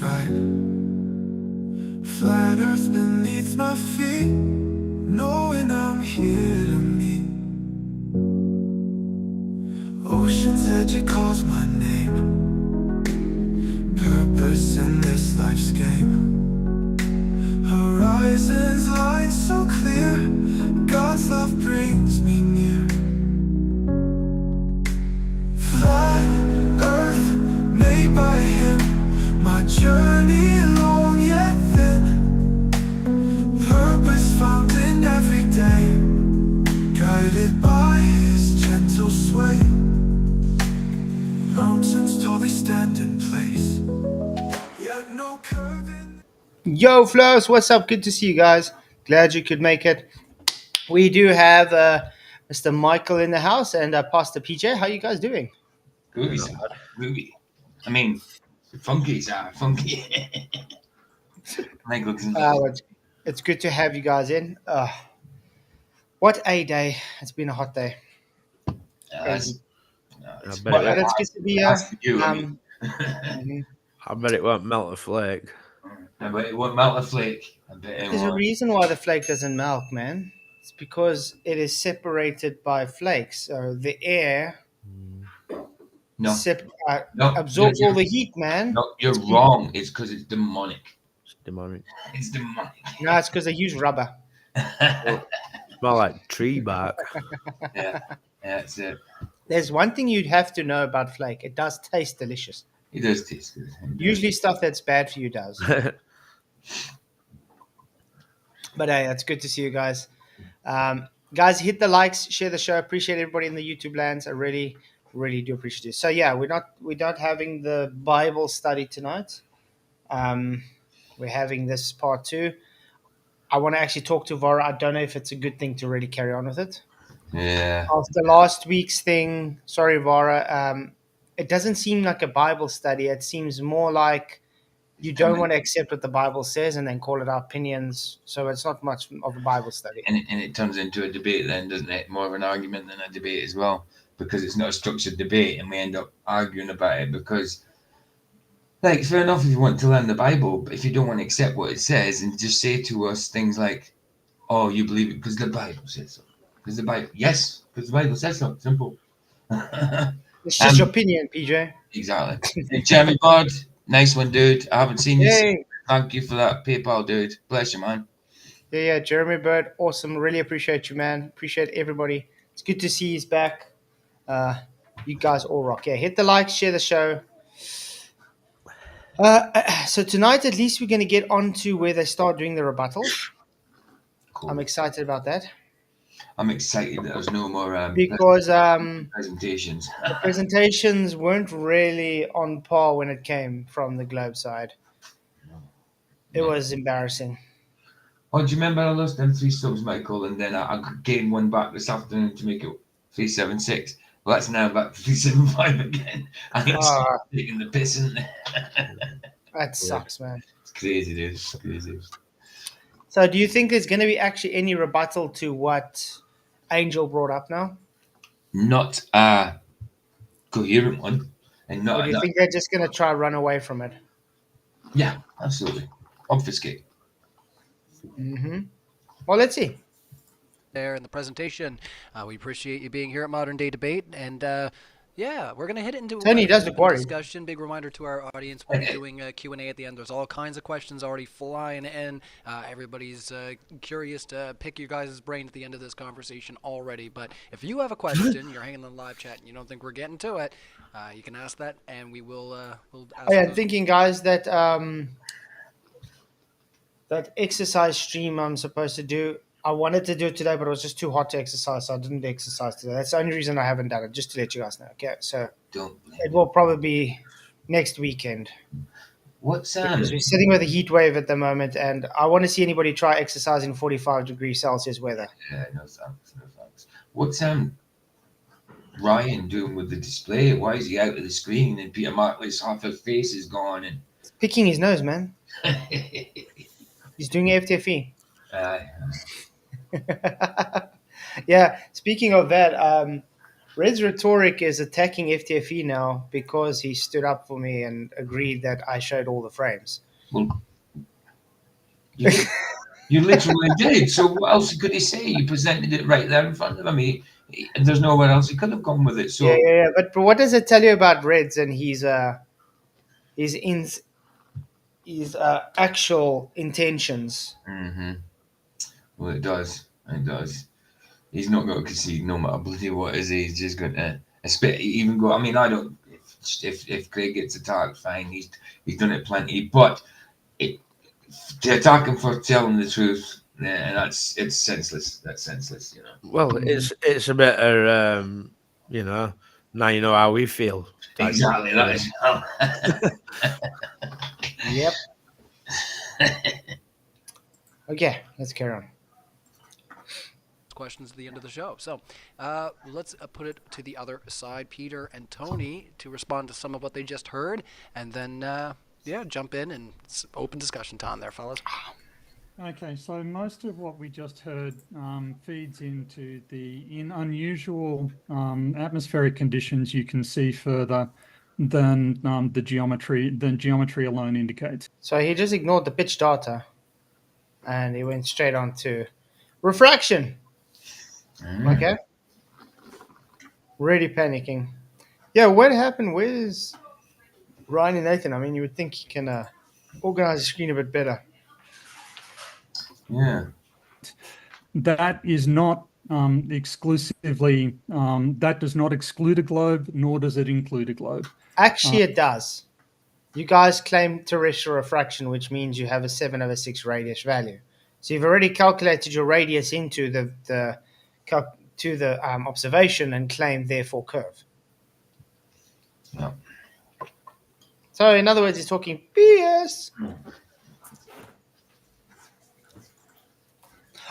stripe. Flat earth beneath my feet, knowing I'm here to meet. Ocean's edge, it calls my name. Purpose in this life's game. Horizons line so clear, God's love brings me near. Flat earth made by him, my journey long yet thin. Purpose found in every day, guided by his gentle sway. Mountains tall, they stand in place, yet no curve in. Yo, Flows, what's up? Good to see you guys. Glad you could make it. We do have Mr. Michael in the house and Pastor PJ. How you guys doing? Groovy, sir. Groovy. I mean, funky, sir. Funky. It's good to have you guys in. What a day. It's been a hot day. Crazy. It's But it's good to be here. I bet it won't melt a flake. I bet it won't melt a flake. I bet it There's a won't. reason why the flake doesn't melt, man. It's because it is separated by flakes. So the air No, absorbs all the heat, man. no, you're wrong. It's because it's demonic. It's demonic. It's demonic. No, it's because they use rubber. Smell like tree bark. Yeah, that's it. There's one thing you'd have to know about flake. It does taste delicious. It does taste good. Usually stuff that's bad for you does. But hey, it's good to see you guys. Guys, hit the likes, share the show. Appreciate everybody in the YouTube lands. I really, really do appreciate it. So yeah, we're not having the Bible study tonight. We're having this part 2. I want to actually talk to Vara. I don't know if it's a good thing to really carry on with it. Yeah. After last week's thing, sorry, Vara, it doesn't seem like a Bible study. It seems more like you don't want to accept what the Bible says and then call it our opinions. So it's not much of a Bible study. And it turns into a debate then, doesn't it? More of an argument than a debate as well, because it's not a structured debate and we end up arguing about it because, like, fair enough if you want to learn the Bible, but if you don't want to accept what it says and just say to us things like, oh, you believe it because the Bible says so. Because the Bible, yes, because the Bible says so. Simple. It's just your opinion, PJ. Exactly. Hey, Jeremy Bard, nice one, dude. I haven't seen you. Hey. Thank you for that PayPal, dude. Bless you, man. Yeah, Jeremy Bird, awesome. Really appreciate you, man. Appreciate everybody. It's good to see he's back. You guys all rock. Yeah, hit the like, share the show. So tonight, at least, we're going to get on to where they start doing the rebuttals. Cool. I'm excited about that. I'm excited that there's no more because presentations. The presentations weren't really on par when it came from the Globe side. It was embarrassing. Oh, do you remember I lost them 3 subs, Michael, and then I gained one back this afternoon to make it 376. Well, that's now back to 375 again. I think taking the piss in there. That sucks, man. It's crazy, dude. It's crazy. So do you think there's going to be actually any rebuttal to what Angel brought up now? Not a coherent one. And not, or do you think they're just going to try to run away from it? Yeah, absolutely. Obfuscate. Mm-hmm. Well, let's see. There in the presentation. We appreciate you being here at Modern Day Debate. And yeah, we're going to hit it into Tony does look worried. Discussion. Big reminder to our audience, we'll be doing a Q&A at the end. There's all kinds of questions already flying in. Everybody's curious to pick your guys' brain at the end of this conversation already. But if you have a question, you're hanging in the live chat and you don't think we're getting to it, you can ask that and we will ask I'm thinking, guys, that that exercise stream I'm supposed to do, I wanted to do it today, but it was just too hot to exercise, so I didn't exercise today. That's the only reason I haven't done it, just to let you guys know. Okay, so it will probably be next weekend. What's because we're sitting with a heat wave at the moment, and I want to see anybody try exercising 45 degrees Celsius weather. Yeah, no thanks, no thanks. What's Ryan doing with the display? Why is he out of the screen? And Peter Martley's half his face is gone. And he's picking his nose, man. He's doing FTFE. Aye. Yeah, speaking of that, Red's rhetoric is attacking FTFE now because he stood up for me and agreed that I showed all the frames. Well, you literally did. So what else could he say? You presented it right there in front of him. And there's nowhere else he could have gone with it. So Yeah. But what does it tell you about Reds and his actual intentions? Mhm. Well, it does. It does. He's not going to concede no matter bloody what is he. He's just going to even go. I mean, I don't. If Craig gets attacked, fine. He's done it plenty. But to attack him for telling the truth, yeah, and it's senseless. That's senseless, you know. Well, it's a bit of now you know how we feel. Exactly. That is. Yep. Okay, let's carry on. Questions at the end of the show. So let's put it to the other side, Peter and Tony, to respond to some of what they just heard, and then jump in and it's open discussion time there, fellas. Okay, so most of what we just heard feeds into in unusual atmospheric conditions you can see further than geometry alone indicates. So he just ignored the pitch data, and he went straight on to refraction. Okay. Really panicking. Yeah, what happened? Where's Ryan and Nathan? I mean, you would think he can organize the screen a bit better. Yeah. That is not exclusively, that does not exclude a globe, nor does it include a globe. Actually, it does. You guys claim terrestrial refraction, which means you have a 7/6 radius value. So you've already calculated your radius into the observation and claimed therefore curve. Yeah. So in other words, he's talking BS.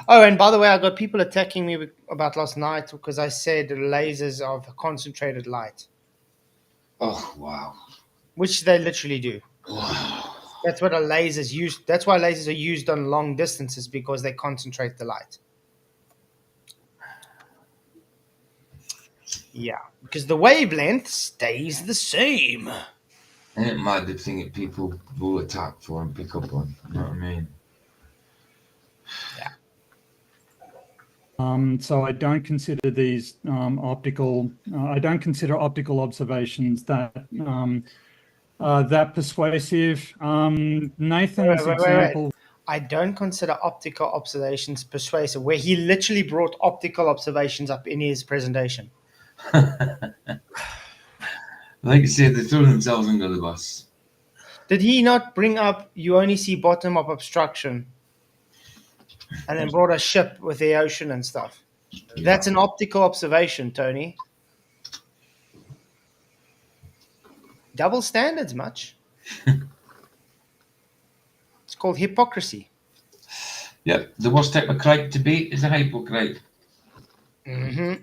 Oh, and by the way, I got people attacking me about last night because I said lasers of concentrated light. Oh wow. Which they literally do. Wow. That's what a laser's used. That's why lasers are used on long distances, because they concentrate the light. Yeah, because the wavelength stays the same. Ain't it mad the thing that people will attack for and pick up on? You know what I mean? Yeah. So I don't consider these optical. I don't consider optical observations that persuasive. Nathan's example. Wait. I don't consider optical observations persuasive, where he literally brought optical observations up in his presentation. Like I said, they throw themselves under the bus. Did he not bring up you only see bottom of obstruction, and then brought a ship with the ocean and stuff? Yeah. That's an optical observation, Tony. Double standards, much. It's called hypocrisy. Yep, the worst type of crowd to beat is a hypo crowd. Mm-hmm.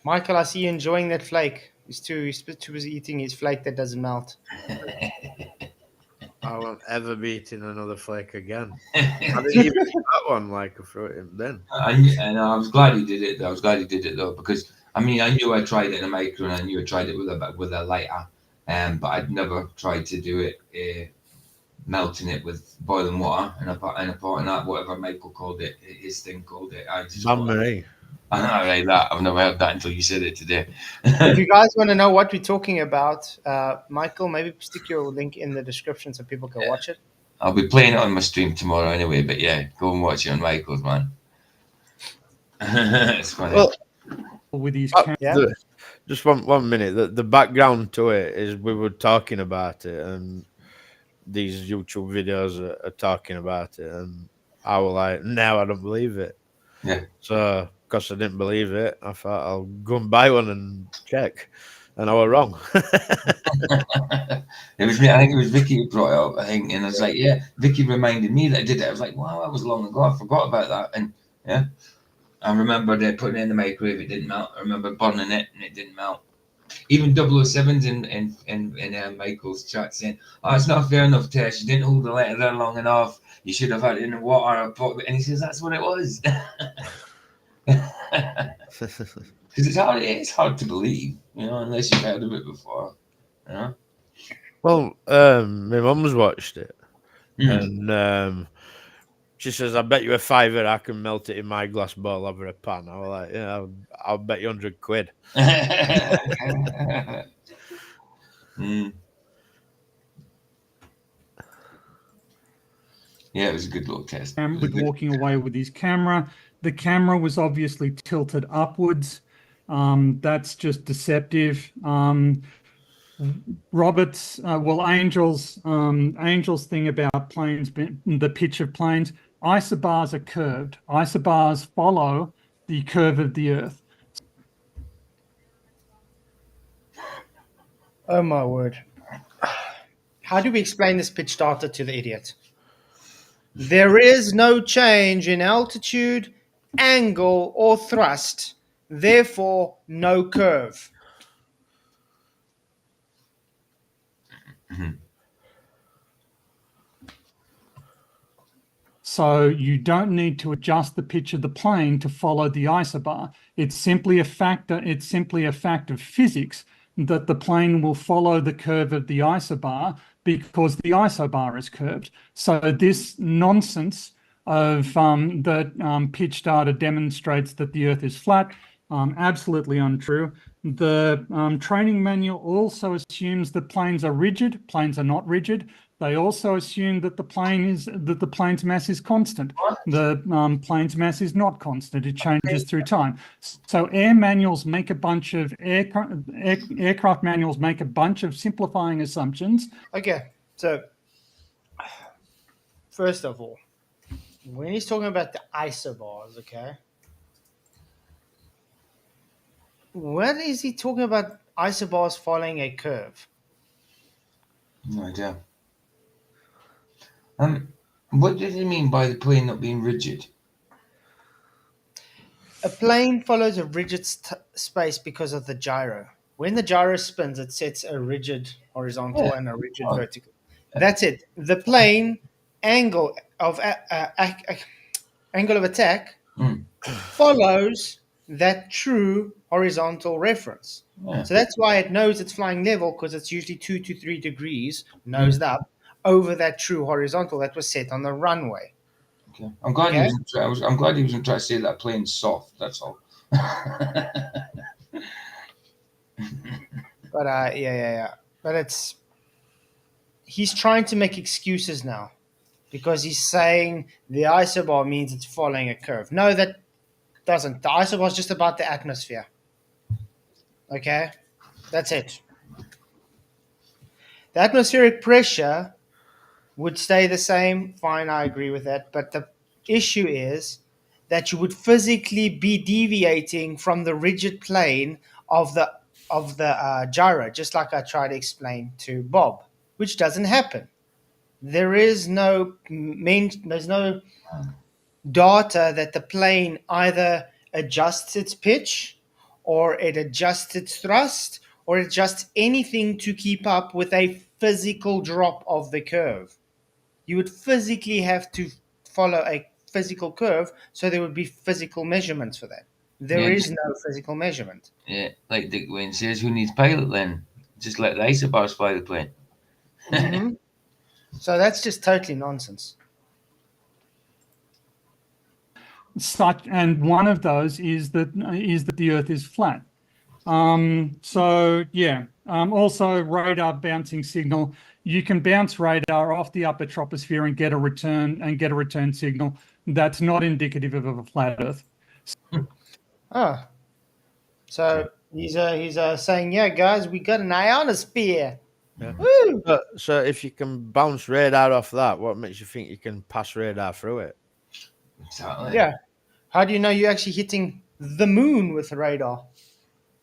Michael, I see you enjoying that flake. He's too busy eating his flake that doesn't melt. I won't ever be eating another flake again. I didn't even eat that one like I threw it in bin. And I was glad he did it. I was glad he did it though, because I mean I knew I tried it in a micro, and I knew I tried it with a lighter, but I'd never tried to do it melting it with boiling water and a pot and that, whatever Michael called it, his thing called it. I just Marie. I know, like that. I've never heard that until you said it today. If you guys want to know what we're talking about, Michael, maybe stick your link in the description so people can watch it. I'll be playing it on my stream tomorrow anyway, but yeah, go and watch it on Michael's, man. It's funny. Well, With these just one minute. The background to it is we were talking about it, and these YouTube videos are talking about it, and I was like, now I don't believe it. Yeah. So, because I didn't believe it, I thought I'll go and buy one and check, and I was wrong. It was me. I think it was Vicky who brought it up. I think, and I was like, yeah. Vicky reminded me that I did it. I was like, wow, that was long ago. I forgot about that. And yeah, I remember putting it in the microwave. It didn't melt. I remember burning it, and it didn't melt. Even 007's in Michael's chat saying, "Oh, it's not fair enough, Tess. You didn't hold the letter there long enough. You should have had it in the water." And he says, "That's what it was." Because it's hard to believe, unless you've heard of it before. Well, my mum's watched it, Mm. and she says, "I bet you £5 I can melt it in my glass bowl over a pan." I was like, "Yeah, I'll bet you £100." Mm. Yeah, it was a good little test. With walking away with his camera. The camera was obviously tilted upwards. That's just deceptive. Robert's, Angel's thing about planes, the pitch of planes, isobars are curved. Isobars follow the curve of the Earth. Oh my word. How do we explain this pitch data to the idiot? There is no change in altitude, angle, or thrust, therefore no curve. So you don't need to adjust the pitch of the plane to follow the isobar. It's simply a fact of physics that the plane will follow the curve of the isobar because the isobar is curved. So this nonsense of that pitch data demonstrates that the Earth is flat, absolutely untrue. The training manual also assumes that planes are rigid. Planes are not rigid. They also assume that the plane's mass is constant. The plane's mass is not constant. It changes through time. So aircraft manuals make a bunch of simplifying assumptions. Okay, so first of all, when he's talking about the isobars, okay, what is he talking about isobars following a curve? No idea. What does he mean by the plane not being rigid? A plane follows a rigid space because of the gyro. When the gyro spins, it sets a rigid horizontal and a rigid vertical. That's it. The plane angle of attack follows that true horizontal reference. Yeah. So that's why it knows it's flying level, because it's usually 2 to 3 degrees nosed up over that true horizontal that was set on the runway. Okay. I'm glad he wasn't trying to say that plane's soft. That's all. But yeah. But he's trying to make excuses now, because he's saying the isobar means it's following a curve. No, that doesn't. The isobar is just about the atmosphere. Okay, that's it. The atmospheric pressure would stay the same. Fine, I agree with that. But the issue is that you would physically be deviating from the rigid plane of the gyro, just like I tried to explain to Bob, which doesn't happen. There's no data that the plane either adjusts its pitch, or it adjusts its thrust, or adjusts anything to keep up with a physical drop of the curve. You would physically have to follow a physical curve, so there would be physical measurements for that. There is no physical measurement. Yeah, like Dick Wayne says, who needs pilot then? Just let the isobars fly the plane. Mm-hmm. So that's just totally nonsense. And one of those is that the Earth is flat. Also radar bouncing signal. You can bounce radar off the upper troposphere and get a return signal. That's not indicative of a flat Earth. Oh, so he's saying, yeah, guys, we got an ionosphere. Yeah. Woo! So if you can bounce radar off that, what makes you think you can pass radar through it? Exactly. Yeah. How do you know you're actually hitting the moon with radar?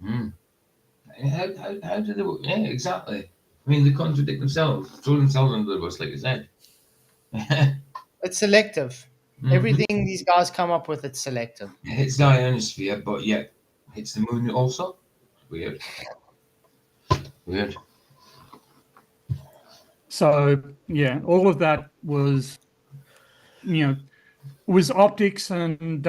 How do they work? Yeah, exactly. I mean, they contradict themselves, throw themselves under the bus, like I said. It's selective. Everything these guys come up with, it's selective. It hits the ionosphere, but yet hits the moon also. Weird. So yeah, all of that was optics and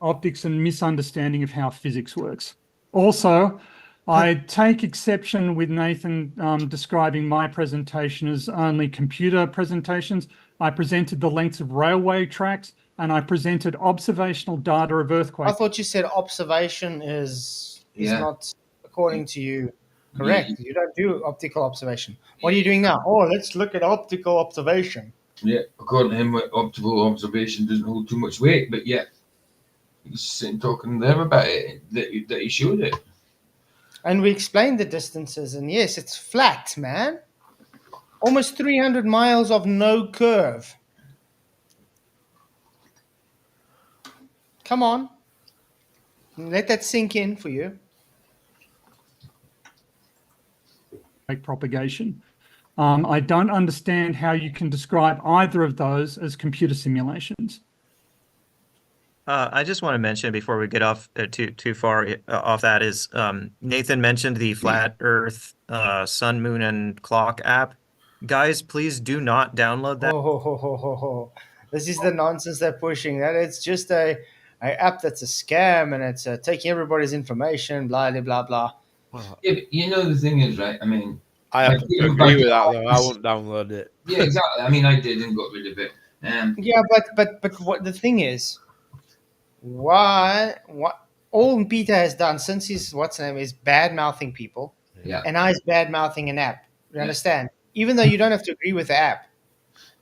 optics and misunderstanding of how physics works. Also, I take exception with Nathan describing my presentation as only computer presentations. I presented the lengths of railway tracks and I presented observational data of I earthquakes. thought you said observation is Yeah. not, according to you, correct. You don't do optical observation. What are you doing now? Oh, let's look at optical observation. Yeah, according to him, optical observation doesn't hold too much weight, but yeah, he's sitting talking there about it, that he showed it. And we explained the distances, and yes, it's flat, man. Almost 300 miles of no curve. Come on. Let that sink in for you. Propagation. I don't understand how you can describe either of those as computer simulations. I just want to mention before we get off too far off that is Nathan mentioned the Flat Earth Sun, Moon, and Clock app. Guys, please do not download that. This is the nonsense they're pushing. That it's just a app that's a scam and it's taking everybody's information. Blah blah blah blah. Yeah, but you know the thing is, right? I mean, I have to agree with that though. I won't download it. yeah, exactly. I mean, I did and got rid of it. Yeah, but what the thing is, what all Peter has done since his what's name is bad mouthing people, Yeah. and I is bad mouthing an app. You Yeah. understand? Even though you don't have to agree with the app.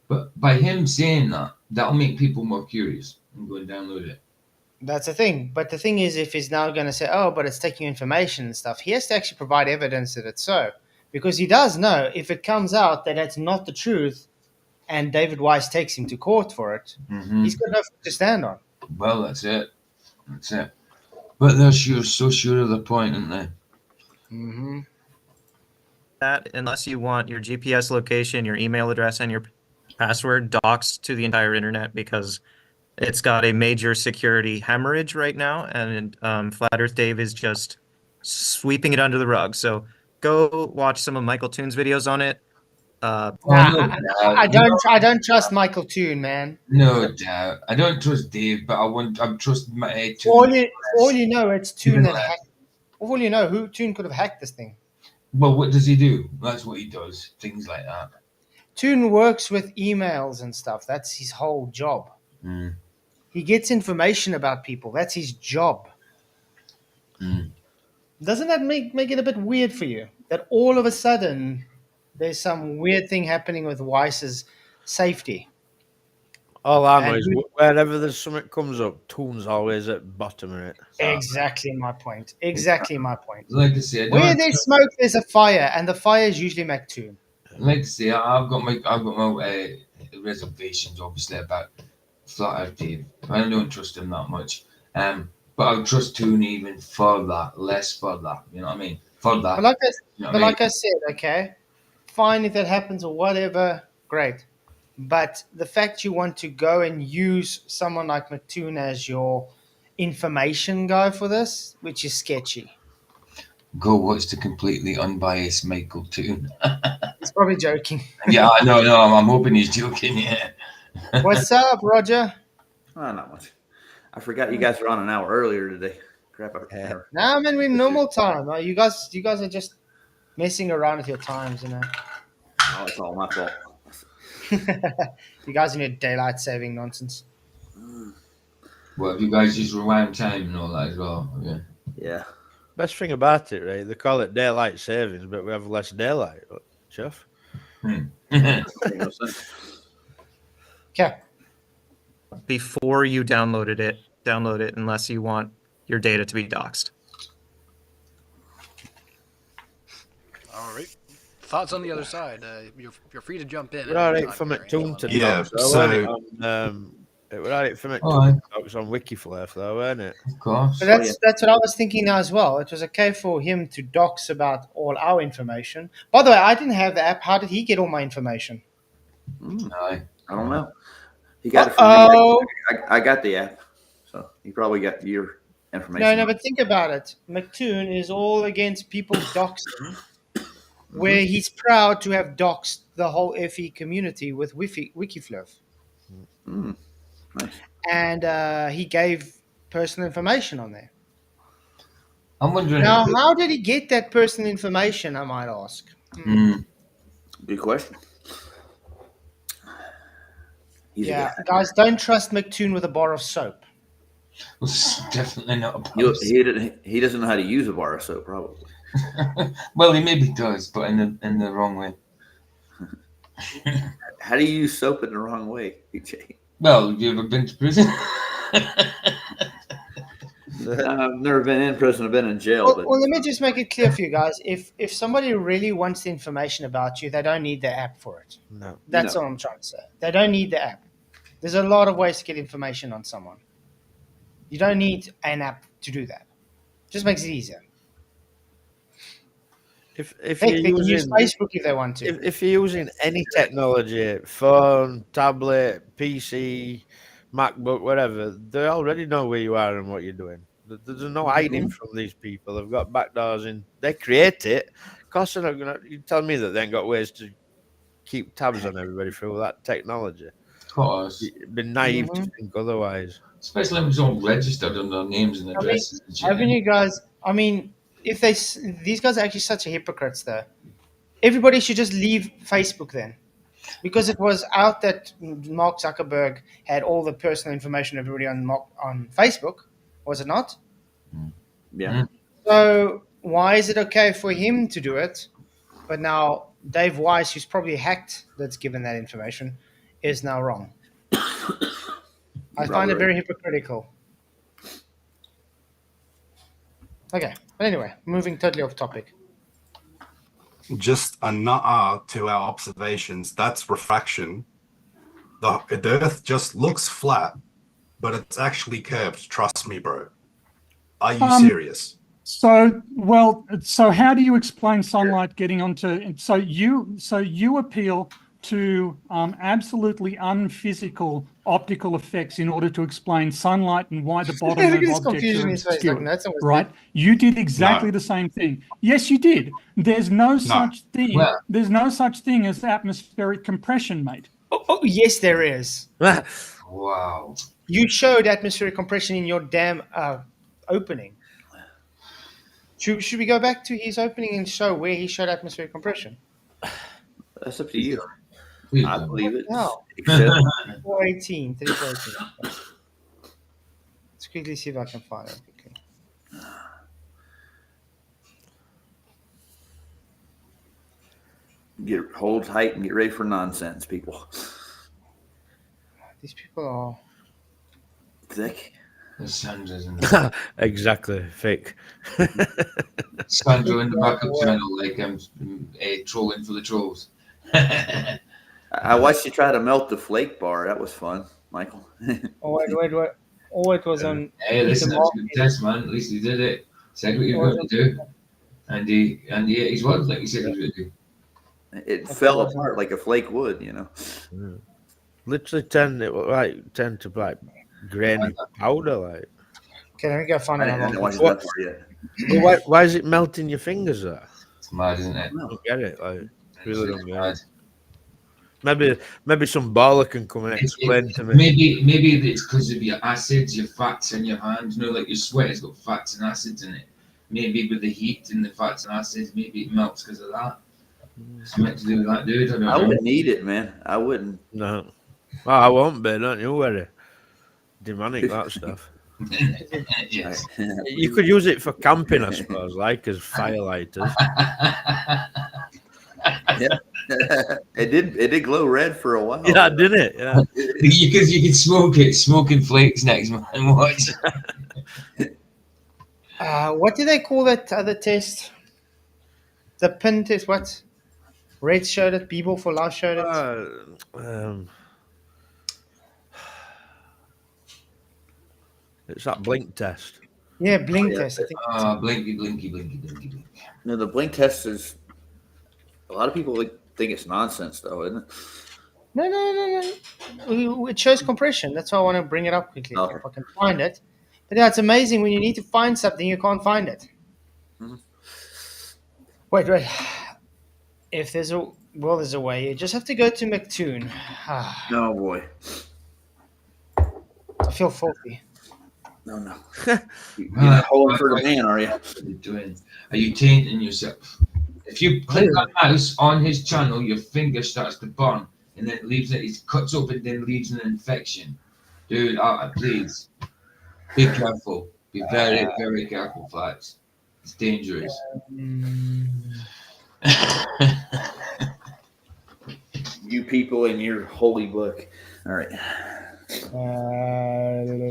But by him saying that, that'll make people more curious and go and download it. That's the thing. But the thing is, if he's now going to say, oh, but it's taking information and stuff, he has to actually provide evidence that it's so. Because he does know if it comes out that that's not the truth and David Weiss takes him to court for it, he's got nothing to stand on. Well, that's it. That's it. But they're so sure of the point, aren't they? Mm-hmm. That unless you want your GPS location, your email address, and your password doxed to the entire internet because it's got a major security hemorrhage right now, and Flat Earth Dave is just sweeping it under the rug. So go watch some of Michael Toon's videos on it. I don't trust Michael Toon, man. No doubt. I don't trust Dave, but I trust my All you know, it's Toon that hacked. All you know, who Toon could have hacked this thing. Well, what does he do? That's what he does. Things like that. Toon works with emails and stuff. That's his whole job. He gets information about people. That's his job. Doesn't that make it a bit weird for you? That all of a sudden there's some weird thing happening with Weiss's safety. All I know is wherever there's something comes up, Toon's always at the bottom of it. Exactly my point. Exactly my point. Like I say, Where there's smoke, there's a fire, and the fire is usually McToon. Like I say, I've got my reservations, obviously, about Flat Earth Dave. I don't trust him that much. But I trust Toon even for that, less for that. You know what I mean? For that. But like I said, okay, fine if that happens or whatever, great. But the fact you want to go and use someone like McToon as your information guy for this, which is sketchy. Go watch the completely unbiased Michael Toon. He's probably joking. Yeah, I know. No, I'm hoping he's joking. Yeah. What's up, Roger? Oh, not much. I forgot you guys were on an hour earlier today. Crap. Nah, man, we're normal time. You guys are just messing around with your times, you know. Oh, it's all my fault. You guys in your daylight saving nonsense. Well, if you guys just rewind time and all that as well. Yeah. Yeah. Best thing about it, right? They call it daylight savings, but we have less daylight, Jeff. Okay. Before you download it unless you want your data to be doxed. All right. Thoughts on the other side? You're free to jump in. We're all right for McToon to Yeah, dox, so- it was all right for Alright. McToon to dox on Wikiflare, though, weren't it? Of course. But that's what I was thinking now as well. It was okay for him to dox about all our information. By the way, I didn't have the app. How did he get all my information? Aye. I don't know. He got it from me. Uh-oh. I got the app, so he probably got your information. No, but think about it. McToon is all against people doxing, where he's proud to have doxed the whole FE community with Wikifluff. Nice. And he gave personal information on there. I'm wondering. Now, how did he get that personal information, I might ask? Good question. He's a Yeah, guy. guys, don't trust McToon with a bar of soap. It's definitely not a post. He doesn't know how to use a bar of soap, probably. Well, he maybe does, but in the wrong way. How do you use soap in the wrong way, PJ? Well, have you ever been to prison? I've never been in prison. I've been in jail. Well, But let me just make it clear for you guys. If somebody really wants the information about you, they don't need the app for it. No. That's No. all I'm trying to say. They don't need the app. There's a lot of ways to get information on someone. You don't need an app to do that. Just makes it easier. If Heck, you're they can use using Facebook if they want to. if you're using any technology, phone, tablet, PC, MacBook, whatever, they already know where you are and what you're doing. There's no hiding from these people. They've got backdoors in. They create it. Of course, they're not gonna. You tell me that they ain't got ways to keep tabs on everybody through that technology. Of course. It'd be naive to think otherwise. Especially when it's all registered under names and addresses. and shit. Haven't you guys? I mean, if these guys are actually such hypocrites, though, everybody should just leave Facebook then, because it was out that Mark Zuckerberg had all the personal information of everybody on Facebook, was it not? yeah, So why is it okay for him to do it, but now Dave Weiss, who's probably hacked, that's given that information, is now wrong? I find it very hypocritical. Okay, but anyway, moving totally off topic. Just a nut to our observations. That's refraction. The Earth just looks flat, but it's actually curved. Trust me, bro. Are you serious? So how do you explain sunlight getting onto? So you appeal to absolutely unphysical optical effects in order to explain sunlight and why the bottom Look at of this objects confusion in are his face, obscure. like, that's always Right? You did exactly the same thing. Yes, you did. There's no such thing. Well- There's no such thing as atmospheric compression, mate. Oh, yes, there is. Wow. You showed atmospheric compression in your damn opening. Should we go back to his opening and show where he showed atmospheric compression? that's up to you. Please I don't. believe it. No. Except 3418. Let's quickly see if I can find it. quickly. hold tight and get ready for nonsense, people. These people are. Thick. There's Sandra in the Exactly, fake. Sandra in the backup channel, like I'm trolling for the trolls. I watched you try to melt the flake bar. That was fun, Michael. Oh, wait. Oh, it was on. Hey, listen, that was a good test, man. At least he did it. Said what you were going to do. And he ate his word, like he said he was going to do. It fell apart like a flake would, you know. Literally turned to like grainy powder, like. Okay, let me go find I another didn't one. watch that part yet. Why is it melting your fingers there? It's mad, isn't it? I don't get it. Like, really don't get Mad. it. Maybe some baller can come and explain to me. Maybe it's because of your acids, your fats in your hands. You know, like your sweat has got fats and acids in it. Maybe with the heat and the fats and acids, maybe it melts because of that. Something to do with that, dude. I don't I know. wouldn't need it, man. I wouldn't. No. Well, I won't be, don't you worry. Demonic, that stuff. Yes. You could use it for camping, I suppose, like as firelighters. Yeah. It did glow red for a while. Yeah, didn't it? Yeah. Because you can smoke it, smoking flakes next man. Watch. What do they call that other test? The pin test. What? Red showed it. People for Life showed it. It's that blink test. Yeah, blink yeah. test. I think. Blinky. No, the blink test is. A lot of people think it's nonsense, though, isn't it? No. It shows compression. That's why I want to bring it up quickly Okay. if I can find it. But yeah, it's amazing when you need to find something, you can't find it. Mhm. Wait. If there's a way. You just have to go to McToon. No, boy. I feel filthy. No. You're not holding for the man, are you? What are you doing? Are you tainting yourself? If you click that mouse on his channel, your finger starts to burn, and then it leaves it. It cuts open, then leaves an infection. Dude, please be careful. Be very, very careful, Flats. It's dangerous. You people in your holy book. All right.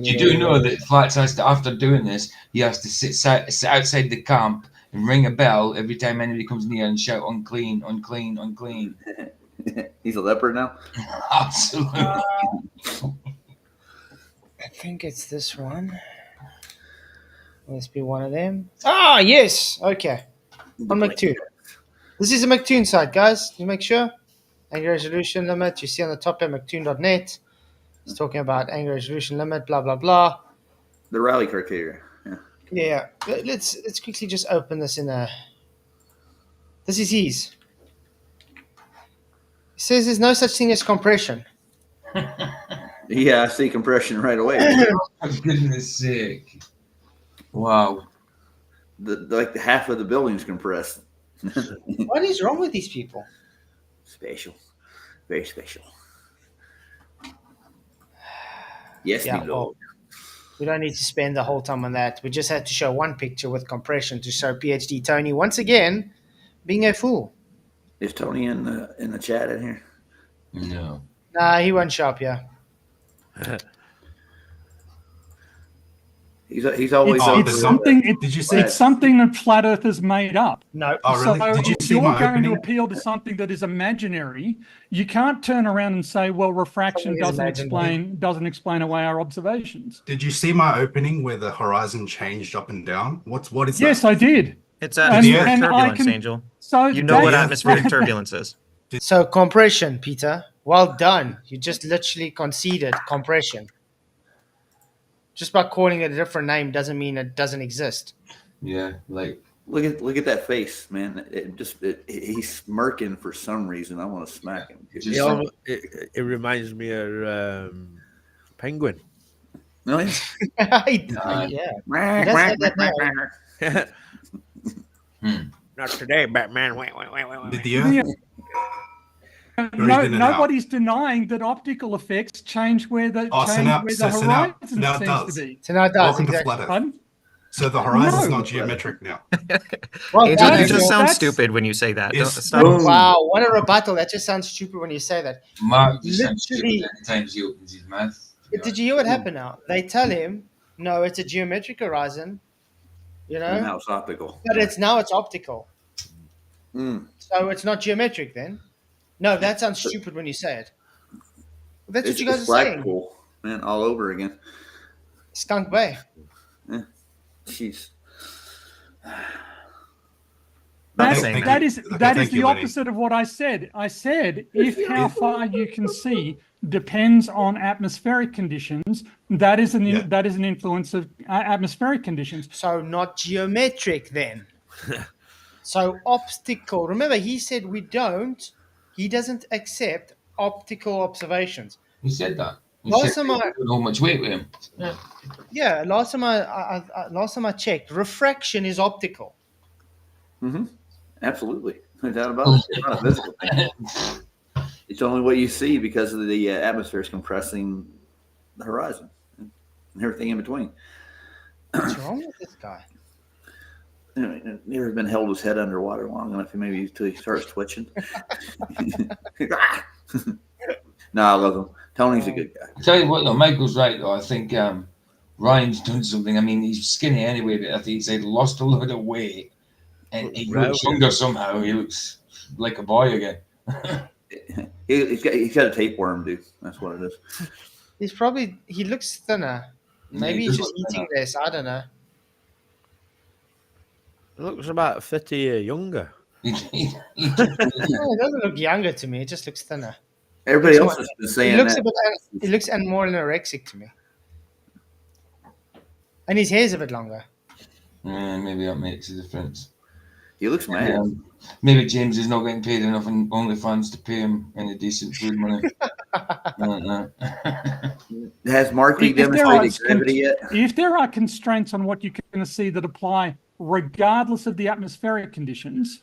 You do know that Flats has to, after doing this, he has to sit outside the camp and ring a bell every time anybody comes near and shout unclean, unclean, unclean. He's a leopard now? Absolutely. I think it's this one. Must be one of them. Ah, yes. Okay. On McToon. This is a McToon site, guys. You make sure. Anger resolution limit. You see on the top there, McToon.net. It's talking about anger resolution limit, blah, blah, blah. The rally criteria. Yeah. Let's quickly just open this in a... This is his. He says there's no such thing as compression. Yeah, I see compression right away. For goodness sake. Wow. The half of the building's compressed. What is wrong with these people? Special. Very special. Yes, Yeah, my lord. We don't need to spend the whole time on that. We just had to show one picture with compression to show PhD Tony once again being a fool. Is Tony in the chat in here? No. Nah, he won't show up here. He's always Oh, over there's there. something- Did Did you see It's something that flat earthers made up. No. Oh, really? So Did you if see you're my going to opening? appeal to something that is imaginary, you can't turn around and say, "Well, refraction Something is doesn't explain away our observations." Did you see my opening where the horizon changed up and down? What is Yes, that? I did. It's atmospheric and I turbulence, can- Angel. So You know what that's- atmospheric turbulence is. So compression, Peter. Well done. You just literally conceded compression. Just by calling it a different name doesn't mean it doesn't exist. Yeah, like Look at that face, man. He's smirking for some reason. I want to smack him. Just- It reminds me of Penguin. No, yeah. Yeah. He does have that name. Not today, Batman. Wait. Did the Earth? Yeah. Or he's been in and out. Nobody's denying that optical effects change where the Oh, so now- the so now- horizon now it seems does. to be. So now it does. Welcome to Exactly. Flat Earth. Pardon? So the horizon's No. not geometric now. Well Angel, done, you Angel. just sound That's- stupid when you say that. Don't- It's- stop. Boom. Wow, what a rebuttal. That just sounds stupid when you say that. Mark just sounds Literally- stupid every time he opens his mouth. But did you hear what happened now? They tell him, no, it's a geometric horizon, you know, Now it's optical. but it's optical. Mm. So it's not geometric then? No, that sounds stupid when you say it. That's what you guys It's are saying. Blackpool, man, all over again. Skunk Bay. Jeez. That Thank is you. Okay, that is thank the you, Lenny. opposite of what I said. I said if how far you can see depends on atmospheric conditions, that is an Yeah. that is an influence of atmospheric conditions. So not geometric then. So optical. Remember, he said he doesn't accept optical observations. He said that. He Last said time I- they don't know how much weight with him. Yeah, last time I checked, refraction is optical. Mm-hmm. Absolutely. No doubt about it. It's not a physical thing. It's only what you see because of the atmosphere is compressing the horizon and everything in between. What's wrong with this guy? Never been held his head underwater long enough, maybe until he starts twitching. No, I love him. Tony's a good guy. I tell you what, though, Michael's right, though. I think Ryan's done something. I mean, he's skinny anyway, but I think he's lost a lot of weight. And he looks younger somehow. He looks like a boy again. He's got a tapeworm, dude. That's what it is. He looks thinner. Maybe he he's does just look eating less. I don't know. It looks about 50 years younger. He It doesn't look younger to me. It just looks thinner. Everybody Looks else has been He saying looks that. he looks more anorexic to me. And his hair's a bit longer. Yeah, maybe that makes a difference. He looks mad. Maybe James is not getting paid enough on OnlyFans to pay him any decent food money. I don't know. Has Marky If there are demonstrated gravity yet? If there are constraints on what you're going to see that apply regardless of the atmospheric conditions,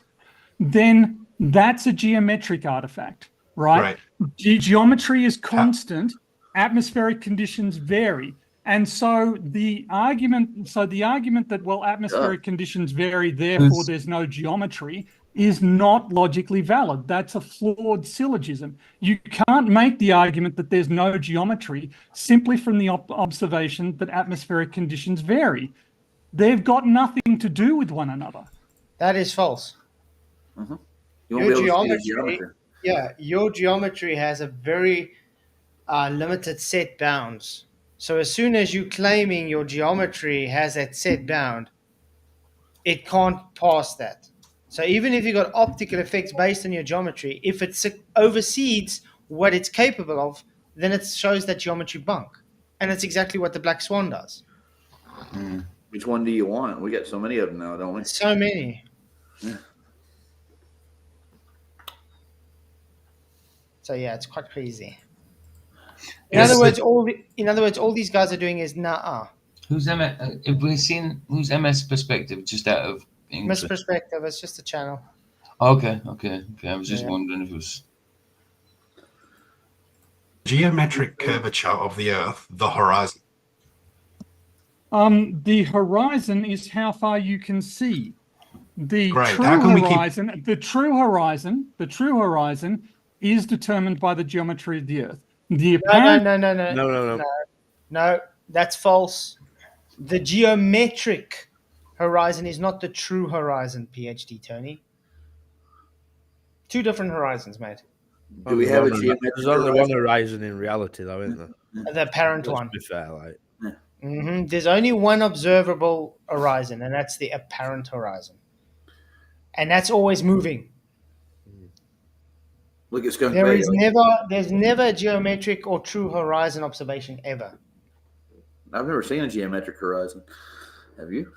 then that's a geometric artifact, right? Geometry is constant, atmospheric conditions vary. And so the argument that, well, atmospheric conditions vary, therefore there's no geometry, is not logically valid. That's a flawed syllogism. You can't make the argument that there's no geometry simply from the observation that atmospheric conditions vary. They've got nothing to do with one another. That is false. You won't be able to see the geometry. Yeah, your geometry has a very limited set bounds. So as soon as you're claiming your geometry has that set bound, it can't pass that. So even if you've got optical effects based on your geometry, if it overseeds what it's capable of, then it shows that geometry bunk. And it's exactly what the Black Swan does. Which one do you want? We got so many of them now, don't we? So many. Yeah. So yeah, it's quite crazy. In other words, all these guys are doing is nah. Who's MS? Have we seen who's MS Perspective? Just out of Miss Perspective, it's just a channel. Okay. I was just wondering if it was Geometric curvature of the Earth, the horizon. The horizon is how far you can see. The true horizon is determined by the geometry of the Earth. No, that's false. The geometric horizon is not the true horizon, PhD Tony. Two different horizons, mate. Do we have a geometric There's only one horizon in reality, though, isn't there? The apparent one. To be fair, like. There's only one observable horizon, and that's the apparent horizon. And that's always moving. Look, it's going There's never a geometric or true horizon observation ever. I've never seen a geometric horizon. Have you?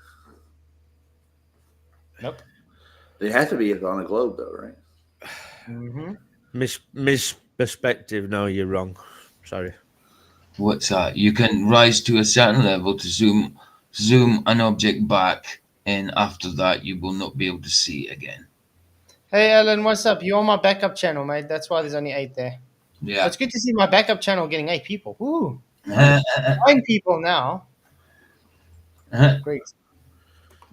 Nope. It has to be on a globe, though, right? Miss Perspective, no, you're wrong. Sorry. what's that? You can rise to a certain level to zoom an object back, and after that, you will not be able to see it again. Hey, Alan, what's up? You're on my backup channel, mate. That's why there's only 8 there. Yeah. So it's good to see my backup channel getting 8 people. Ooh. 9 people now. Great.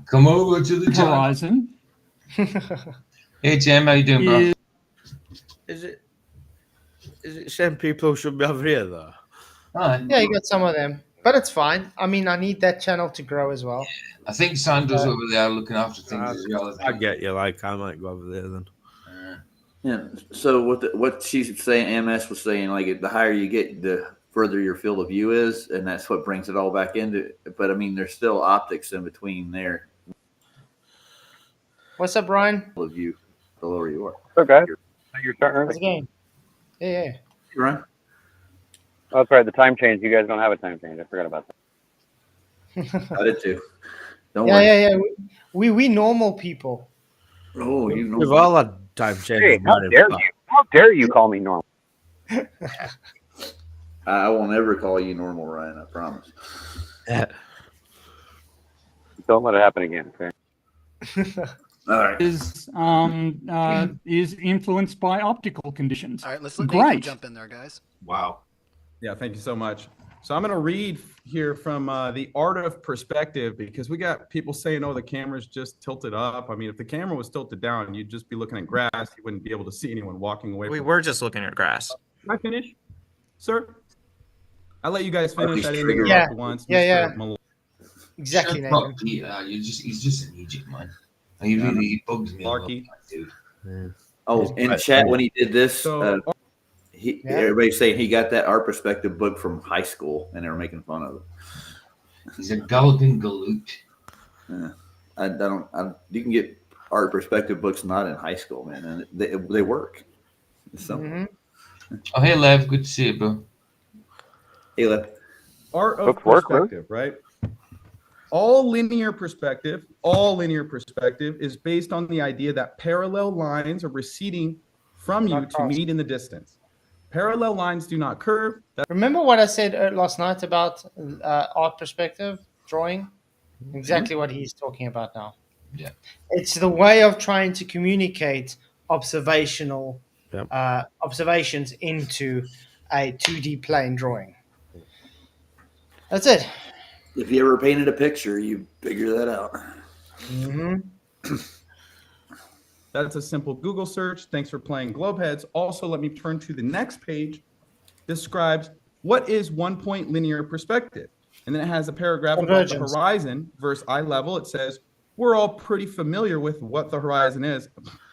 Come over to the Horizon. Hey, Jim, how you doing, bro? Is it same people who should be over here, though? Yeah, you got some of them. But it's fine. I mean, I need that channel to grow as well. I think Sandra's over there looking after things as well. I get you. Like, I might go over there then. Yeah. So what she's saying, MS was saying, like the higher you get, the further your field of view is, and that's what brings it all back into. But I mean, there's still optics in between there. What's up, Brian? Of view, the lower you are. Okay. You're starting early. How's the game? Yeah. Brian? Oh, that's right. The time change. You guys don't have a time change. I forgot about that. I did too. Don't worry. Yeah. We normal people. Oh, you know. We've all had time change. Hey, how dare you call me normal? I will never call you normal, Ryan. I promise. Don't let it happen again. Okay. All right. Is influenced by optical conditions. All right, let's let Nathan jump in there, guys. Wow. Yeah, thank you so much. So I'm going to read here from The Art of Perspective, because we got people saying, oh, the camera's just tilted up. I mean, if the camera was tilted down, you'd just be looking at grass. You wouldn't be able to see anyone walking away. We were just looking at grass. Can I finish, sir? I'll let you guys finish. I didn't interrupt once. Yeah. Mal- Exactly, Shut up, Peter. He's just an idiot, man. He bugs me. Larky. Dude. Yeah. Oh, in the chat when he did this, So, everybody's saying he got that Art Perspective book from high school, and they were making fun of it. He's a galloping galoot. You can get Art Perspective books not in high school, man, and they work. So, Oh, hey, Lev. Good to see you, bro. hey, Lev. Art of Books work, Perspective, right? all linear perspective is based on the idea that parallel lines are receding from you Not to cross. meet in the distance. Parallel lines do not curve. Remember what I said last night about art perspective drawing? Exactly what he's talking about now. Yeah. It's the way of trying to communicate observational observations into a 2D plane drawing. That's it. If you ever painted a picture, you figure that out. Mm-hmm. That's a simple Google search. Thanks for playing Globeheads. Also, let me turn to the next page. Describes what is 1-point linear perspective. And then it has a paragraph about the horizon versus eye level. It says, we're all pretty familiar with what the horizon is.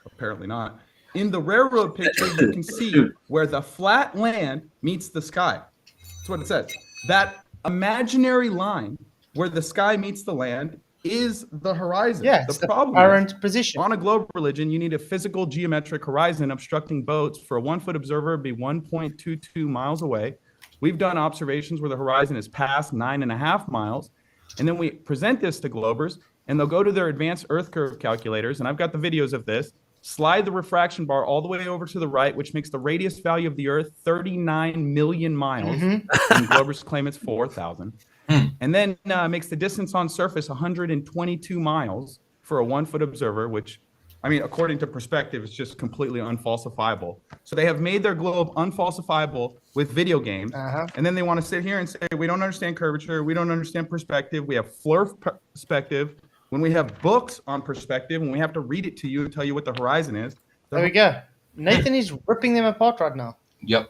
Apparently not. In the railroad picture, you can see where the flat land meets the sky. That's what it says. That imaginary line where the sky meets the land is the horizon. Yeah, the problem current is, position. on a globe religion, you need a physical geometric horizon obstructing boats. For a 1-foot observer, it'd be 1.22 miles away. We've done observations where the horizon is past 9.5 miles. And then we present this to globers, and they'll go to their advanced Earth curve calculators. And I've got the videos of this. Slide the refraction bar all the way over to the right, which makes the radius value of the Earth 39 million miles. And globers claim it's 4,000. And then makes the distance on surface 122 miles for a 1-foot observer, which, I mean, according to perspective, is just completely unfalsifiable. So they have made their globe unfalsifiable with video games. And then they want to sit here and say, we don't understand curvature. We don't understand perspective. We have Flurf perspective. When we have books on perspective, and we have to read it to you and tell you what the horizon is. There we go. Nathan is ripping them apart right now. Yep.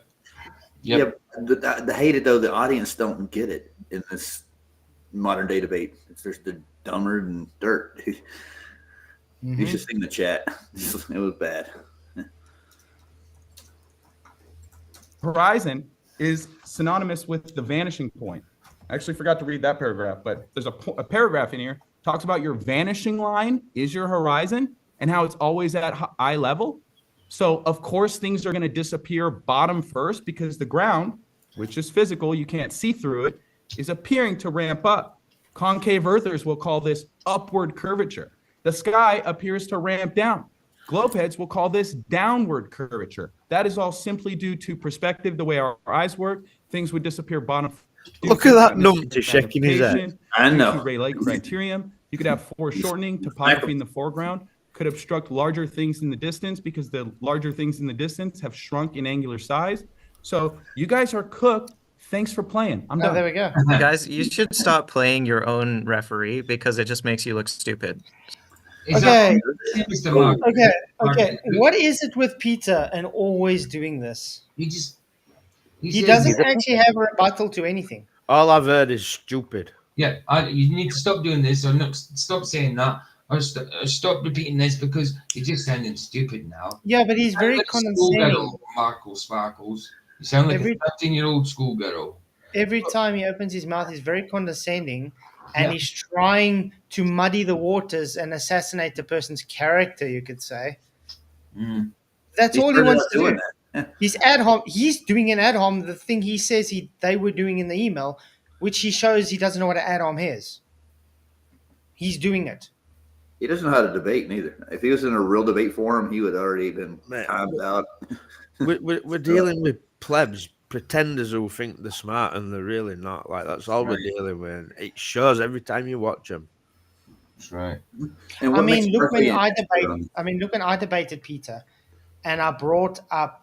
Yeah, the hate it though, the audience don't get it in this modern day debate. It's just the dumber than dirt. You should see the chat. It was bad. Horizon is synonymous with the vanishing point. I actually forgot to read that paragraph, but there's a paragraph in here talks about your vanishing line is your horizon and how it's always at eye level. So of course things are going to disappear bottom first because the ground, which is physical, you can't see through it, is appearing to ramp up. Concave earthers will call this upward curvature. The sky appears to ramp down. Globeheads will call this downward curvature. That is all simply due to perspective, the way our eyes work. Things would disappear bottom. Look at that numpty shaking his head. I know. Rayleigh criterion. You could have foreshortening, topography in the foreground could obstruct larger things in the distance because the larger things in the distance have shrunk in angular size. So you guys are cooked. Thanks for playing. I'm done. There we go. Guys, you should stop playing your own referee because it just makes you look stupid. Okay. Mr. Okay. What is it with Peter and always doing this? He doesn't actually have a rebuttal to anything. All I've heard is stupid. Yeah, you need to stop doing this, or not, stop saying that, or stop repeating this because you're just sounding stupid now. Yeah, but he's very condescending. Markle Sparkles. You sound like a 13-year-old schoolgirl. Every time he opens his mouth, he's very condescending, and he's trying to muddy the waters and assassinate the person's character, you could say. That's all he wants to do. He's ad hom. He's doing an ad hom. The thing he says they were doing in the email, which he shows he doesn't know what an ad hom is. He's doing it. He doesn't know how to debate neither. If he was in a real debate forum, he would already been timed out. We're dealing with plebs, pretenders who think they're smart and they're really not. Like that's all we're dealing with. It shows every time you watch them. That's right. And I mean, look when I debated Peter, and I brought up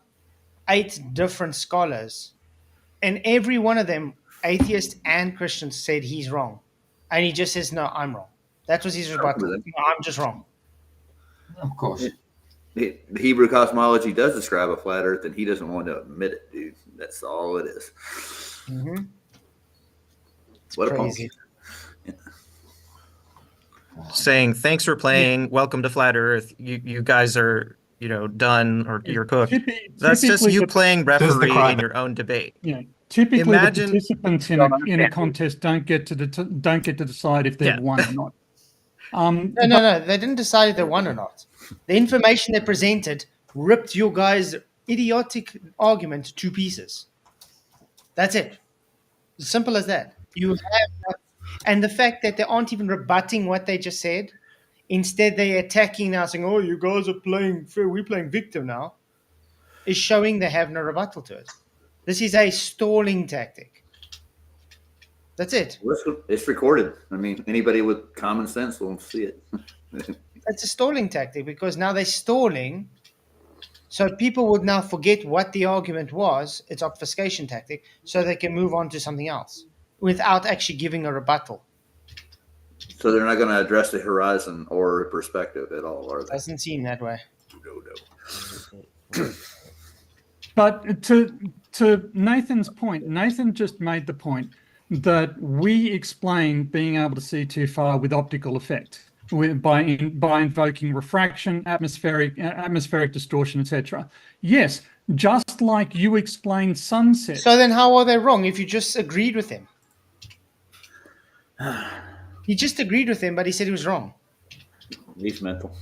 8 different scholars, and every one of them, atheists and Christians, said he's wrong, and he just says, "No, I'm wrong." That was his rebuttal. No, I'm just wrong. Of course. The Hebrew cosmology does describe a flat Earth, and he doesn't want to admit it, dude. That's all it is. What crazy. Saying thanks for playing. Welcome to Flat Earth. You guys are done or you're cooked. That's just you playing referee in your own debate. Yeah. Typically, the participants in a contest don't get to decide if they've won or not. No. They didn't decide if they won or not. The information they presented ripped your guys' idiotic argument to pieces. That's it. As simple as that. You have And the fact that they aren't even rebutting what they just said, instead they're attacking now, saying, "Oh, you guys are playing fair. We're playing victim now," is showing they have no rebuttal to it. This is a stalling tactic. That's it. It's recorded. I mean, anybody with common sense will see it. It's a stalling tactic because now they're stalling. So people would now forget what the argument was. It's obfuscation tactic, so they can move on to something else without actually giving a rebuttal. So they're not going to address the horizon or perspective at all, are they? Doesn't seem that way. No. But to Nathan's point, Nathan just made the point that we explain being able to see too far with optical effect, by invoking refraction, atmospheric distortion, etc. Yes, just like you explained sunsets. So then how are they wrong if you just agreed with him? He just agreed with him, but he said he was wrong. He's mental.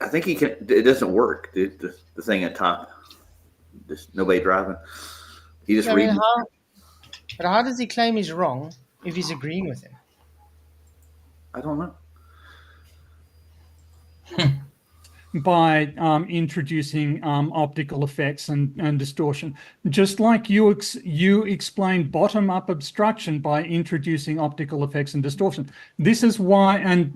I think he can. It doesn't work. The thing at top. Just nobody driving. He just reads. But how does he claim he's wrong if he's agreeing with him? I don't know. By introducing optical effects and distortion, just like you explained bottom-up obstruction by introducing optical effects and distortion. This is why, and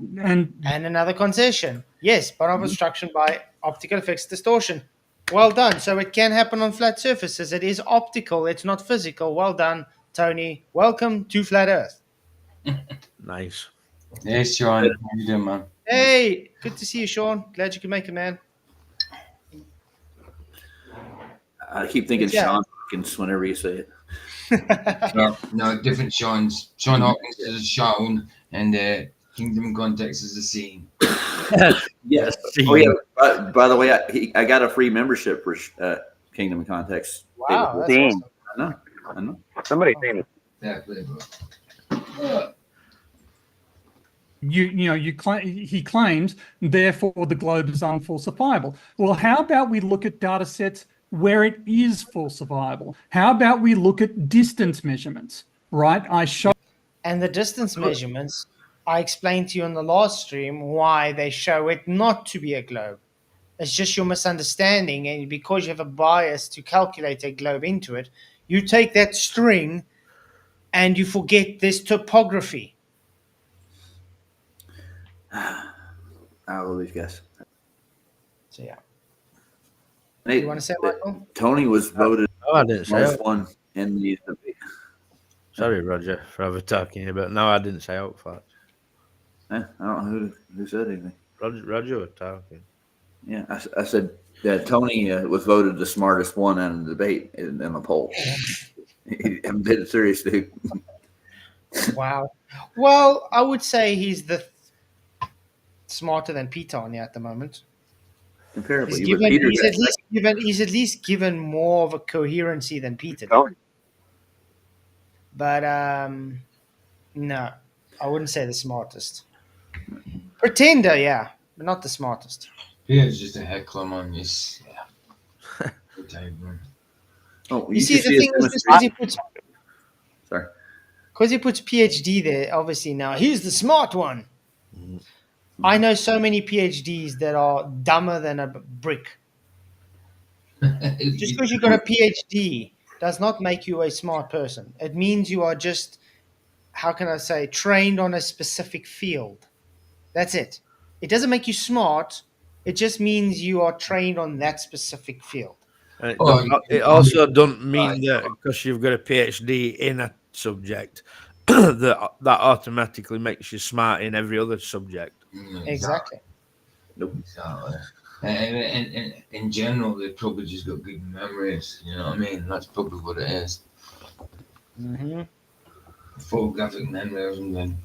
another concession. Yes, bottom-up obstruction by optical effects distortion. Well done. So it can happen on flat surfaces. It is optical. It's not physical. Well done, Tony. Welcome to Flat Earth. Nice. Hey, Sean. How you doing, man? Hey, good to see you, Sean. Glad you could make it, man. I keep thinking Sean Hawkins whenever you say it. No, different Sean's. Sean Hawkins is a Sean, and Kingdom Context is a scene. Yes. Oh yeah. By the way, I got a free membership for Kingdom Context. Wow, that's awesome. I know. Somebody famous. Yeah, play, bro. he claims, therefore the globe is unfalsifiable. Well, how about we look at data sets where it is falsifiable? How about we look at distance measurements, right? And the distance measurements, I explained to you on the last stream why they show it not to be a globe. It's just your misunderstanding, and because you have a bias to calculate a globe into it, you take that string and you forget this topography. All these guys. So yeah. Hey, you want to say, Michael? Tony was voted I didn't say most it. one in the debate. Sorry, Roger, for ever talking about. No, I didn't say out facts. I don't know who said anything. Roger was talking. Yeah, I said that Tony was voted the smartest one in the debate in the poll. I'm dead serious, dude. Wow. Well, I would say he's the smarter than Pateron at the moment. Comparably, He's at least given more of a coherency than Peter. But no, I wouldn't say the smartest. Pretender, yeah, but not the smartest. Peter's just a heckler, man. He's Oh, you see, the thing is, because he puts PhD there, obviously now he's the smart one. Mm-hmm. I know so many PhDs that are dumber than a brick. Just because you've got a PhD does not make you a smart person. It means you are just, how can I say, trained on a specific field. That's it. It doesn't make you smart. It just means you are trained on that specific field. It also doesn't mean that because you've got a PhD in a subject that automatically makes you smart in every other subject. Exactly. Nope. Exactly. And in general, they probably just got good memories. You know what I mean? That's probably what it is. Mm-hmm. Photographic memory or something.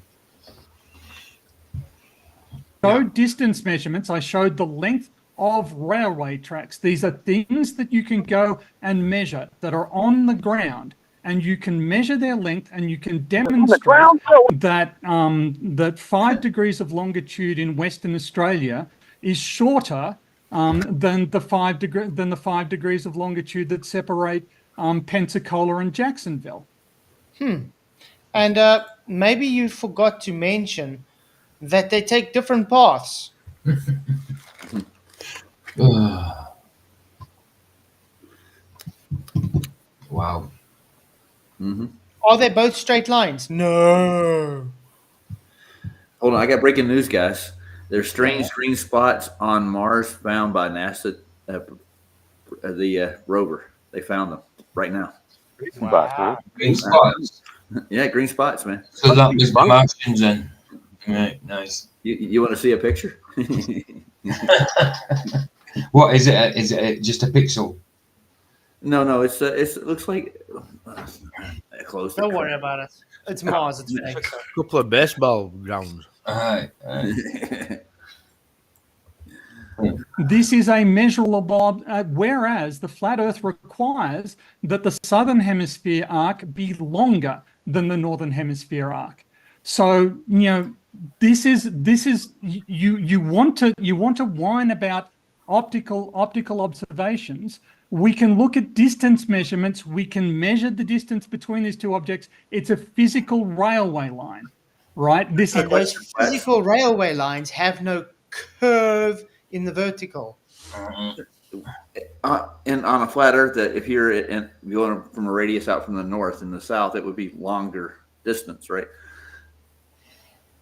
Showed distance measurements. I showed the length of railway tracks. These are things that you can go and measure that are on the ground, and you can measure their length, and you can demonstrate that that 5 degrees of longitude in Western Australia is shorter than the 5 degrees of longitude that separate Pensacola and Jacksonville. And maybe you forgot to mention that they take different paths. Wow. Mm-hmm. Are they both straight lines? No. Hold on, I got breaking news, guys. There's strange green spots on Mars found by NASA, the rover. They found them right now. But, huh? Green spots. Yeah, green spots, man. So that must be Martians then. Right, nice. You want to see a picture? What is it? Is it just a pixel? No, it looks like close. Don't worry about it. It's Mars. It's fake. A couple of baseball grounds. Alright. This is a measurable, whereas the flat Earth requires that the southern hemisphere arc be longer than the northern hemisphere arc. So this is you want to whine about optical observations. We can look at distance measurements. We can measure the distance between these two objects. It's a physical railway line, right? This is Those physical railway lines have no curve in the vertical. And on a flat Earth, that if you're going from a radius out from the north and the south, it would be longer distance, right?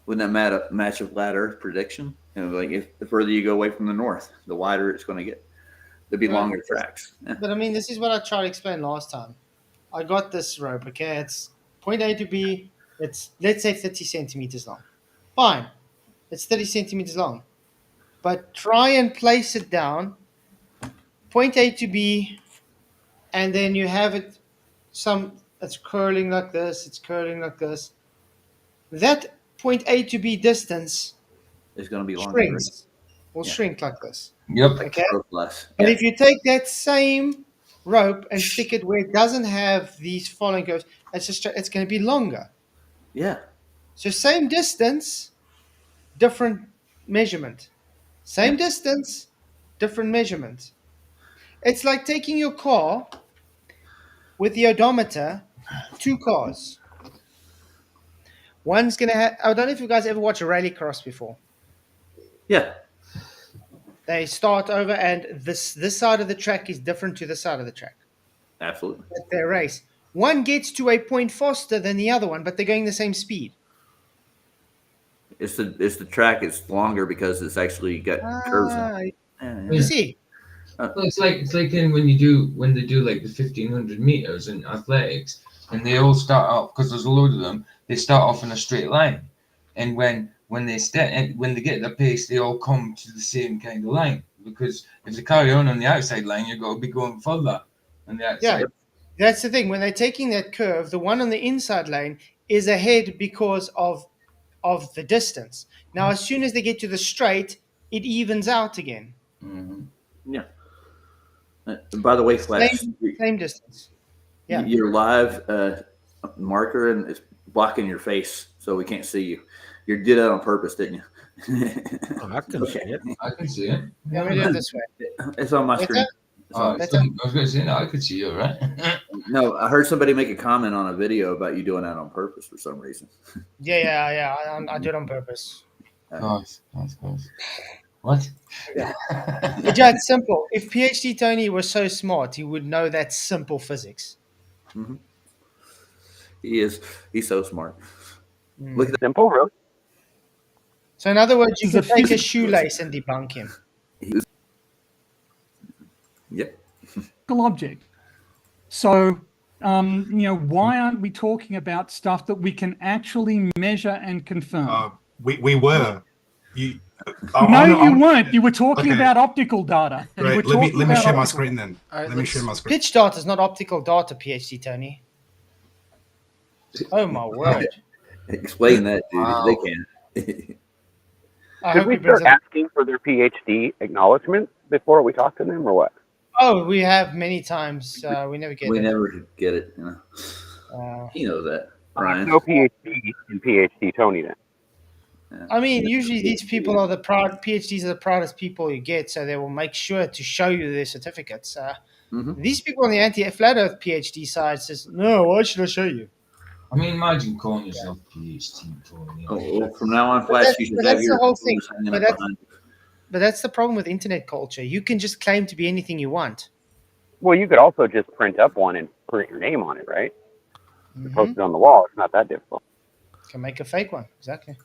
Wouldn't that match a flat Earth prediction? Like if the further you go away from the north, the wider it's going to get. There'd be longer tracks. Yeah. But I mean, this is what I tried to explain last time. I got this rope, okay? It's point A to B. It's, let's say, 30 centimeters long. Fine. It's 30 centimeters long. But try and place it down, point A to B, and then you have it it's curling like this, it's curling like this. That point A to B distance It's going to be longer. shrinks. Will shrink like this. Yep. Okay? Less. But if you take that same rope and stick it where it doesn't have these following curves, it's going to be longer. Yeah. So same distance, different measurement. Same distance, different measurement. It's like taking your car with the odometer, two cars. One's going to have, I don't know if you guys ever watched a rallycross before. Yeah. They start over and this side of the track is different to the side of the track. Absolutely. At their race. One gets to a point faster than the other one, but they're going the same speed. It's the track is longer because it's actually got curves in it. You see? Well, it's like when they do like the 1500 meters in athletics, and they all start off because there's a load of them. They start off in a straight line, and when they get the pace, they all come to the same kind of line. Because if they carry on the outside line, you're going to be going further on the outside. Yeah, that's the thing. When they're taking that curve, the one on the inside lane is ahead because of the distance. Now, as soon as they get to the straight, it evens out again. Mm-hmm. Yeah. By the way, Flash, same distance. Yeah. Your live marker and it's blocking your face, so we can't see you. You did that on purpose, didn't you? I can see it. I can see it. Let me do it this way. It's on my screen. I was going to say, no, I could see you, right? No, I heard somebody make a comment on a video about you doing that on purpose for some reason. Yeah. I do it on purpose. Nice. What? Yeah. It's simple. If PhD Tony was so smart, he would know that simple physics. Mm-hmm. He is. He's so smart. Look at the simple, really. So in other words, you can take a shoelace and debunk him. Yep. Object. So, why aren't we talking about stuff that we can actually measure and confirm? We were. You weren't. You were talking about optical data. Great. Let me share my screen then. Right, let me share my screen. Pitch data is not optical data, PhD Tony. Oh my word! Explain that, dude. Wow. They can. Should we start asking for their PhD acknowledgement before we talk to them, or what? Oh, we have many times. We never get it. We never get it. He knows that. Ryan. No PhD in PhD Tony then. I mean, usually these people are PhDs are the proudest people you get, so they will make sure to show you their certificates. These people on the anti-flat Earth PhD side says, no, why should I show you? I mean, imagine calling yourself PhD, Tony. Oh, well, from now on, But, Flash, you should have that's the your whole thing. phones hanging But up that's, behind you. but that's the problem with internet culture. You can just claim to be anything you want. Well, you could also just print up one and print your name on it, right? Mhm. Post it on the wall. It's not that difficult. Can make a fake one. Exactly.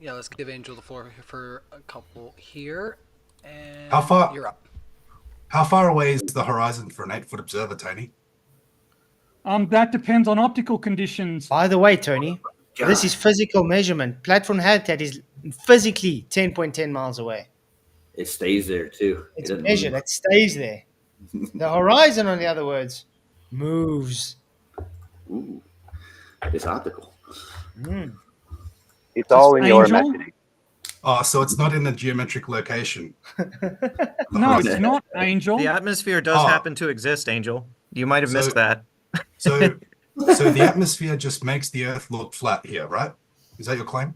Yeah, let's give Angel the floor for a couple here. And How far- you're up. How far away is the horizon for an 8-foot observer, Tony? That depends on optical conditions. By the way, Tony, this is physical measurement. Platform habitat is physically 10.10 miles away. It stays there too. It It's doesn't measured. move. It stays there. The horizon, on the other words, moves. Ooh, it's optical. Mm. It's all in your Angel? imagination. Oh, so it's not in a geometric location. No, it's not, Angel. The atmosphere does Oh. happen to exist, Angel. You might have missed So- that. So, so the atmosphere just makes the Earth look flat here, right? Is that your claim?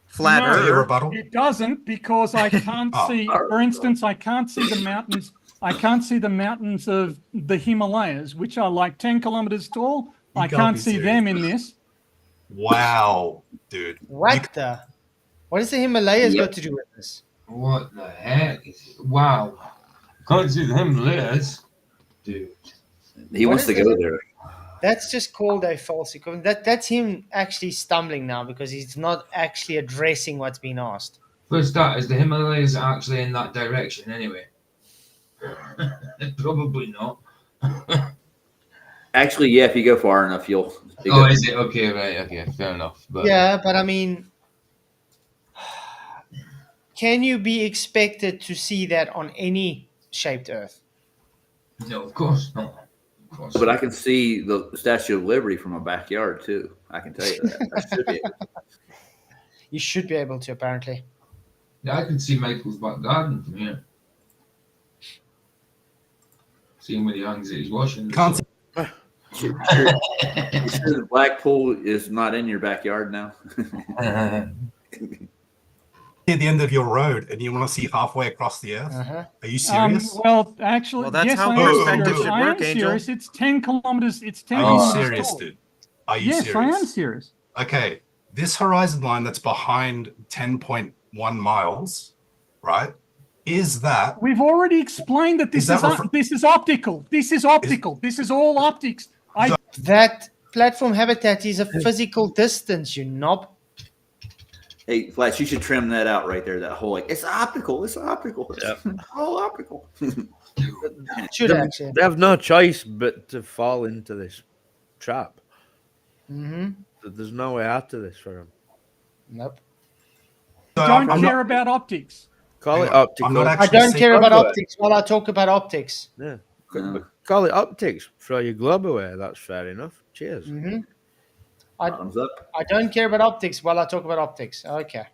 Flat No. Is that your Earth. rebuttal? It doesn't, because I can't Oh. see, for instance, I can't see the mountains. I can't see the mountains of the Himalayas, which are like 10 kilometers tall. You I can't can't be see serious. them in this. Wow, dude. What does the Himalayas Yep. got to do with this? What the heck? Wow. Can't see the Himalayas. Dude. He What wants is to go it? there. That's just called a false equivalent. That's him actually stumbling now because he's not actually addressing what's being asked. For starters, the Himalayas are actually in that direction anyway. Probably not. Actually, yeah, if you go far enough, you'll. Oh, is it? Okay, right, okay, fair enough. But Yeah, but I mean, can you be expected to see that on any shaped Earth? no, of course not. Of course But I not. can see the Statue of Liberty from my backyard too. I can tell you that. I should be able to. You should be able to, apparently. Yeah, I can see Michael's back garden from here. Seeing where he hangs at his washing. Can't see. You sure the black pool is not in your backyard now? At the end of your road, and you want to see halfway across the Earth? Uh-huh. Are you serious? Well, actually, Well, that's yes, how I am perspective serious. should I work, am Angel. serious. It's 10 kilometers. It's 10 Are you kilometers serious, tall. dude? Are you Yes, serious? I am serious. Okay, this horizon line that's behind 10.1 miles, right? Is that We've already explained that this Is that is refer- this is optical. This is optical. This is all optics. That platform habitat is a physical distance, you knob. Hey, Flash, you should trim that out right there. That whole like it's optical. It's optical. Yep. It's all optical. Should actually. They have no choice but to fall into this trap. Mm-hmm. There's no way out of this for them. Nope. So Don't I'm care not, about optics. Call Hang it on, I'm optical. not I actually don't care seeing- about Globe away. optics while I talk about optics. Yeah. No. Call it optics. Throw your globe away. That's fair enough. Cheers. Mm-hmm. Thumbs up. I don't care about optics while I talk about optics. Okay.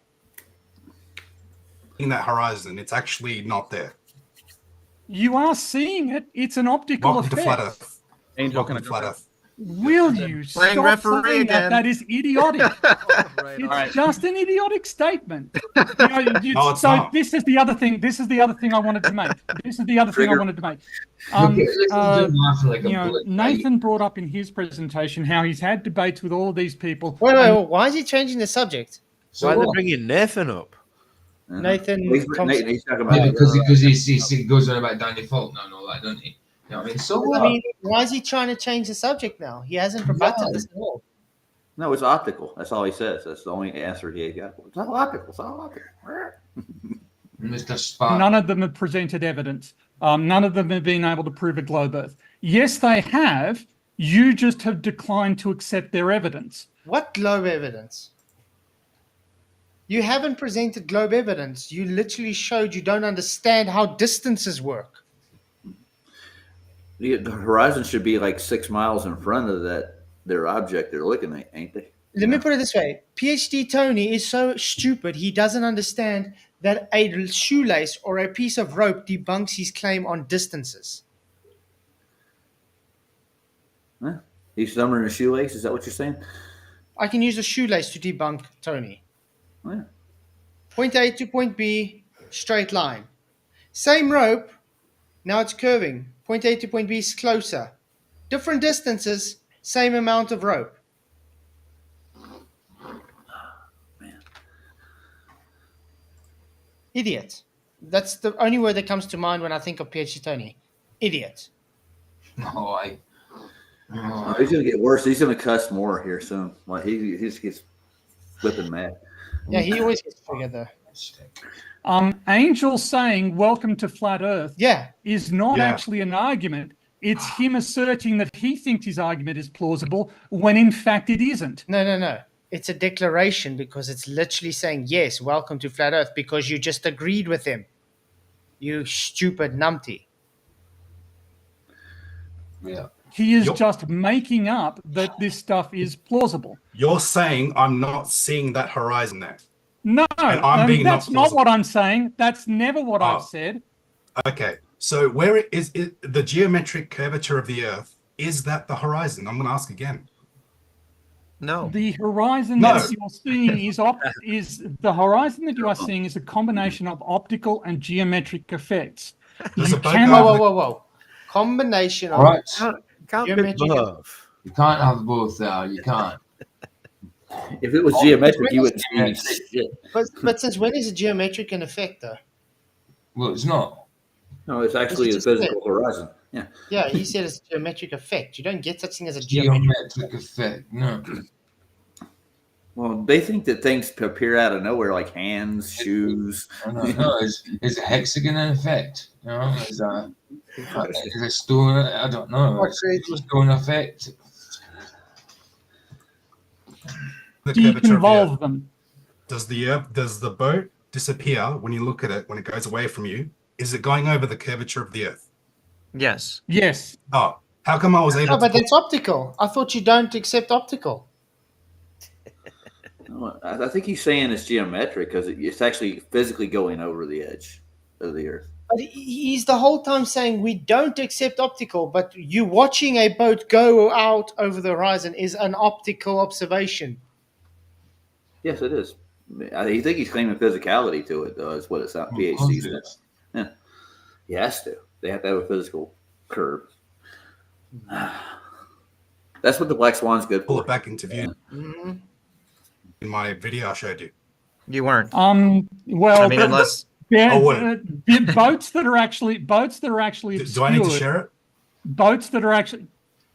in that horizon. It's actually not there. You are seeing it. It's an optical Welcome to effect. Flat Earth. Angel, can Welcome I to Flat go? Earth. Will you Playing stop referee saying that? again. That is idiotic. Right. It's just an idiotic statement. You know, No, it's so not. this is the other thing. This is the other thing I wanted to make. This is the other thing I Trigger. wanted to make. Look at him laughing like a You know, bullet. Nathan brought up in his presentation how he's had debates with all of these people. Wait, and why is he changing the subject? So Why are they what? bringing Nathan up? Nathan He's talking about Yeah, because he goes on about Danny Faulkner and all that, doesn't he? You know what I mean? So what? I mean, why is he trying to change the subject now? He hasn't rebutted this at all. no, it's optical. That's all he says. That's the only answer he got. It's all optical. It's all optical. Mr. Spark. none of them have presented evidence. None of them have been able to prove a globe Earth. Yes, they have. You just have declined to accept their evidence. What globe evidence? You haven't presented globe evidence. You literally showed you don't understand how distances work. The horizon should be like 6 miles in front of their object they're looking at, ain't they? Let me put it this way. PhD Tony is so stupid he doesn't understand that a shoelace or a piece of rope debunks his claim on distances. Huh? He's thumbing a shoelace. Is that what you're saying? I can use a shoelace to debunk Tony. Yeah. Point A to point B, straight line. Same rope, now it's curving. Point A to point B is closer. different distances, same amount of rope. Idiot. That's the only word that comes to mind when I think of PhD Tony. Idiot. No, Oh, he's gonna get worse. He's gonna cuss more here soon. Like he just gets flipping mad. Yeah, he always gets triggered though. Angel saying "Welcome to Flat Earth" Yeah. is not Yeah. actually an argument. It's him asserting that he thinks his argument is plausible when in fact it isn't. No. It's a declaration because it's literally saying, yes, welcome to Flat Earth, because you just agreed with him. You stupid numpty. Yeah. He is Yup. just making up that this stuff is plausible. You're saying I'm not seeing that horizon there. No, And I'm being that's not not what I'm saying. That's never what Oh. I've said. Okay, so where is the geometric curvature of the Earth? Is that the horizon? I'm going to ask again. No. The horizon No. that you're seeing is the horizon that you are seeing is a combination of optical and geometric effects. Does You a boat cannot- go over the- Whoa. Combination of All right. Can't be Geometric- both. You can't have both there. You can't. If it was geometric, you wouldn't see any shit. But since when is a geometric an effect though? Well, it's not. No, it's actually the physical horizon. Yeah. Yeah, he said it's a geometric effect. You don't get such thing as a geometric. Geometric effect. No. Well, they think that things appear out of nowhere, like hands, shoes. No. It's a hexagon in effect. You know, it's a stone. I don't know. It's a stone effect. the curvature of the Earth? deconvolve them. Does the boat disappear when you look at it, when it goes away from you? Is it going over the curvature of the Earth? Yes. Yes. Oh, how come I was able No, to but that's optical. I thought you don't accept optical. No, I think he's saying it's geometric because it's actually physically going over the edge of the Earth. But he's the whole time saying we don't accept optical, but you watching a boat go out over the horizon is an optical observation. Yes, it is. I think he's claiming physicality to it, though, is what it's out PhD says. Yeah. He has to. They have to have a physical curve. That's what the black swan's good pull for. it back into view Mm-hmm. in my video I showed you? You weren't. Well, I mean, unless Oh, wait. boats that are actually Do I need to obscured, share it? boats that are actually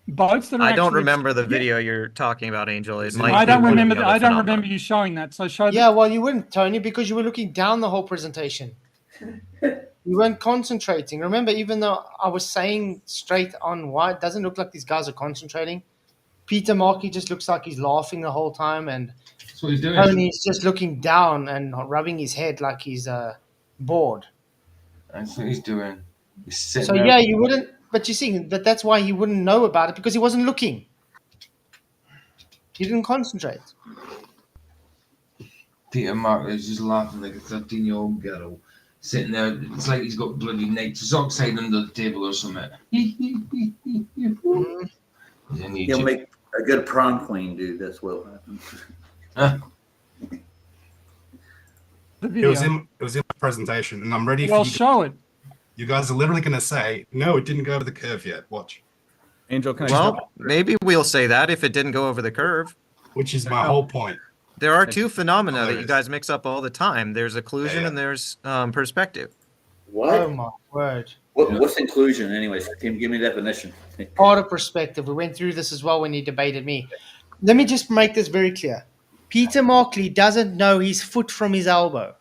I don't actually remember the obscured. video you're talking about, Angel. It I might. I be don't one of remember. the I other don't phenomena. remember you showing that. So show. Yeah, well, you wouldn't, Tony, because you were looking down the whole presentation. You weren't concentrating. Remember, even though I was saying straight on why it doesn't look like these guys are concentrating. Peter Markey just looks like he's laughing the whole time, and That's what he's doing. Tony's just looking down and rubbing his head like he's bored. That's what he's doing. He's sitting So there. yeah, you wouldn't. But you see, that's why he wouldn't know about it, because he wasn't looking. He didn't concentrate. Peter Mark is just laughing like a 13-year-old girl. Sitting there, it's like he's got bloody nitrous oxide under the table or something. Mhm. He's in He'll Egypt. make a good prom queen, dude. That's what will happen. The It video. was in my presentation, and I'm ready for Well, you. show it. You guys are literally going to say, no, it didn't go over the curve yet. Watch. Angel, can I Well, maybe we'll say that if it didn't go over the curve. Which is my whole point. There are two phenomena Oh, that there you is. guys mix up all the time. There's occlusion Yeah. and there's perspective. What? Oh my word! What's inclusion, anyways? Can you give me a definition? Part of perspective. We went through this as well when you debated me. Let me just make this very clear. Peter Markley doesn't know his foot from his elbow.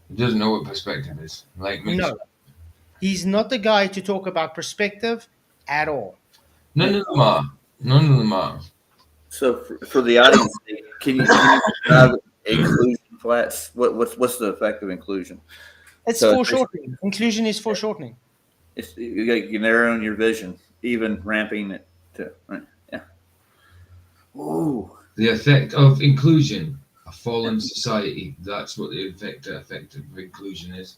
He doesn't know what perspective is. Like me. No. He's not the guy to talk about perspective at all. None of them are. None of them are. So for the audience, can you describe inclusion, Flats? What's the effect of inclusion? It's So foreshortening. Inclusion is foreshortening. It's you narrowing your vision, even ramping it to right. Yeah. Ooh. The effect of inclusion, a fallen society. That's what the effect of inclusion is.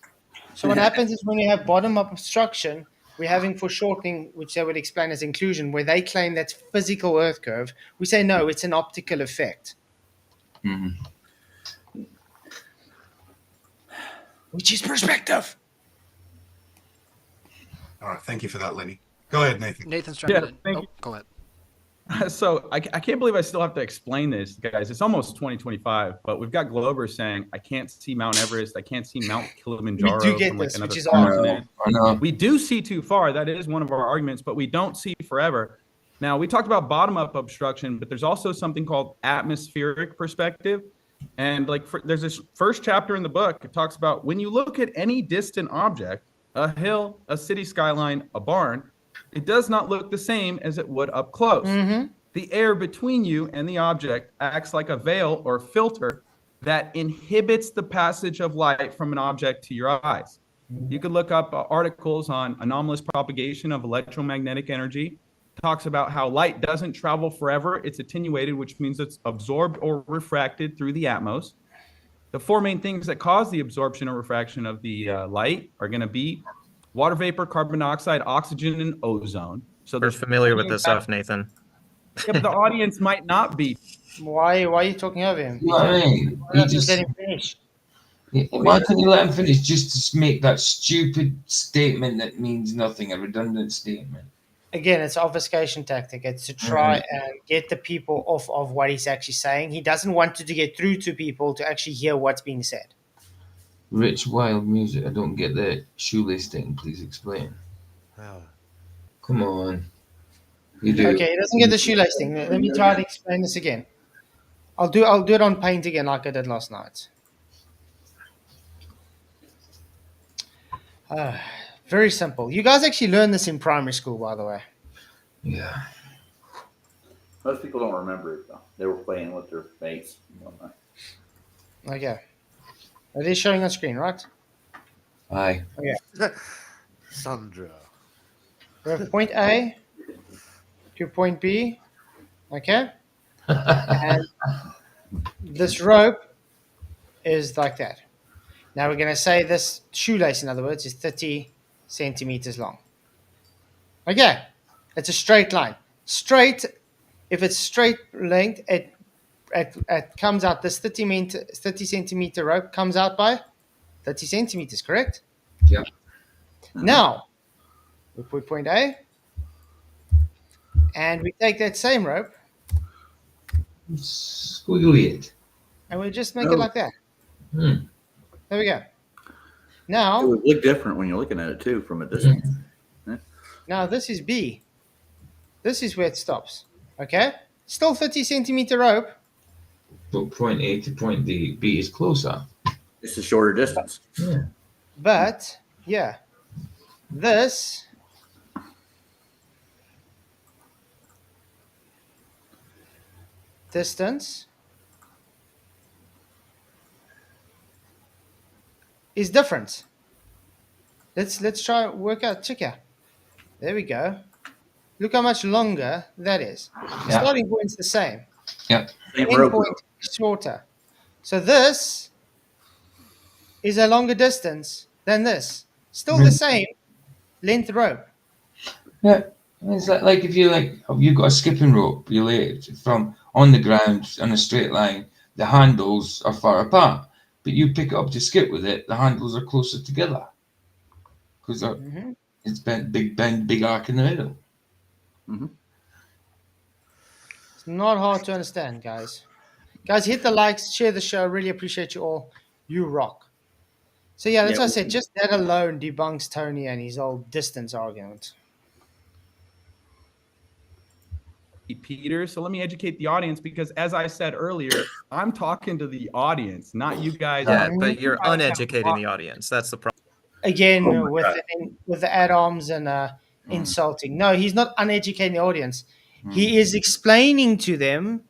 So what happens is when you have bottom-up obstruction, we're having foreshortening, which they would explain as inclusion, where they claim that's physical Earth curve. We say no, it's an optical effect, Mm-hmm. which is perspective. All right. Thank you for that, Lenny. Go ahead, Nathan. Nathan's trying Yeah, to. thank Oh, you. go ahead. So I can't believe I still have to explain this, guys. It's almost 2025, but we've got Globers saying, I can't see Mount Everest. I can't see Mount Kilimanjaro We do get from like this, another which is continent. I know. We do see too far. That is one of our arguments, but we don't see forever. Now, we talked about bottom-up obstruction, but there's also something called atmospheric perspective. And like there's this first chapter in the book. It talks about when you look at any distant object, a hill, a city skyline, a barn, it does not look the same as it would up close. Mm-hmm. The air between you and the object acts like a veil or filter that inhibits the passage of light from an object to your eyes. You could look up articles on anomalous propagation of electromagnetic energy. Talks about how light doesn't travel forever. It's attenuated, which means it's absorbed or refracted through the atmos. The four main things that cause the absorption or refraction of the light are going to be water vapor, carbon dioxide, oxygen, and ozone. So We're familiar with this stuff, Nathan. Yeah, but the audience might not be. Why are you talking over him? You know what I mean? Why not just let him finish? Why can't you let him finish just to make that stupid statement that means nothing, a redundant statement? Again, it's an obfuscation tactic. It's to try and get the people off of what he's actually saying. He doesn't want to get through to people to actually hear what's being said. Rich, wild music. I don't get the shoelace thing. Please explain. Oh. Come on. You do. Okay, he doesn't get the shoelace thing. Let me try to explain this again. I'll do it on paint again like I did last night. Very simple. You guys actually learned this in primary school, by the way. Yeah. Most people don't remember it though. They were playing with their mates and whatnot. Okay. It is showing on screen, right? Aye. Okay. Sandra. We have point A to point B. Okay. And this rope is like that. Now we're going to say this shoelace, in other words, is 30 centimeters long. Okay. It's a straight line. Straight, if it's straight length, it comes out, this 30 centimeter rope comes out by 30 centimeters, correct? Yeah. Now, we put point A, and we take that same rope, Squiggly it. and we just make it like that. Hmm. There we go. It Now, would look different when you're looking at it too from a distance. now this is B. This is where it stops. Okay? Still 30 centimeter rope. But point A to point B is closer. It's a shorter distance. Yeah. But, yeah, this distance is different. Let's try and work out. Check out. There we go. Look how much longer that is. The Yeah. starting point's the same. Yep. Same End rope. point is shorter. So this is a longer distance than this. Still the same length rope. Yeah. It's like if you've got a skipping rope, you lay it from on the ground on a straight line, the handles are far apart. But you pick it up to skip with it, the handles are closer together. Because it's big arc in the middle. It's not hard to understand, guys. Guys, hit the likes, share the show. Really appreciate you all. You rock. So yeah, that's what I said. Just that alone debunks Tony and his old distance argument. Peter. So let me educate the audience because, as I said earlier, I'm talking to the audience, not you guys. Yeah, but you're uneducating the audience. That's the problem. Again, with the add-ons and insulting. No, he's not uneducating the audience. He is explaining to them,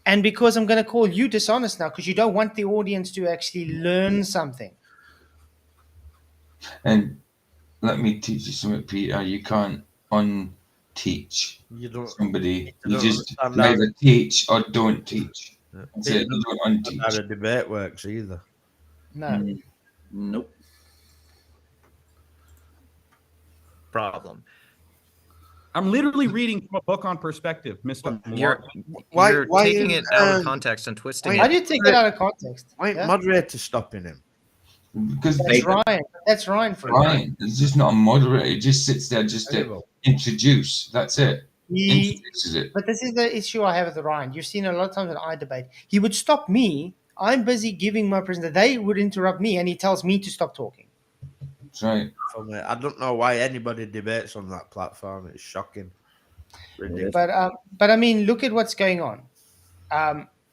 and because I'm going to call you dishonest now, because you don't want the audience to actually learn something. And let me teach you something, Peter. You can't unteach somebody. You just either teach or don't teach. That's it. You don't unteach. Not how a debate works either. No. Nope. Problem. I'm literally reading from a book on perspective, Mr. You're Why taking is, it out of context and twisting How it. do you take it out of context? Why ain't Yeah? moderator stopping him? Because That's Ryan. That's Ryan for you. Ryan, it's just not a moderator. He just sits there just to Terrible. introduce. That's it. He, Introduces it. but this is the issue I have with Ryan. You've seen a lot of times when I debate, he would stop me. I'm busy giving my presentation. They would interrupt me, and he tells me to stop talking. That's right. For me, I don't know why anybody debates on that platform. It's shocking. Ridiculous. But I mean, look at what's going on.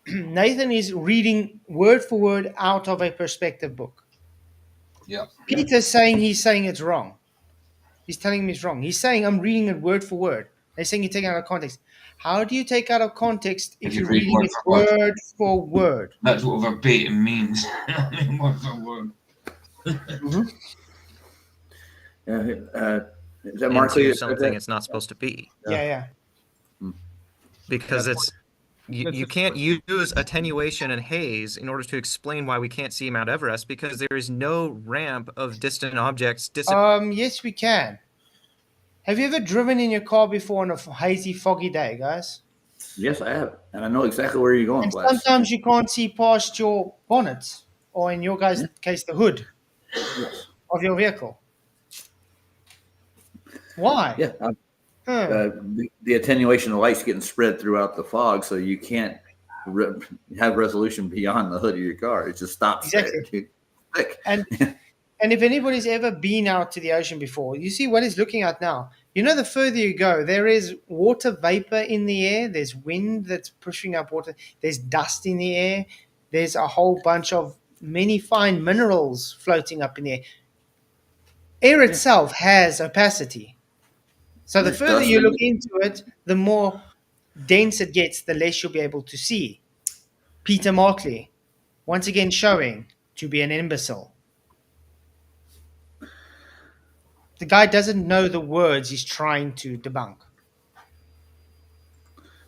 Nathan is reading word for word out of a perspective book. Yeah. Peter's saying he's saying it's wrong. He's telling me it's wrong. He's saying I'm reading it word for word. They're saying you take it out of context. How do you take out of context if you're reading it word for word? That's what verbatim means. I mean, word for word. Is that Mark? Into something it's not supposed to be. Yeah. Because it's you can't use attenuation and haze in order to explain why we can't see Mount Everest, because there is no ramp of distant objects. Yes, we can. Have you ever driven in your car before on a hazy, foggy day, guys? Yes, I have, and I know exactly where you're going. And Flash. sometimes you can't see past your bonnet, or in your guys' case, the hood of your vehicle. Why? Yeah. The attenuation of light's getting spread throughout the fog, so you can't have resolution beyond the hood of your car. It just stops Exactly. there. And if anybody's ever been out to the ocean before, you see what he's looking at now. You know, the further you go, there is water vapor in the air. There's wind that's pushing up water. There's dust in the air. There's a whole bunch of many fine minerals floating up in the air. Air itself has opacity. So the further you look into it, the more dense it gets, the less you'll be able to see. Peter Markley, once again showing to be an imbecile. The guy doesn't know the words he's trying to debunk.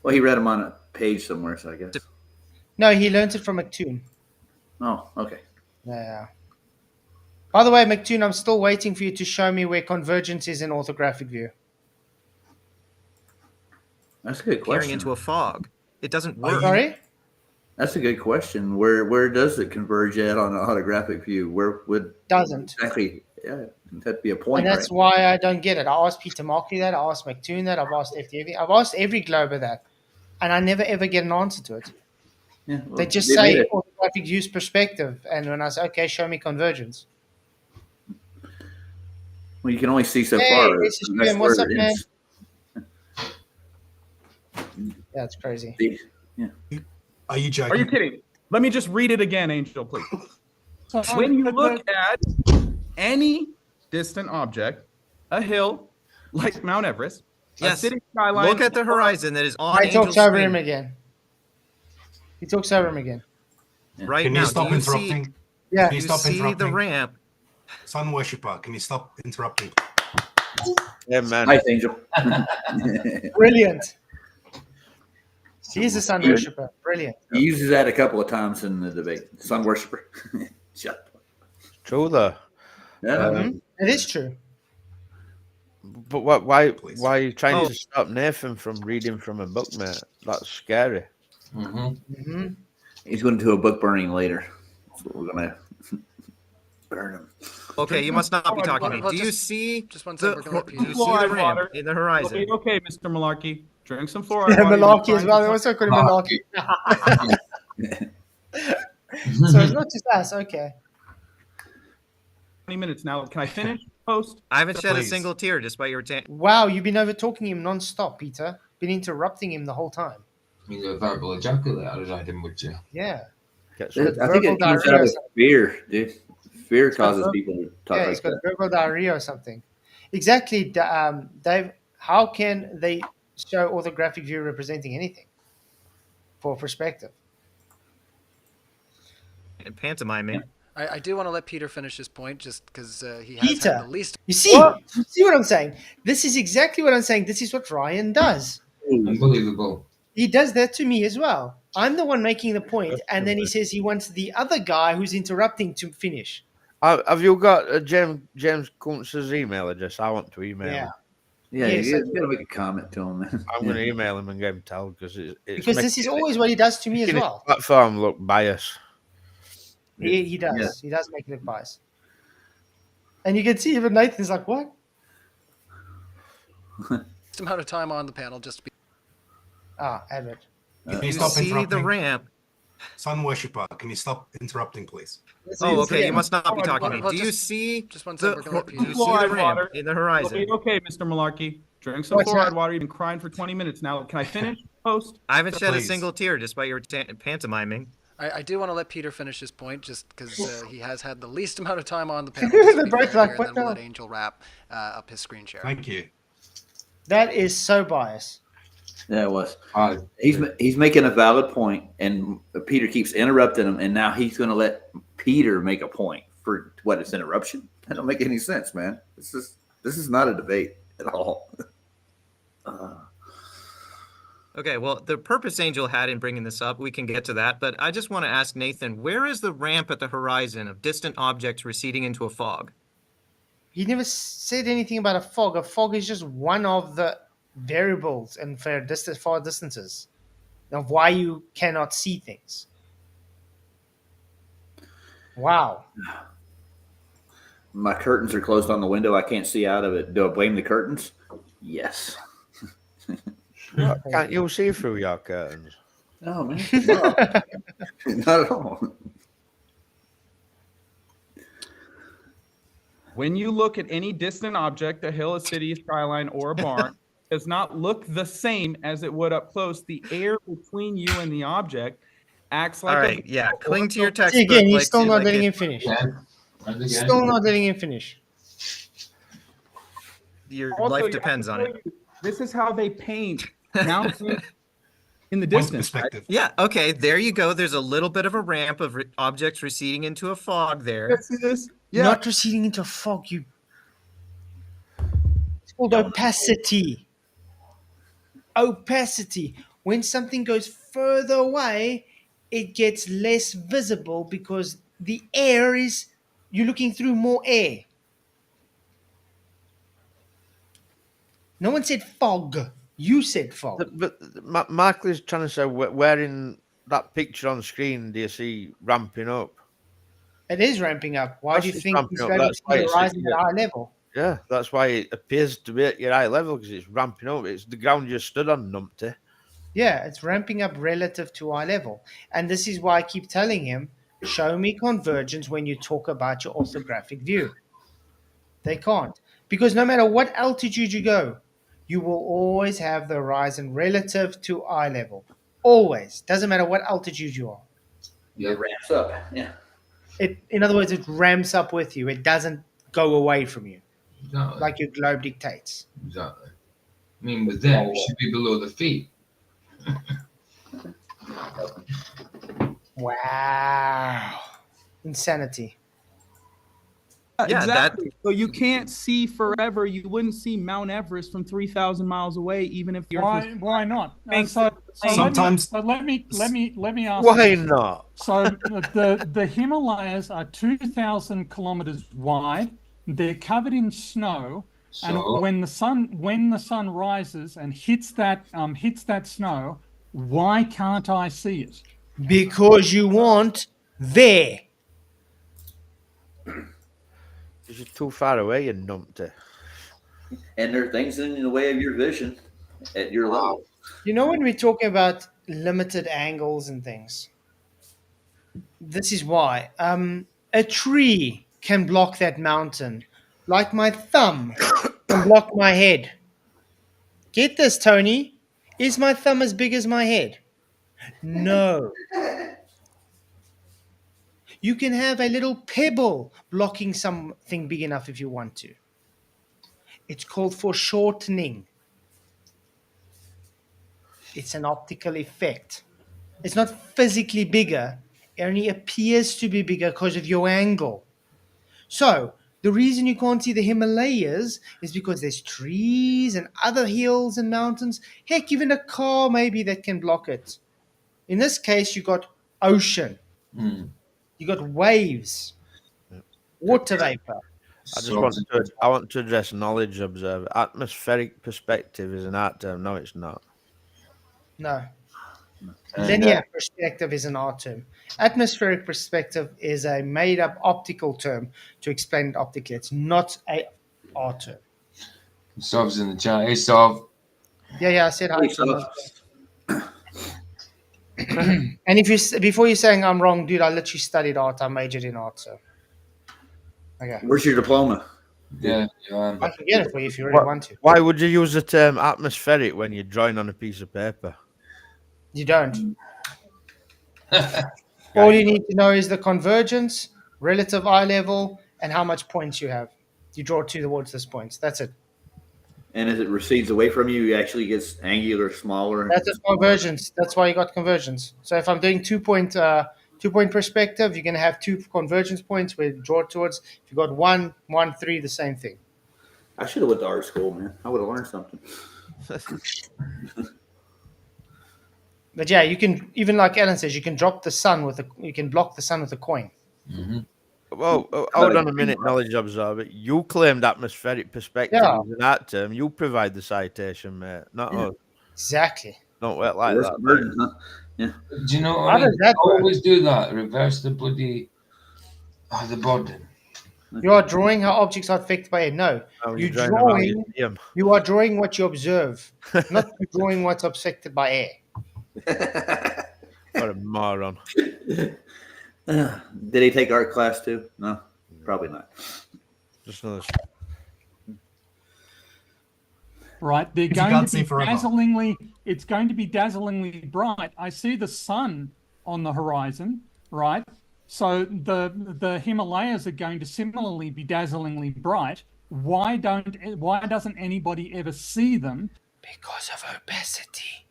Well, he read them on a page somewhere, so I guess. No, he learned it from McToon. Oh, okay. Yeah. By the way, McToon, I'm still waiting for you to show me where convergence is in orthographic view. That's a good question. Peering into a fog. It doesn't work. Sorry? That's a good question. Where does it converge at on a holographic view? Where would Doesn't. exactly? Yeah, that'd be a point. And that's why I don't get it. I asked Peter Markley that. I asked McToon that. I've asked FTV. I've asked every Glober that. And I never ever get an answer to it. Yeah, well, they just say orthographic views perspective. And when I say, okay, show me convergence. Well, you can only see so hey, far. This is Graham. What's up, man? Yeah, it's crazy. Are you joking? Are you kidding? Let me just read it again, Angel, please. When you look at any distant object, a hill like Mount Everest, a city skyline. Look at the horizon that is on I Angel's talks over screen. him again. He talks over him again. Right Can now, you stop do you interrupting? see, Yeah. Can you you stop see the interrupting? ramp? Sun worshipper, can you stop interrupting? Yeah, man. Nice, Angel. Brilliant. He is a sun worshipper. Brilliant. He uses that a couple of times in the debate. Sun worshiper. Shut up. True though. Yeah. It is true. But why are you trying to stop Nathan from reading from a book, mate? That's scary. He's going to do a book burning later. That's what we're going to burn him. Okay, you must not be talking to me. Do you see Just one second. We're gonna let do Peter you see the Fluoride ramp water. in the horizon? Okay, Mr. Malarkey. Drink some fluoride. water. Malarkey You're as well. They trying also call him Malarkey. So it's not just us. Okay. 20 minutes now. Can I finish, host? I haven't shed a Please. single tear despite your Wow, you've been over talking him non-stop, Peter. Been interrupting him the whole time. He's a verbal ejaculator, I didn't, would you? Yeah. I think it comes out of fear, dude. Fear causes people to talk Yeah, like he's got that. verbal diarrhea or something. Exactly, Dave. How can they show orthographic view representing anything for perspective? pantomiming. I do want to let Peter finish his point just because he has Peter, had the least. You see what I'm saying? This is exactly what I'm saying. This is what Ryan does. Unbelievable. He does that to me as well. I'm the one making the point, and then he says he wants the other guy who's interrupting to finish. Have you got James Kuntz's email address? I want to email him. Yeah, Yes, you got to make a comment to him, man. I'm going to email him and get him told because Because this is always what he does to me as making well. his platform look biased. He does. Yeah. He does make it look biased. And you can see even Nathan's like, what? Just amount of time on the panel just to be. Advert. Can You you stop see the interrupting? ramp. Sun worshipper, can you stop interrupting, please? Oh, okay. You must not be Hold on, talking to me. well, Do you see Just one second. We're gonna let do Peter. you see the Fluoride ramp water. in the horizon? Okay, Mr. Malarkey. Drink some What's fluoride that? water. You've been crying for 20 minutes now. Can I finish? Post. I haven't shed a Please. single tear despite your pantomiming. I do want to let Peter finish his point, just because he has had the least amount of time on the panel. They're Just to be both fair like, here, what and then we'll the- let Angel wrap up his screen share. Thank you. That is so biased. Yeah, it was. Oh, He's making a valid point, and Peter keeps interrupting him, and now he's going to let Peter make a point for what? It's interruption? That don't make any sense, man. This is not a debate at all. Okay, well, the purpose Angel had in bringing this up, we can get to that, but I just want to ask Nathan, where is the ramp at the horizon of distant objects receding into a fog? He never said anything about a fog. A fog is just one of the variables and for far distances of why you cannot see things. Wow. My curtains are closed on the window. I can't see out of it. Do I blame the curtains? Yes. Can't you see through your curtains? No, man. No. Not at all. When you look at any distant object, a hill, a city, a skyline, or a barn, does not look the same as it would up close. The air between you and the object acts like All right, yeah, cling to your See, textbook. again, he's like- still not like letting it- him finish. again. And again. Still not letting him finish. Your Also, life you have depends to on tell it. you, this is how they paint mountains in the Point distance. right? perspective. Yeah, okay, there you go. There's a little bit of a ramp of objects receding into a fog there. See this? Yeah. Not receding into a fog, you. It's called opacity. Opacity. When something goes further away, it gets less visible because the air is. You're looking through more air. No one said fog. You said fog. But Michael is trying to say, where in that picture on screen do you see ramping up? It is ramping up. Why do you It's think ramping he's up. able to That's see why the it's horizon sitting at eye level? Yeah, that's why it appears to be at your eye level, because it's ramping up. It's the ground you stood on, numpty. Yeah, it's ramping up relative to eye level. And this is why I keep telling him, show me convergence when you talk about your orthographic view. They can't. Because no matter what altitude you go, you will always have the horizon relative to eye level. Always. Doesn't matter what altitude you are. Yeah. It ramps up. Yeah. In other words, it ramps up with you. It doesn't go away from you Exactly. like your globe dictates. Exactly. I mean, with them, it should be below the feet. Wow. Insanity. Yeah, exactly. So you can't see forever. You wouldn't see Mount Everest from 3,000 miles away, even if the Earth was. Why not? Thanks. So Sometimes- let me ask. Why you. not? So the Himalayas are 2,000 kilometers wide. They're covered in snow, and So, when the sun rises and hits that snow, why can't I see it? Because you want there. Because you're too far away, you numpty. And there are things in the way of your vision at your level. You know, when we're talking about limited angles and things, this is why. A tree can block that mountain, like my thumb can block my head. Get this, Tony. Is my thumb as big as my head? No. You can have a little pebble blocking something big enough if you want to. It's called foreshortening. It's an optical effect. It's not physically bigger. It only appears to be bigger because of your angle. So, the reason you can't see the Himalayas is because there's trees and other hills and mountains. Heck, even a car maybe that can block it. In this case, you got ocean. You got waves. Water vapor. I want to address knowledge observer. Atmospheric perspective is an art term. No, it's not. No. Linear perspective is an art term. Atmospheric perspective is a made-up optical term to explain it optically. It's not a art term. Sov's in the chat. Hey, Sov. Yeah, I said hi Hey, to him. so- And if you before you're saying I'm wrong, dude, I literally studied art. I majored in art, so okay. Where's your diploma? Yeah, I can get it for you if you really want to. Why would you use the term atmospheric when you're drawing on a piece of paper? You don't. All you need to know is the convergence, relative eye level, and how much points you have. You draw two towards this points. That's it. And as it recedes away from you, it actually gets angular, smaller. That's a convergence. That's why you got convergence. So if I'm doing 2-point perspective, you're going to have 2 convergence points where you draw towards. If you got 1, 1, 3, the same thing. I should have went to art school, man. I would have learned something. But yeah, you can, even like Alan says, you can block the sun with a coin. Mm-hmm. Well, hold on a minute, knowledge observer. You claimed atmospheric perspective Yeah. is an art term. You provide the citation, mate. Not us. Exactly. Don't work like That's that. convergence, huh? Yeah. Do you know what How I mean? does that work? Always do that. Reverse the bloody the burden. You are drawing how objects are affected by it. No, Oh, you're drawing them how you drawing. see 'em. You are drawing what you observe, not drawing what's affected by air. What a moron. Did he take art class too? No, probably not. Just another. Right, they're You going can't to see be forever. dazzlingly. It's going to be dazzlingly bright. I see the sun on the horizon, right? So the Himalayas are going to similarly be dazzlingly bright. Why doesn't anybody ever see them? Because of opacity.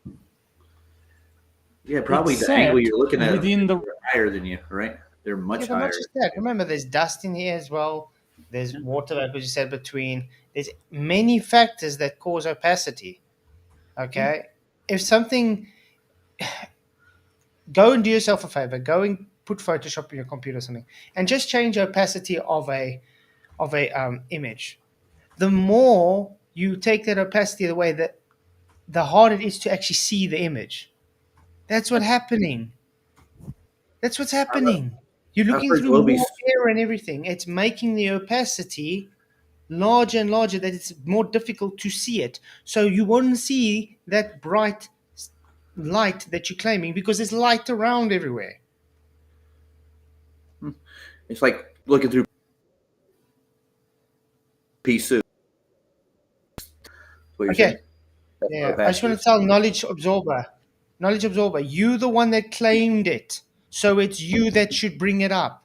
Yeah, probably the Except angle you're looking at within the- they're higher than you, right? They're much Yeah, but higher. not just that. Remember, there's dust in here as well. There's water vapor, as you said, between. There's many factors that cause opacity. Okay? If something... Go and do yourself a favor. Go and put Photoshop on your computer or something. And just change the opacity of a image. The more you take that opacity away, the harder it is to actually see the image. That's what's happening. That's what's happening. You're looking heard through Globies- more air and everything. It's making the opacity larger and larger that it's more difficult to see it. So you won't see that bright light that you're claiming because there's light around everywhere. It's like looking through pea soup. What you're Okay. saying. That's Yeah, what I just want opacity to tell Knowledge Absorber, you the one that claimed it. So it's you that should bring it up.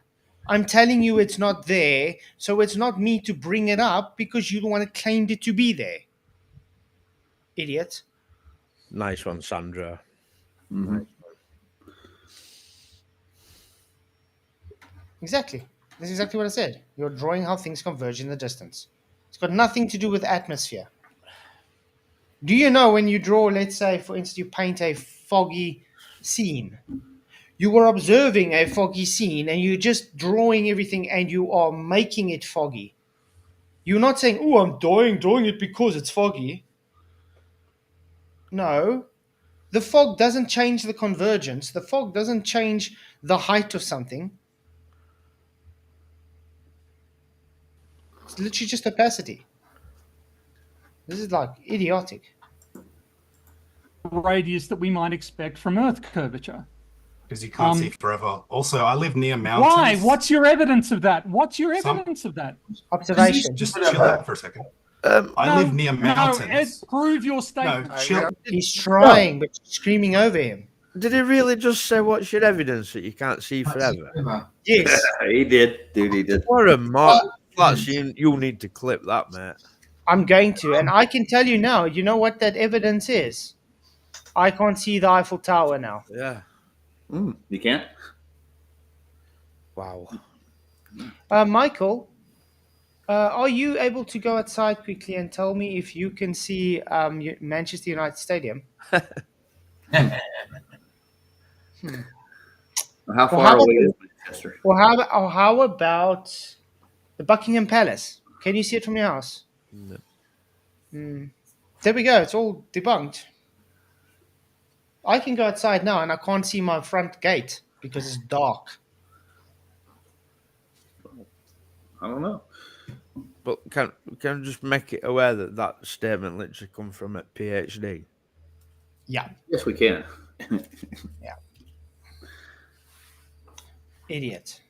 I'm telling you it's not there, so it's not me to bring it up because you the one that claimed it to be there. Idiot. Nice one, Sandra. is. Mhm. Exactly. That's exactly what I said. You're drawing how things converge in the distance. It's got nothing to do with atmosphere. Do you know when you draw, let's say, for instance, you paint a foggy scene? You are observing a foggy scene and you're just drawing everything and you are making it foggy. You're not saying, oh, I'm drawing it because it's foggy. No. The fog doesn't change the convergence. The fog doesn't change the height of something. It's literally just opacity. This is like idiotic. radius that we might expect from Earth curvature. Because you can't see forever. Also, I live near mountains. Why? What's your evidence of that? What's your Some- evidence of that? Observation. Just chill out for a second. I live near mountains. No, Ed, prove your statement. No, chill. He's trying, but screaming over him. Did he really just say what's your evidence that you can't see forever? Yes. He did, dude. He did. What a mark. Flats, you need to clip that, mate. I'm going to. And I can tell you now, you know what that evidence is? I can't see the Eiffel Tower now. Yeah. You can't? Wow. Michael, are you able to go outside quickly and tell me if you can see Manchester United Stadium? How Well, far how away about- is Manchester? Or how about the Buckingham Palace? Can you see it from your house? No. There we go. It's all debunked. I can go outside now and I can't see my front gate because it's dark. I don't know. But can I just make it aware that that statement literally come from a PhD? Yeah. Yes, we can. Idiot.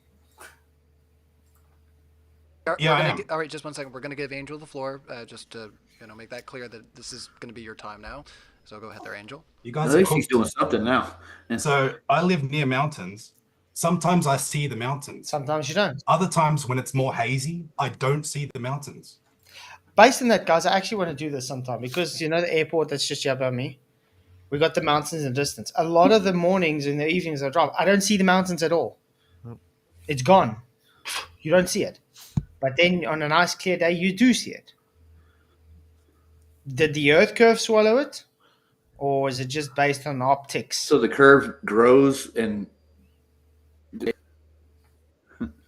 Yeah, I am. All right, just one second. We're going to give Angel the floor, just to make that clear that this is going to be your time now. So go ahead there, Angel. You At guys are least he's cooked. doing something now. So I live near mountains. Sometimes I see the mountains. Sometimes you don't. Other times when it's more hazy, I don't see the mountains. Based on that, guys, I actually want to do this sometime because the airport that's just here by me, we got the mountains in the distance. A lot of the mornings and the evenings I drive, I don't see the mountains at all. It's gone. You don't see it. But then on a nice clear day, you do see it. Did the Earth curve swallow it? Or is it just based on optics? So the curve grows and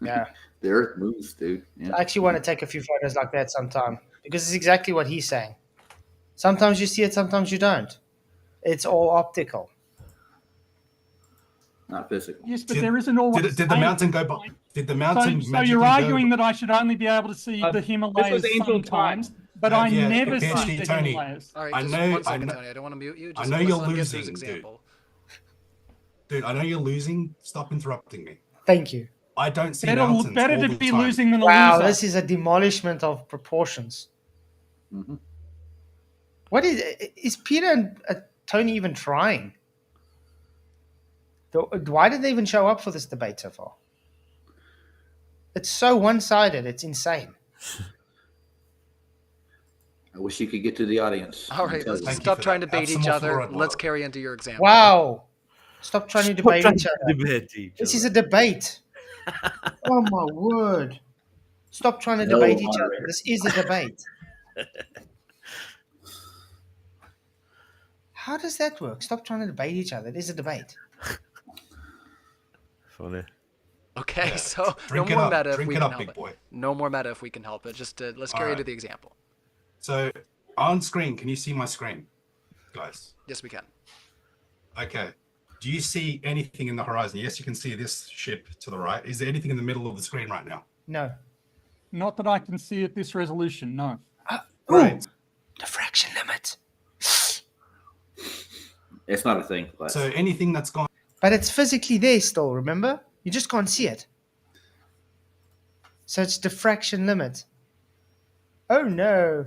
Yeah. the Earth moves, dude. Yeah. I actually want to take a few photos like that sometime because it's exactly what he's saying. Sometimes you see it, sometimes you don't. It's all optical. Not physical. Yes, but there isn't always. Did the mountain go by? Did the mountain? So magically you're go arguing that I should only be able to see the Himalayas Angel sometimes, but I yeah, never PhD see the Tony. Himalayas. All right, I just know- one second, I know- Tony. I don't want to mute you. I Just know let's you're let him get to his losing, dude. example. Dude, I know you're losing. Stop interrupting me. Thank you. I don't see Better mountains to all the be time. losing than a Wow, loser. this is a demolishment of proportions. Mhm. What is Peter and Tony even trying? Why did they even show up for this debate so far? It's so one-sided. It's insane. I wish you could get to the audience. All right, and tell let's them. Thank you stop for trying to that. Have bait some each more other. fluoride Let's water. carry into your example. Wow. Stop trying to Stop debate trying each to other. debate each This other. is a debate. Oh my word. Stop trying to No debate each other. moderator. This is a debate. How does that work? Stop trying to debate each other. It is a debate. Funny. Okay, Yeah. so Drink no it more up. meta if Drink we it can up, help big it. boy. No more meta if we can help it. Just let's carry All to right. the example. So on screen, can you see my screen, guys? Yes, we can. Okay. Do you see anything in the horizon? Yes, you can see this ship to the right. Is there anything in the middle of the screen right now? No. Not that I can see at this resolution, no. Great. Diffraction limit. It's not a thing. But So anything that's gone But it's physically there still, remember? You just can't see it. So it's diffraction limit. Oh no.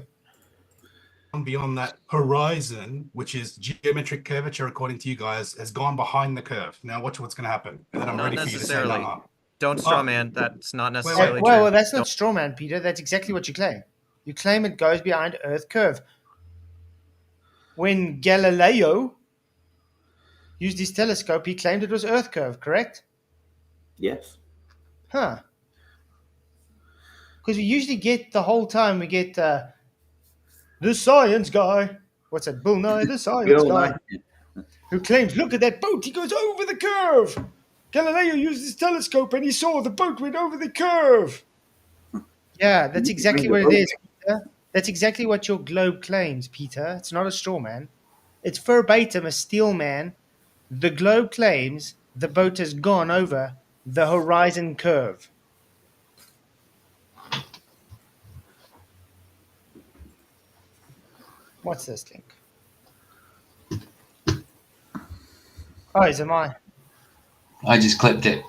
beyond that horizon, which is geometric curvature, according to you guys, has gone behind the curve. Now watch what's going to happen. And then I'm Not ready for you to say, necessarily. uh-uh. Don't straw man. That's not Well, necessarily well, true. that's not straw man, Peter. That's exactly what you claim. You claim it goes behind Earth curve. When Galileo used his telescope, he claimed it was Earth curve, correct? yes. Huh. Because we usually get the whole time, we get the science guy. What's that? Bill Nye, the science Good old guy. night. Who claims, look at that boat, he goes over the curve. Galileo used his telescope and he saw the boat went over the curve. Yeah, that's exactly what it is, Peter. That's exactly what your globe claims, Peter. It's not a straw man. It's verbatim a steel man. The globe claims the boat has gone over the horizon curve. What's this link? Oh, is it mine? I just clipped it.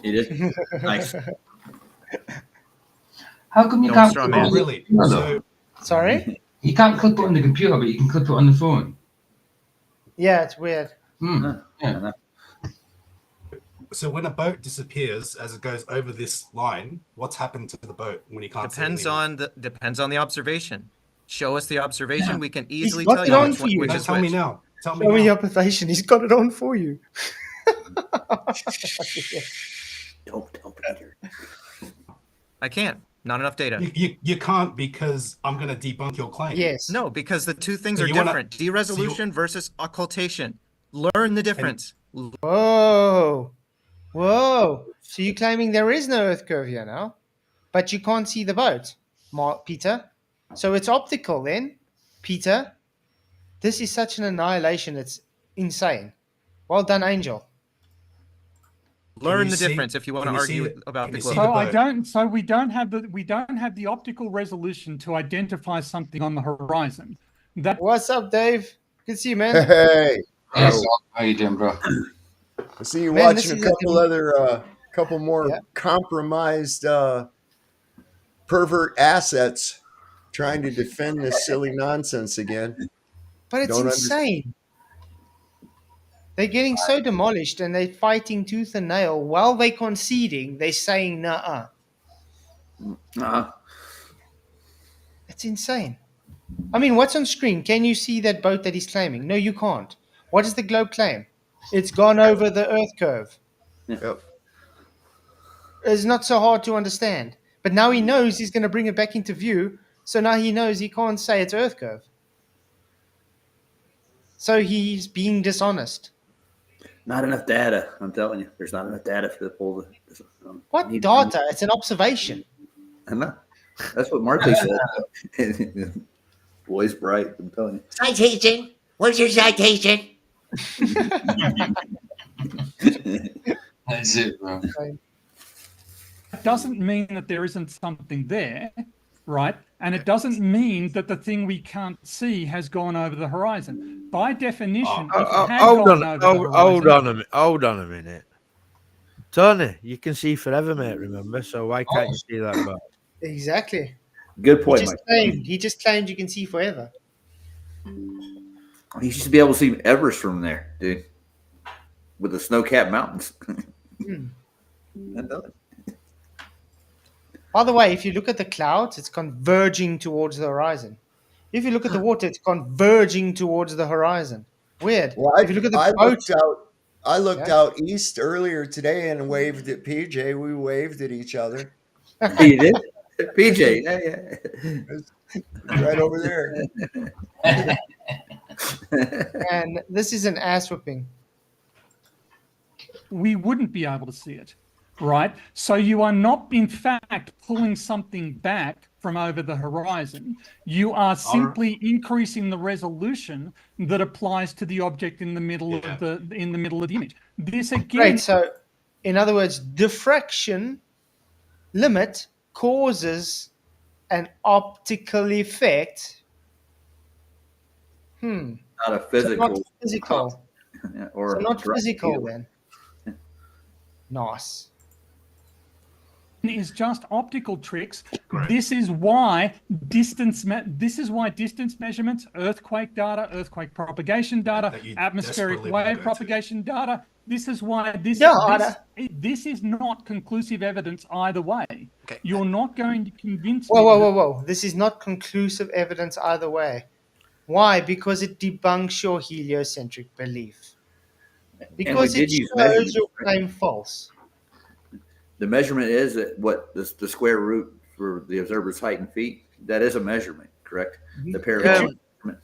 It is. Nice. How come you Don't can't straw clip man. it on Oh, the really? computer, though? So Sorry? You can't clip it on the computer, but you can clip it on the phone. Yeah, it's weird. Yeah. So when a boat disappears as it goes over this line, what's happened to the boat when you can't see it anymore? Depends on the observation. Show us the observation. We can easily got tell it you on which for one, you. which No, is tell me which. now. Tell me Show me the now. observation. He's got it on for you. Don't tell Peter. I can't. Not enough data. You can't because I'm going to debunk your claim. Yes. No, because the two things So are you wanna- different. De-resolution versus occultation. Learn the difference. Whoa. Whoa. So you're claiming there is no Earth curve here now, but you can't see the boat, Peter. So it's optical then, Peter. This is such an annihilation. It's insane. Well done, Angel. Learn you the see- difference if you want can to you see argue it? about Can the you see globe. the So I boat? don't. So we don't have the optical resolution to identify something on the horizon. That What's up, Dave? Good to see you, man. Hey, Yes, oh, how you doing, bro? I see you Man, this watching a is couple more Yeah. compromised pervert assets trying to defend this silly nonsense again. But it's Don't insane. They're getting so demolished and they're fighting tooth and nail while they're conceding. They're saying, nah. It's insane. I mean, what's on screen? Can you see that boat that he's claiming? No, you can't. What does the globe claim? It's gone over the Earth curve. Yep. It's not so hard to understand. But now he knows he's going to bring it back into view. So now he knows he can't say it's Earth curve. So he's being dishonest. Not enough data. I'm telling you, there's not enough data for the pull. What data? It's an observation. I know. That's what Markley said. Boy's bright. I'm telling you. Citation. Where's your citation? That's it, bro. doesn't mean that there isn't something there, right? And it doesn't mean that the thing we can't see has gone over the horizon. By definition, if it had Hold gone on, over the horizon, hold on a minute. Tony, you can see forever, mate, remember? So why can't you see that boat? Exactly. Good point, Mike. He just claimed you can see forever. You used to be able to see Everest from there, dude, with the snow-capped mountains. I know it. By the way, if you look at the clouds, it's converging towards the horizon. If you look at the water, it's converging towards the horizon. Weird. Well, if you look at the boat, I looked out east earlier today and waved at PJ. We waved at each other. You did? PJ, yeah. Right over there. And this is an ass whipping. we wouldn't be able to see it, right? So you are not, in fact, pulling something back from over the horizon. You are simply increasing the resolution that applies to the object in the middle of the image. This again. Right. So, in other words, diffraction limit causes an optical effect. Not a physical. So not physical. Or so not physical either. then. Nice. Is just optical tricks. This is why distance measurements, earthquake data, earthquake propagation data, atmospheric wave propagation data. This is why this is not conclusive evidence either way. Okay. You're not going to convince me. Whoa. This is not conclusive evidence either way. Why? Because it debunks your heliocentric belief. Because it shows your claim false. The measurement is at what the square root for the observer's height in feet. That is a measurement, correct? The parallel.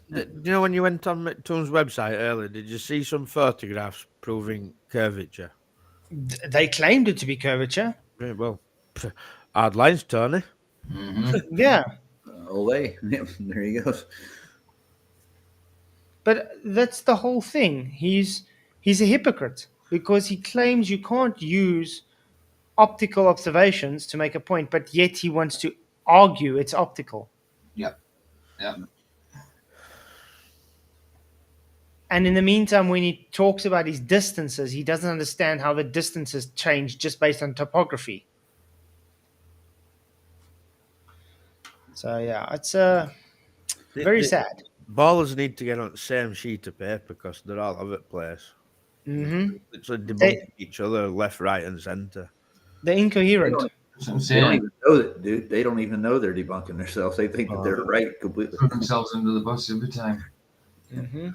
You know, when you went on McToon's website earlier, did you see some photographs proving curvature? They claimed it to be curvature. Yeah, well, hard lines, Tony. Yeah. Olay. There he goes. But that's the whole thing. He's a hypocrite because he claims you can't use optical observations to make a point, but yet he wants to argue it's optical. Yeah. And in the meantime, when he talks about his distances, he doesn't understand how the distances change just based on topography. So yeah, it's very sad. Ballers need to get on the same sheet of paper because they're all over the place. Mm-hmm. It's like debunking each other left, right, and centre. They're incoherent. They don't even know that, dude. They don't even know they're debunking themselves. They think that they're right completely. Put themselves under the bus every time. Mm-hmm.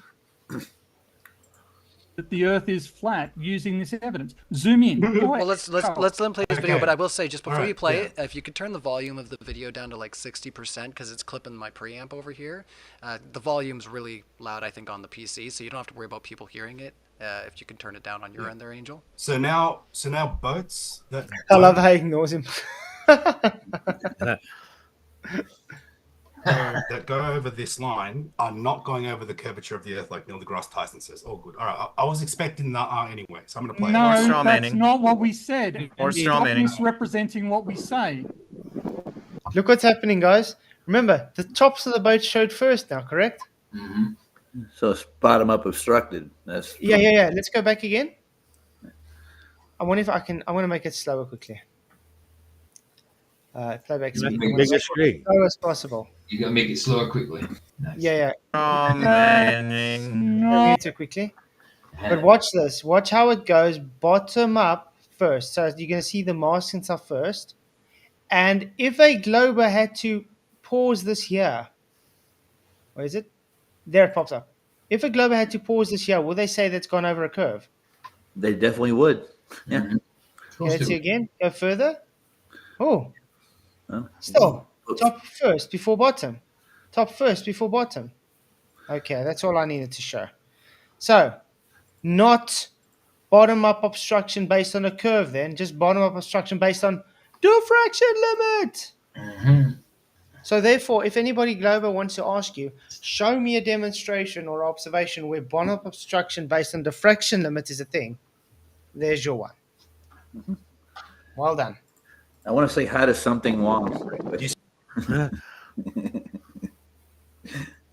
That the Earth is flat using this evidence. Zoom in. Well, let's let him play his video. But I will say, just before you play yeah. it, if you could turn the volume of the video down to like 60%, because it's clipping my preamp over here. The volume's really loud, I think, on the PC, so you don't have to worry about people hearing it. If you can turn it down on your end there, Angel. So now boats that I love how he ignores him. that go over this line are not going over the curvature of the Earth like Neil deGrasse Tyson says. All good. All right. I was expecting that anyway, so I'm going to play No, it. straw that's manning. not what we said. Or And straw stop manning. misrepresenting what we say. Look what's happening, guys. Remember, the tops of the boat showed first now, correct? So it's bottom up obstructed. That's Yeah. Let's go back again. I wonder if I can. I want to make it slower quickly. Playback speed. I want to Bigger make it screen. as slow as possible. You got to make it slower quickly. Nice. Yeah. Straw manning. Don't need to quickly. But watch this. Watch how it goes bottom up first. So you're going to see the mask and stuff first. And if a glober had to pause this here, where is it? There it pops up. If a glober had to pause this here, would they say that's gone over a curve? they definitely would. Yeah. Mhm. Okay, let's see again. Go further. Oh, Well, stop. oops. Top first before bottom. Top first before bottom. Okay, that's all I needed to show. So, not bottom up obstruction based on a curve then, just bottom up obstruction based on diffraction limit. Mhm. So therefore, if anybody Globo wants to ask you, show me a demonstration or observation where bottom up obstruction based on diffraction limit is a thing, there's your one. Well done. I want to say hi to something Wong.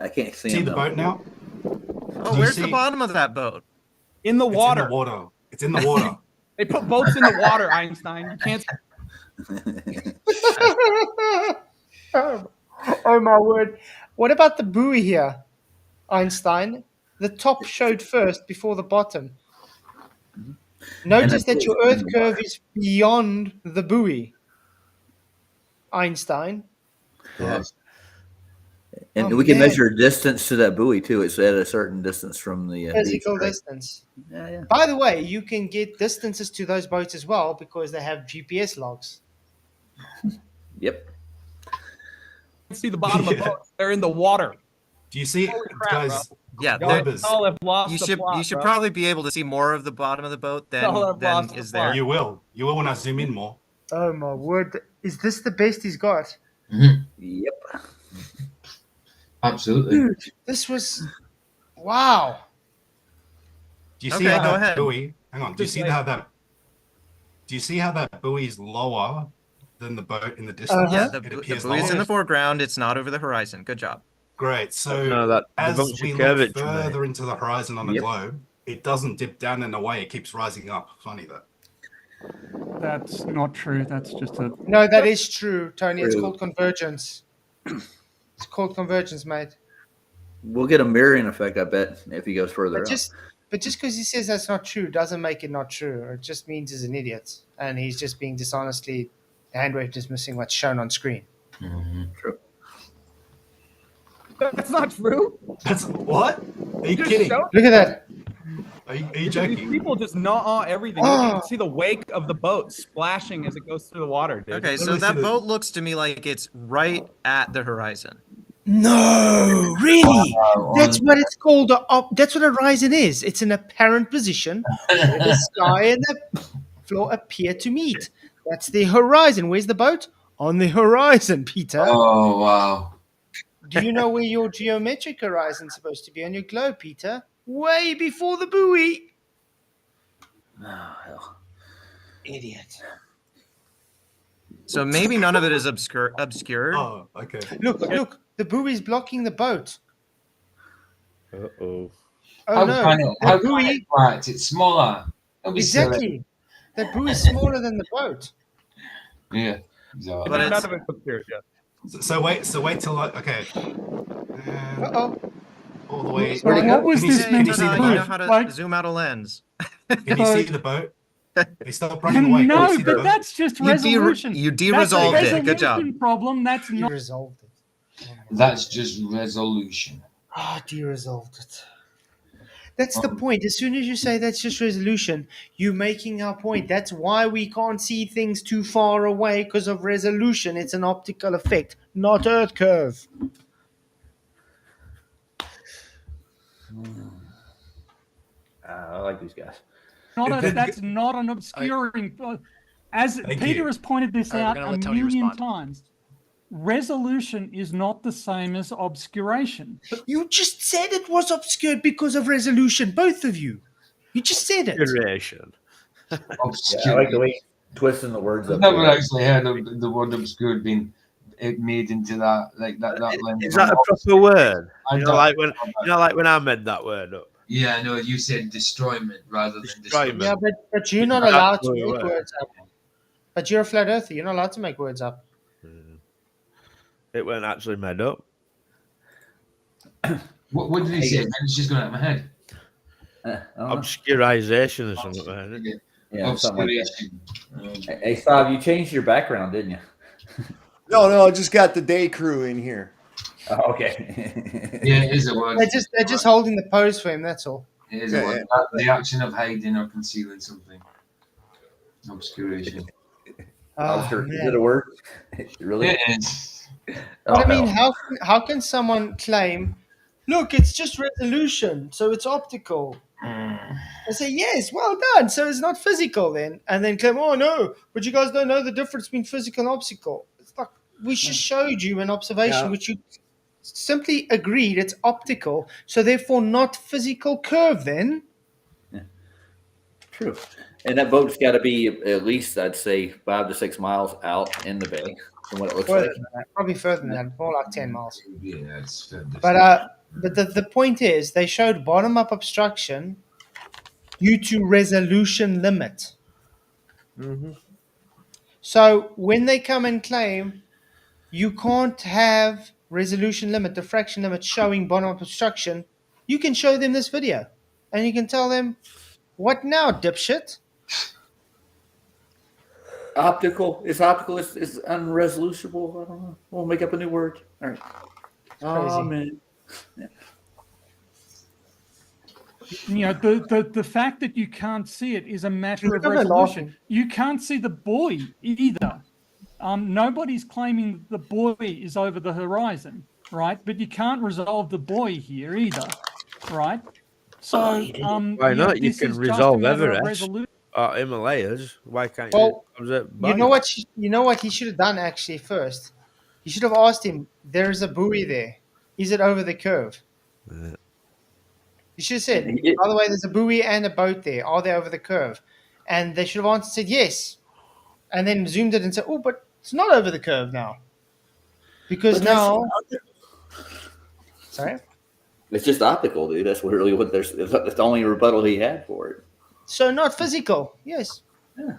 I can't see See him. the though. boat now? Oh, you where's the see- bottom of that boat? In the It's water. in the water. It's in the water. They put boats in the water, Einstein. You can't. Oh my word. What about the buoy here, Einstein? The top showed first before the bottom. Notice that your Earth curve is beyond the buoy, Einstein. Yes. And Oh, we can man. measure distance to that buoy too. It's at a certain distance from the beach, Physical right? distance. Yeah. By the way, you can get distances to those boats as well because they have GPS logs. Yep. See the bottom of boats. They're in the water. Do you see, Holy crap, guys? Yeah, Y'all, Globers. y'all have lost you the should plot, you should bro. probably be able to see more of the bottom of the boat Y'all have than lost the is plot. there. You will. You will when I zoom in more. Oh my word. Is this the best he's got? Yep. Absolutely. Dude, this was. Wow. Do you see Okay, how go that ahead. buoy? Hang on. Do you see how that? Do you see how that buoy is lower than the boat in the distance? Yeah, Uh-huh. the It buoy's appears in the lower. foreground. It's not over the horizon. Good job. Great. So No, that as develops a we look curvature, mate. further into the horizon on the Yep. globe, it doesn't dip down and away. It keeps rising up. Funny that. That's not true. That's just a. No, that is true, Tony. It's True. called convergence. It's called convergence, mate. We'll get a mirroring effect, I bet, if he goes further But up. just because he says that's not true doesn't make it not true. It just means he's an idiot and he's just being dishonestly handwritten dismissing what's shown on screen. True. That's not true. That's what? Are you Just kidding? show- Look at that. Are you These joking? people just gnaw everything. You can see the wake of the boat splashing as it goes through the water, dude. Okay, so Literally that see the- boat looks to me like it's right at the horizon. No, really? Wow, That's what it's called. That's what a horizon is. It's an apparent position where the sky and the floor appear to meet. That's the horizon. Where's the boat? On the horizon, Peter. Oh, wow. Do you know where your geometric horizon is supposed to be on your globe, Peter? Way before the buoy. Oh, hell. Idiot. So maybe none of it is obscured. Oh, okay. Look. The buoy's blocking the boat. Uh-oh. Oh How no. can it? The How can buoy, it right? It's smaller. Don't be silly. exactly. That buoy is smaller than the boat. Yeah. Exactly. But None it's- of it's obscured, yeah. So wait till okay. Uh-oh. All the way. Where'd it go? What was Can you this see- meant can to you see you the know boat? how to Like- zoom out a lens. Can you see the boat? They stop running away. Can No, you see the but boat? that's just You de- resolution. you That's a de-resolved it. Good job. resolution problem. That's You not. resolved it. That's just resolution. Ah, you resolved it. That's the point. As soon as you say that's just resolution, you're making our point. That's why we can't see things too far away because of resolution. It's an optical effect, not Earth curve. I like these guys. That's not an obscuring. As Thank Peter you. has pointed this All right, out we're a gonna let Tony million respond. times. resolution is not the same as obscuration. You just said it was obscured because of resolution, both of you. You just said it. Duration. Yeah, I like the way he's twisting the words I've up. never there. actually heard of the word obscured being made into that lens. Is that a proper word? I You know, don't like when know I made that word up. Yeah, I know you said destroyment rather than Destroyment. Yeah, but you're not That's allowed to the make word. words up. But you're a flat earther. You're not allowed to make words up. It weren't actually made up. What did he say? Man, it's just going out of my head. Obscurization or something like that. Yeah, something like Obscuration. that. Hey, Stav, you changed your background, didn't you? No, I just got the day crew in here. Oh, okay. Yeah, it is a word. They're just holding the pose for him. That's all. It is a word. The action of hiding or concealing something. Obscuration. Is it a word? Really? It is. But I mean, how can someone claim, look, it's just resolution, so it's optical? I say, yes, well done. So it's not physical then. And then claim, oh no, but you guys don't know the difference between physical and optical. It's like, we just showed you an observation which you simply agreed it's optical, so therefore not physical curve then. True. And that boat's got to be at least, I'd say, 5 to 6 miles out in the bay from what it looks Further like. than that, probably further than that, more like 10 miles. Yeah, it's But the point is, they showed bottom-up obstruction due to resolution limit. Mm-hmm. So when they come and claim you can't have resolution limit, diffraction limit showing bottom-up obstruction, you can show them this video. And you can tell them, what now, dipshit? Optical. It's optical. It's unresolutionable. I don't know. We'll make up a new word. All right. Oh, man. Yeah. You know, the fact that you can't see it is a matter of Look at the resolution. laughing. You can't see the buoy either. Nobody's claiming the buoy is over the horizon, right? But you can't resolve the buoy here either, right? So, Why not? You this can is just a resolve matter of Everest resolution. or Himalayas. Why can't Well, you? Observe you know both? what he should have done actually first? He should have asked him, there's a buoy there. Is it over the curve? Yeah. You should have said, by the way, there's a buoy and a boat there. Are they over the curve? And they should have answered, said yes. And then zoomed it and said, oh, but it's not over the curve now. Because now... Sorry? It's just optical, dude. That's really what that's the only rebuttal he had for it. So not physical. Yes. Yeah.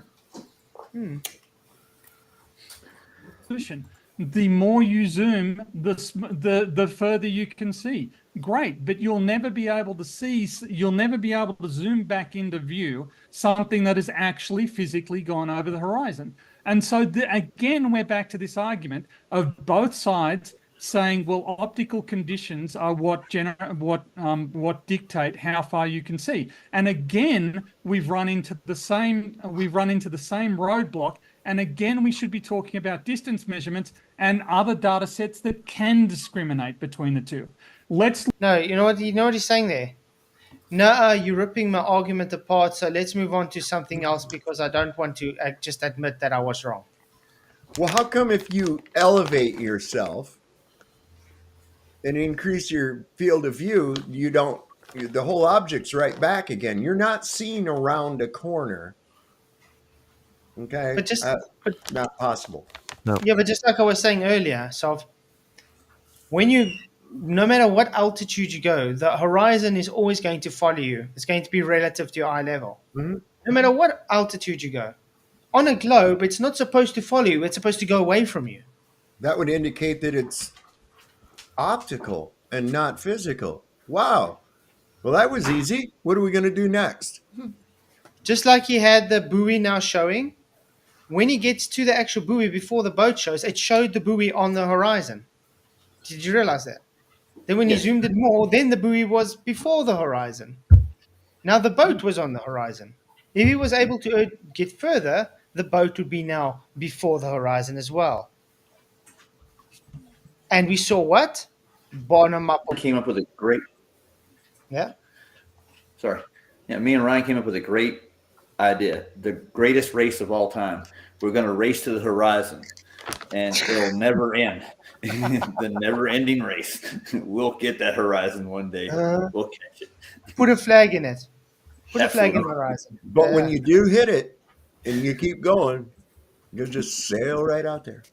The more you zoom, the further you can see. Great, but you'll never be able to see. You'll never be able to zoom back into view something that has actually physically gone over the horizon. And so again, we're back to this argument of both sides saying, well, optical conditions are what dictate how far you can see. And again, we've run into the same roadblock. And again, we should be talking about distance measurements and other data sets that can discriminate between the two. No, you know what he's saying there? No, you're ripping my argument apart, so let's move on to something else because I don't want to just admit that I was wrong. Well, how come if you elevate yourself and increase your field of view, the whole object's right back again? You're not seeing around a corner. Okay, but not possible. No. Yeah, but just like I was saying earlier, so no matter what altitude you go, the horizon is always going to follow you. It's going to be relative to your eye level. Mm-hmm. No matter what altitude you go. On a globe, it's not supposed to follow you. It's supposed to go away from you. That would indicate that it's optical and not physical. Wow. Well, that was easy. What are we going to do next? Just like he had the buoy now showing, when he gets to the actual buoy before the boat shows, it showed the buoy on the horizon. Did you realize that? Then when he zoomed it more, then the buoy was before the horizon. Now the boat was on the horizon. If he was able to get further, the boat would be now before the horizon as well. And we saw what? Bottom up. Came up with a great... Yeah? Sorry. Yeah, me and Ryan came up with a great idea. The greatest race of all time. We're going to race to the horizon. and it'll never end. The never-ending race. We'll get that horizon one day. We'll catch it. Put a flag in it. Put a flag in the Absolutely. horizon. But when you do hit it and you keep going, you'll just sail right out there.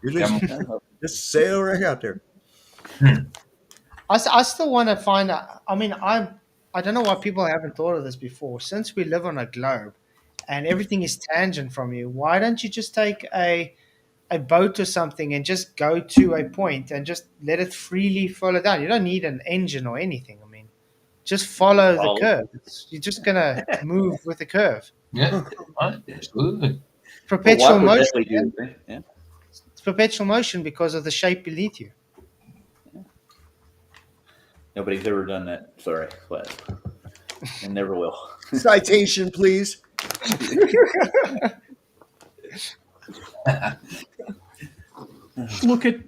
You just sail right out there. I still want to find out. I mean, I don't know why people haven't thought of this before. Since we live on a globe and everything is tangent from you, why don't you just take a boat or something and just go to a point and just let it freely follow down? You don't need an engine or anything. I mean, just follow the curve. You're just going to move with the curve. Yeah, absolutely. Perpetual Well, motion. Yeah. It's perpetual motion because of the shape beneath you. Nobody's ever done that. Sorry, but and never will. Citation, please. Look at.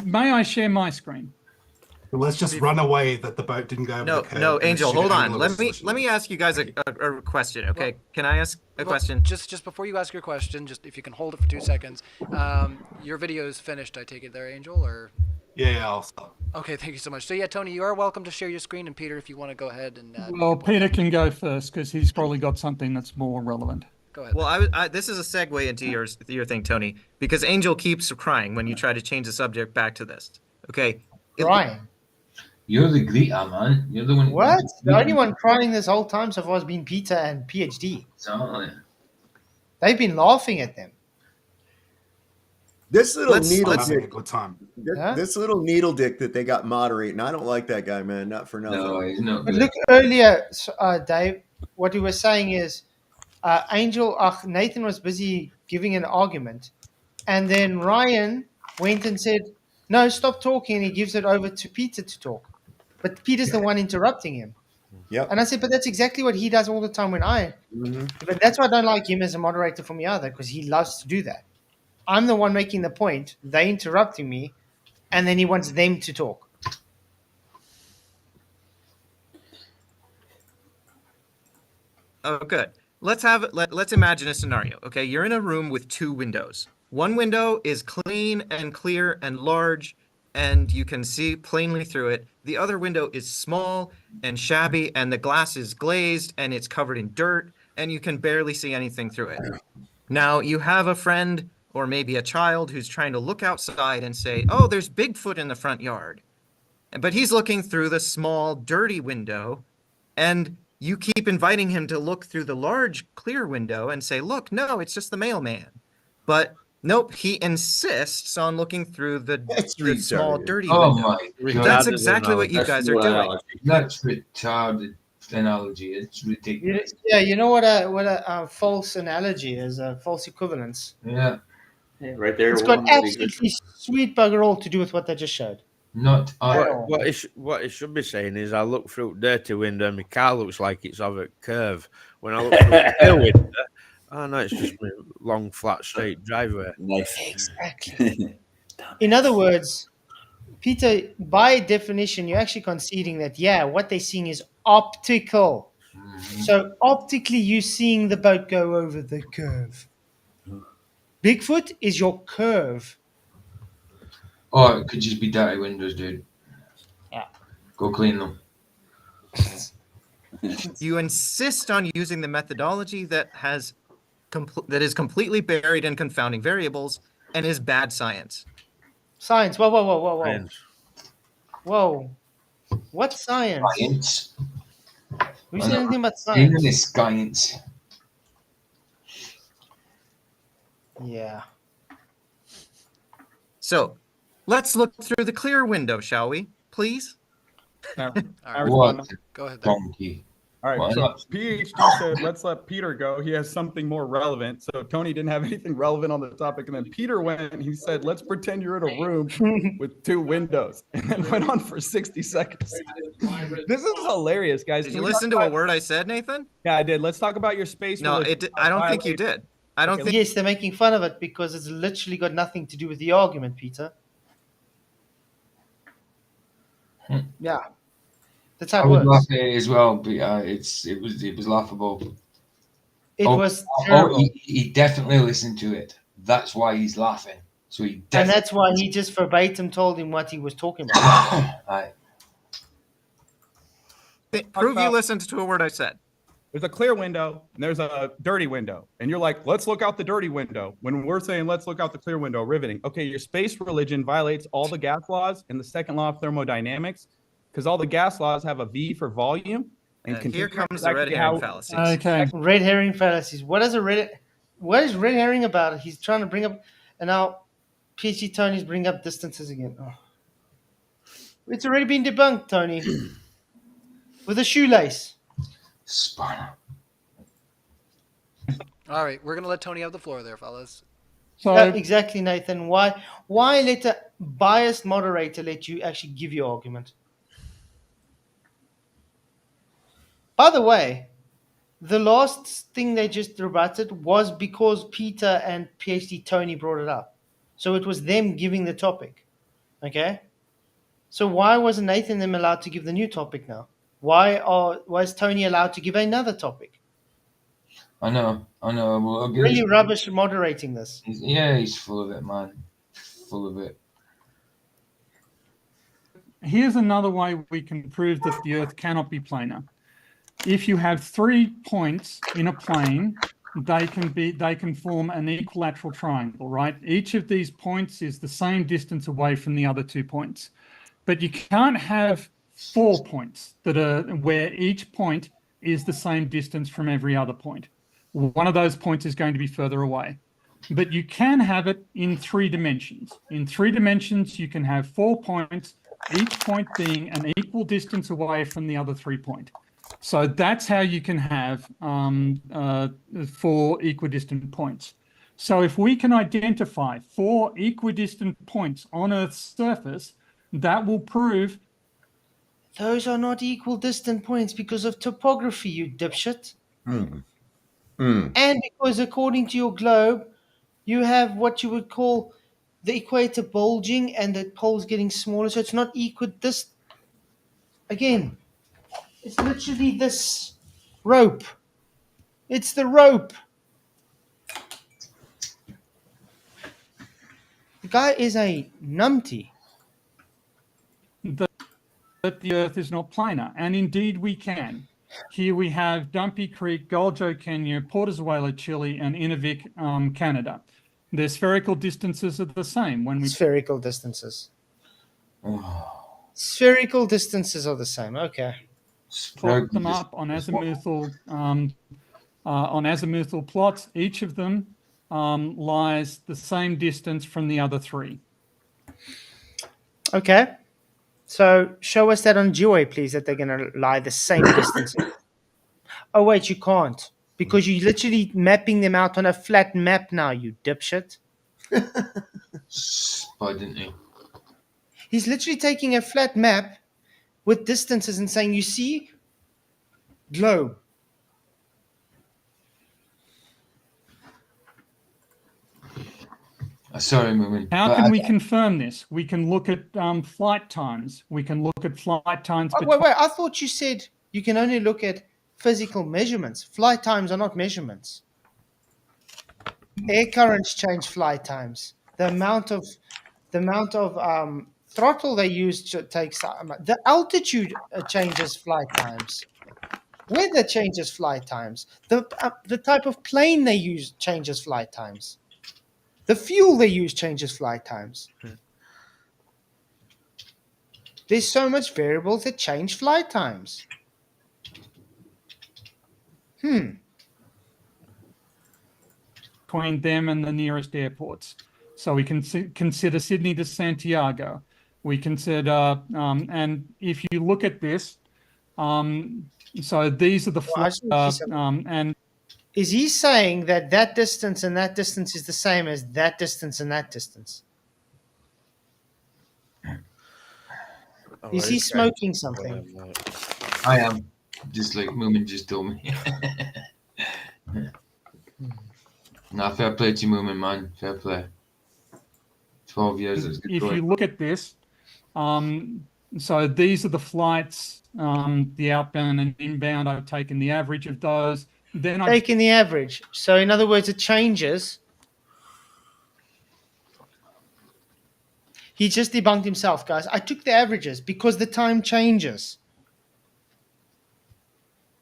May I share my screen? Let's just run away that the boat didn't go over the curve. No, Angel, Shoot hold on. angular Let me ask you guys a question, okay? Can I ask a question? Just before you ask your question, just if you can hold it for 2 seconds. Your video is finished, I take it there, Angel, or? Yeah, I'll stop. Okay, thank you so much. So yeah, Tony, you are welcome to share your screen, and Peter, if you want to go ahead and. Well, Peter can go first because he's probably got something that's more relevant. Go ahead. Well, this is a segue into your thing, Tony, because Angel keeps crying when you try to change the subject back to this. Okay. Crying. You're the greeter, man. You're the one. What? The only one crying this whole time so far has been Peter and PhD. Exactly. They've been laughing at them. This little needle Having a dick, good time. this little needle dick that they got moderating. I don't like that guy, man. Not for nothing. No, he's not But good. look earlier, Dave, what we were saying is Nathan was busy giving an argument. And then Ryan went and said, no, stop talking. And he gives it over to Peter to talk. But Peter's the one interrupting him. Yep. And I said, but that's exactly what he does all the time when But that's why I don't like him as a moderator for me either, because he loves to do that. I'm the one making the point. They interrupting me, and then he wants them to talk. Oh, good. Let's imagine a scenario. Okay, you're in a room with 2 windows. One window is clean and clear and large, and you can see plainly through it. The other window is small and shabby, and the glass is glazed and it's covered in dirt, and you can barely see anything through it. Now you have a friend or maybe a child who's trying to look outside and say, "Oh, there's Bigfoot in the front yard," but he's looking through the small, dirty window, and you keep inviting him to look through the large, clear window and say, "Look, no, it's just the mailman." But nope, he insists on looking through the small, dirty window. My God. That's exactly what you guys are doing. That's retarded analogy. It's ridiculous. Yeah, you know what a false analogy is, a false equivalence. Yeah. Right there. It's got absolutely sweet bugger all to do with what they just showed. Not What it should be saying is, I look through the dirty window and my car looks like it's of a curve. When I look through the clear window, oh no, it's just a long, flat, straight driveway. Nice. Exactly. In other words, Peter, by definition, you're actually conceding that, yeah, what they're seeing is optical. So optically, you're seeing the boat go over the curve. Bigfoot is your curve. Or it could just be dirty windows, dude. Yeah. Go clean them. You insist on using the methodology that is completely buried in confounding variables and is bad science. Science. Whoa. Science. Whoa. What science? Science. Who said anything about science? This science. Yeah. So, let's look through the clear window, shall we? Please? Now, All right, What? go ahead. There. Donkey. all Why right, so not? PhD said, let's let Peter go. He has something more relevant. So Tony didn't have anything relevant on the topic. And then Peter went and he said, let's pretend you're in a room with 2 windows. And then went on for 60 seconds. This is hilarious, guys. Did Can you we listen talk to a about- word I said, Nathan? Yeah, I did. Let's talk about your space. No, religion. I don't think you did. I don't think. Yes, they're making fun of it because it's literally got nothing to do with the argument, Peter. Yeah. That's how I it was works. laughing as well, but it was laughable. It was Oh, terrible. he definitely listened to it. That's why he's laughing. So he And definitely. that's why he just verbatim told him what he was talking about. Aye. Prove you listened to a word I said. There's a clear window and there's a dirty window. And you're like, let's look out the dirty window. When we're saying, let's look out the clear window, riveting. Okay, your space religion violates all the gas laws and the second law of thermodynamics because all the gas laws have a V for volume. And Here comes the that's red actually herring how- fallacies. Okay. Red herring fallacies. What is red herring about? He's trying to bring up, and now PhD Tony's bring up distances again. Oh. It's already been debunked, Tony, with a shoelace. Sparta. All right, we're gonna let Tony have the floor there, fellas. So Yeah, exactly, Nathan. Why let a biased moderator let you actually give your argument? By the way, the last thing they just rebutted was because Peter and PhD Tony brought it up. So it was them giving the topic. Okay? So why wasn't Nathan them allowed to give the new topic now? Why is Tony allowed to give another topic? I know. Well, I'll give Really it- rubbish moderating this. He's full of it, man. Full of it. here's another way we can prove that the Earth cannot be planar. If you have 3 points in a plane, they can form an equilateral triangle, right? Each of these points is the same distance away from the other 2 points. But you can't have 4 points that are where each point is the same distance from every other point. One of those points is going to be further away. But you can have it in 3 dimensions. In 3 dimensions, you can have 4 points, each point being an equal distance away from the other 3 points. So that's how you can have 4 equidistant points. So if we can identify 4 equidistant points on Earth's surface, that will prove Those are not equal distant points because of topography, you dipshit. And because according to your globe, you have what you would call the equator bulging and the poles getting smaller, so it's not equidistant. Again, it's literally this rope. It's the rope. The guy is a numpty. that the Earth is not planar, and indeed we can. Here we have Dumpy Creek, Goljo, Kenya, Portezuela, Chile, and Inuvik, Canada. Their spherical distances are the same when we Spherical distances. Spherical distances are the same. Okay. plot them up on azimuthal plots. Each of them lies the same distance from the other 3. Okay. So show us that on Joy, please, that they're going to lie the same distance. Oh, wait, you can't. Because you're literally mapping them out on a flat map now, you dipshit. Why didn't he? He's literally taking a flat map with distances and saying, you see, globe. Sorry, Moomin. How can we confirm this? We can look at flight times. We can look at flight times. Oh, wait, I thought you said you can only look at physical measurements. Flight times are not measurements. Air currents change flight times. The amount of throttle they use takes the altitude changes flight times. Weather changes flight times. The type of plane they use changes flight times. The fuel they use changes flight times. There's so much variables that change flight times. Between them and the nearest airports. So we can consider Sydney to Santiago. We consider, and if you look at this, so these are the flights, and is he saying that that distance and that distance is the same as that distance and that distance? Is he smoking something? I am. Just like Moomin just told me. Nah, fair play to Moomin, man. Fair play. 12 years. Is good if you look at this, so these are the flights, the outbound and inbound. I've taken the average of those. Then I've taken the average. So in other words, it changes. He just debunked himself, guys. I took the averages because the time changes.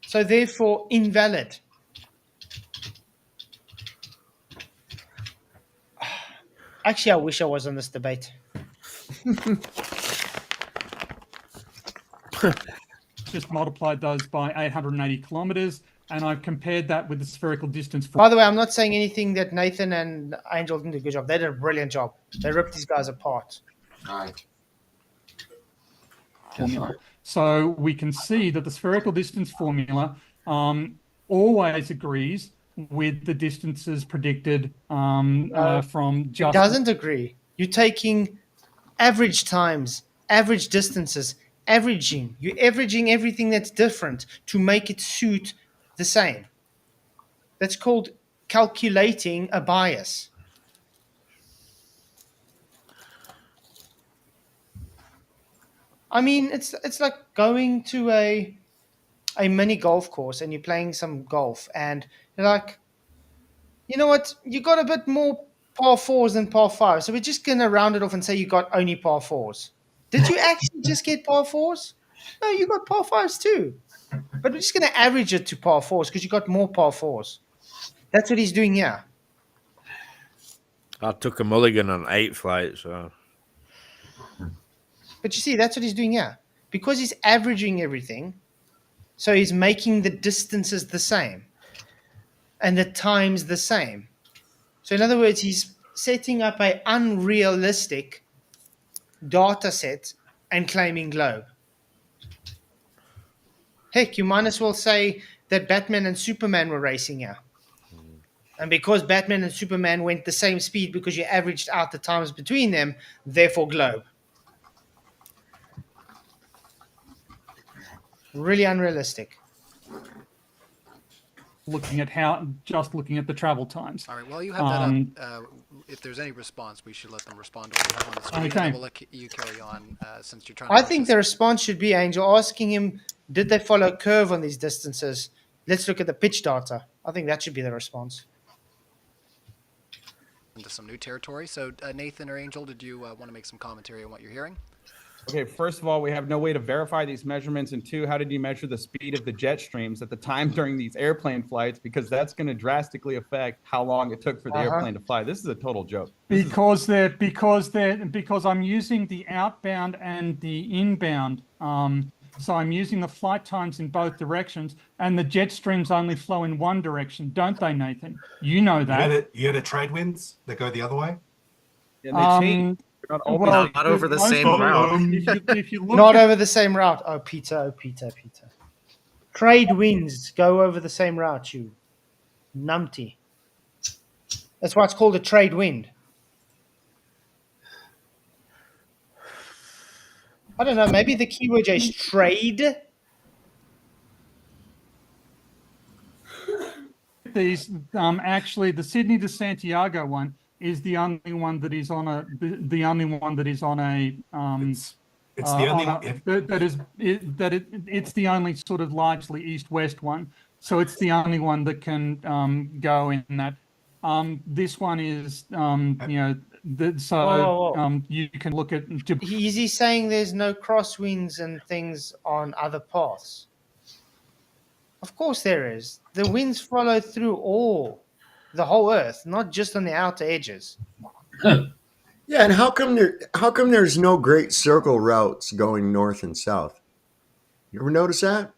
So therefore, invalid. Actually, I wish I was on this debate. Just multiplied those by 880 kilometers, and I've compared that with the spherical distance. By the way, I'm not saying anything that Nathan and Angel didn't do a good job. They did a brilliant job. They ripped these guys apart. Right. Formula. So we can see that the spherical distance formula always agrees with the distances predicted from just. It doesn't agree. You're taking average times, average distances, averaging. You're averaging everything that's different to make it suit the same. That's called calculating a bias. I mean, it's like going to a mini golf course and you're playing some golf and you're like, you know what, you got a bit more par fours than par fives, so we're just gonna round it off and say you got only par fours. Did you actually just get par fours? No, you got par fives too. But we're just gonna average it to par fours because you got more par fours. That's what he's doing here. I took a mulligan on 8 flights, so. But you see, that's what he's doing here. Because he's averaging everything, so he's making the distances the same and the times the same. So in other words, he's setting up an unrealistic data set and claiming globe. Heck, you might as well say that Batman and Superman were racing here. And because Batman and Superman went the same speed because you averaged out the times between them, therefore globe. Really unrealistic. Looking at the travel times. All right. Well, you have that up. If there's any response, we should let them respond to what we have on the screen. Okay. And we'll let you carry on since you're trying. I think the response should be, Angel, asking him, did they follow a curve on these distances? Let's look at the pitch data. I think that should be the response. Into some new territory. So, Nathan or Angel, did you want to make some commentary on what you're hearing? Okay, first of all, we have no way to verify these measurements. And 2, how did you measure the speed of the jet streams at the time during these airplane flights? Because that's going to drastically affect how long it took for the airplane to fly. This is a total joke. Because I'm using the outbound and the inbound. So I'm using the flight times in both directions, and the jet streams only flow in one direction, don't they, Nathan? You know that. You had a trade winds that go the other way? And they change. Not over the same route. If you look Not over the same route. Oh, Peter. Trade winds go over the same route, you numpty. That's why it's called a trade wind. I don't know, maybe the keyword is trade. These actually the Sydney to Santiago one is the only one that is on a it's the only sort of largely east-west one. So it's the only one that can go in that. This one is whoa. You can look at. Is he saying there's no crosswinds and things on other paths? Of course there is. The winds follow through the whole Earth, not just on the outer edges. Yeah, and how come there's no great circle routes going north and south? You ever notice that?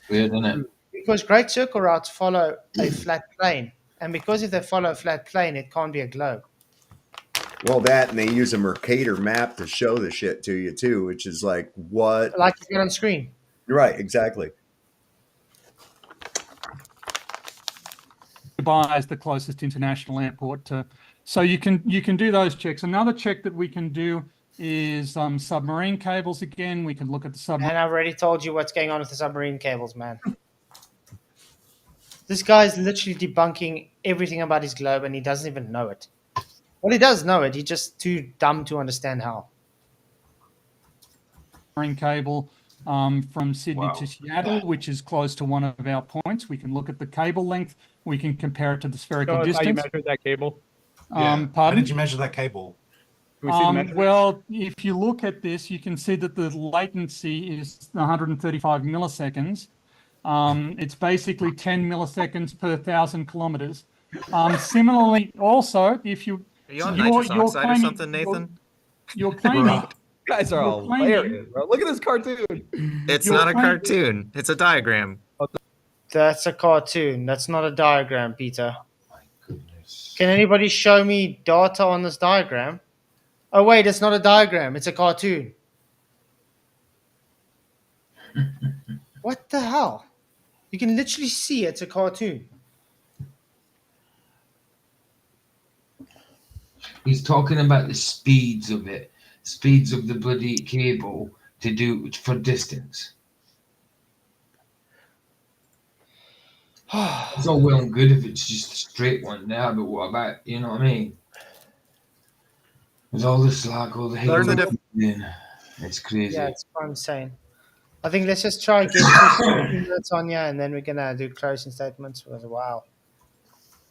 Weird, isn't it? Because great circle routes follow a flat plane. And because if they follow a flat plane, it can't be a globe. Well, that, and they use a Mercator map to show the shit to you too, which is like what? Like you get on screen. Right, exactly. Dubai is the closest international airport to, so you can do those checks. Another check that we can do is submarine cables. Again, we can look at the submarine. And I've already told you what's going on with the submarine cables, man. This guy's literally debunking everything about his globe, and he doesn't even know it. Well, he does know it. He's just too dumb to understand how. Cable from Sydney to Seattle, which is close to one of our points. We can look at the cable length. We can compare it to the spherical distance. How you measured that cable? How Pardon? did you measure that cable? Can we see the measurements? Well, if you look at this, you can see that the latency is 135 milliseconds. It's basically 10 milliseconds per 1,000 kilometers. Similarly, also, if you Are you on you're, nitrous you're oxide or claiming, something, Nathan? you're claiming, You guys are you're claiming, hilarious, bro. Look at this cartoon. It's You're not a claiming- cartoon. It's a diagram. That's a cartoon. That's not a diagram, Peter. Can anybody show me data on this diagram? Oh, wait, it's not a diagram. It's a cartoon. What the hell? You can literally see it's a cartoon. He's talking about the speeds of it, speeds of the bloody cable to do for distance. It's all well and good if it's just a straight one now, but what about, you know what I mean? There's all the slack, all the hate. It's crazy. Yeah, it's what I'm saying. I think let's just try get 2 minutes on here, and then we're gonna do closing statements. Because wow.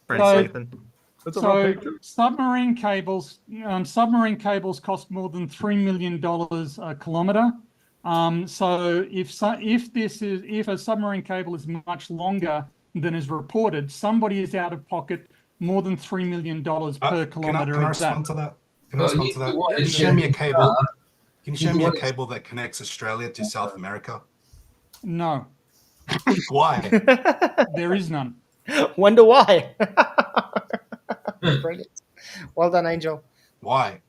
Thanks, So- Nathan. That's a raw So picture. submarine cables cost more than $3 million a kilometer. So if a submarine cable is much longer than is reported, somebody is out of pocket more than $3 million per kilometer Can I of that. respond to that? Can I respond to that? Well, Can you show me a cable? Can you show me a cable that connects Australia to South America? No, Why? there is none. Wonder why. Brilliant. Well done, Angel. Why?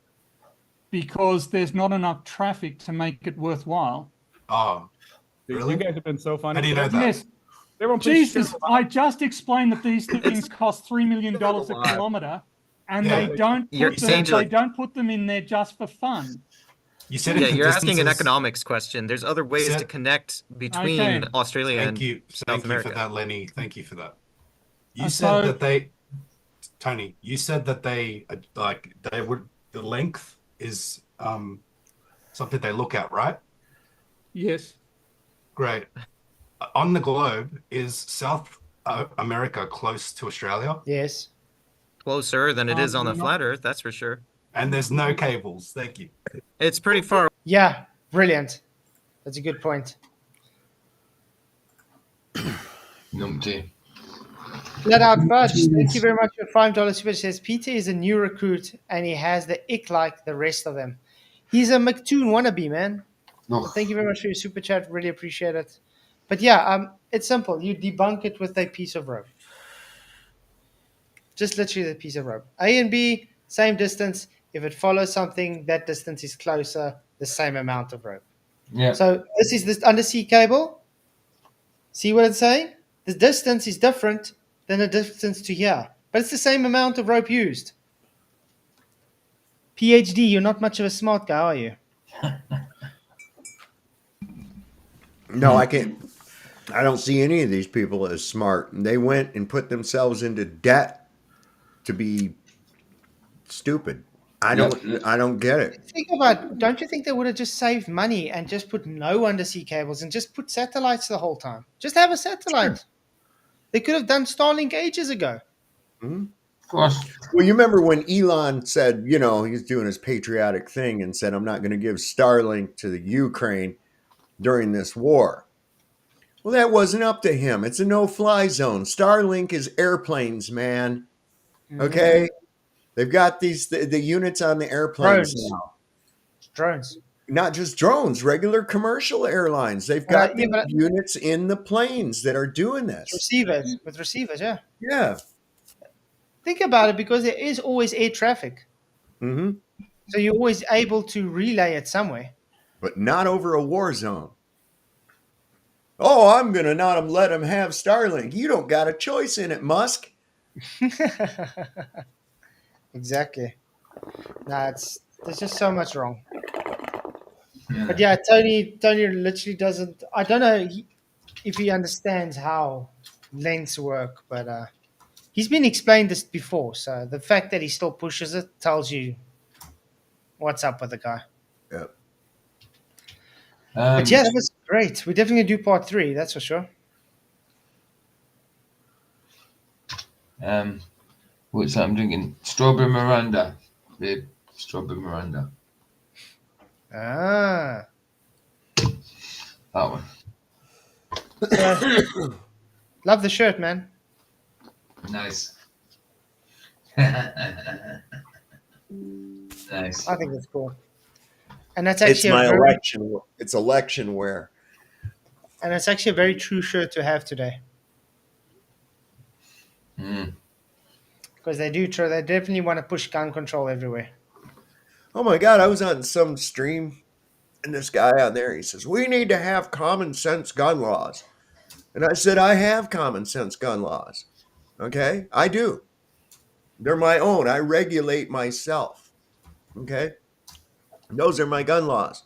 Because there's not enough traffic to make it worthwhile. Oh, Dude, really? You guys have been so funny. How do you know that? Yes, Everyone, please Jesus, share. I just explained that these things cost $3 million a kilometer, and Yeah. they don't You're put them, saying they don't put them in there just for fun. You said Yeah, if the you're asking an distances- economics question. There's other ways Said- to connect between Okay. Australia Thank and you. South Thank you America. for that, Lenny. Thank you for that. You So- said that they, Tony. You said that they they would. The length is something they look at, right? Yes. Great. On the globe, is South America close to Australia? Yes. Closer than it is on the not- flat Earth, that's for sure. And there's no cables. Thank you. It's pretty far. Yeah. Brilliant. That's a good point. Numpty. Flat out fudge. Thank you very much for $5 super. Says Peter is a new recruit and he has the ick like the rest of them. He's a McToon wannabe, man. No. But thank you very much for your super chat. Really appreciate it. But yeah, it's simple. You debunk it with a piece of rope. Just literally the piece of rope. A and B, same distance. If it follows something, that distance is closer, the same amount of rope. Yeah. So this is this undersea cable. See what it's saying? The distance is different than the distance to here, but it's the same amount of rope used. PhD, you're not much of a smart guy, are you? No, I can't. I don't see any of these people as smart. They went and put themselves into debt to be stupid. I don't get it. Think about, don't you think they would have just saved money and just put no undersea cables and just put satellites the whole time? Just have a satellite. They could have done Starlink ages ago. Of course. Well, you remember when Elon said, you know, he's doing his patriotic thing and said, I'm not going to give Starlink to the Ukraine during this war. Well, that wasn't up to him. It's a no-fly zone. Starlink is airplanes, man. Okay? They've got these the units on the airplanes Drones. now. Drones. Not just drones, regular commercial airlines. They've got Yeah, these but- units in the planes that are doing this. Receivers. With receivers, yeah. Yeah. Think about it, because there is always air traffic. hmm So you're always able to relay it somewhere. But not over a war zone. Oh, I'm going to not let them have Starlink. You don't got a choice in it, Musk. Exactly. There's just so much wrong. But yeah, Tony literally doesn't. I don't know if he understands how lengths work, but he's been explained this before. So the fact that he still pushes it tells you what's up with the guy. Yep. But yeah, that was great. We're definitely gonna do part 3. That's for sure. What's that I'm drinking? Strawberry Miranda. The Strawberry Miranda. Ah. That one. So, love the shirt, man. Nice. Nice. I think it's cool. And that's It's actually my a very, election. It's election wear. and it's actually a very true shirt to have today. Mm. Because they definitely want to push gun control everywhere. Oh my God! I was on some stream, and this guy on there, he says we need to have common sense gun laws, and I said I have common sense gun laws. Okay, I do. They're my own. I regulate myself. Okay, those are my gun laws.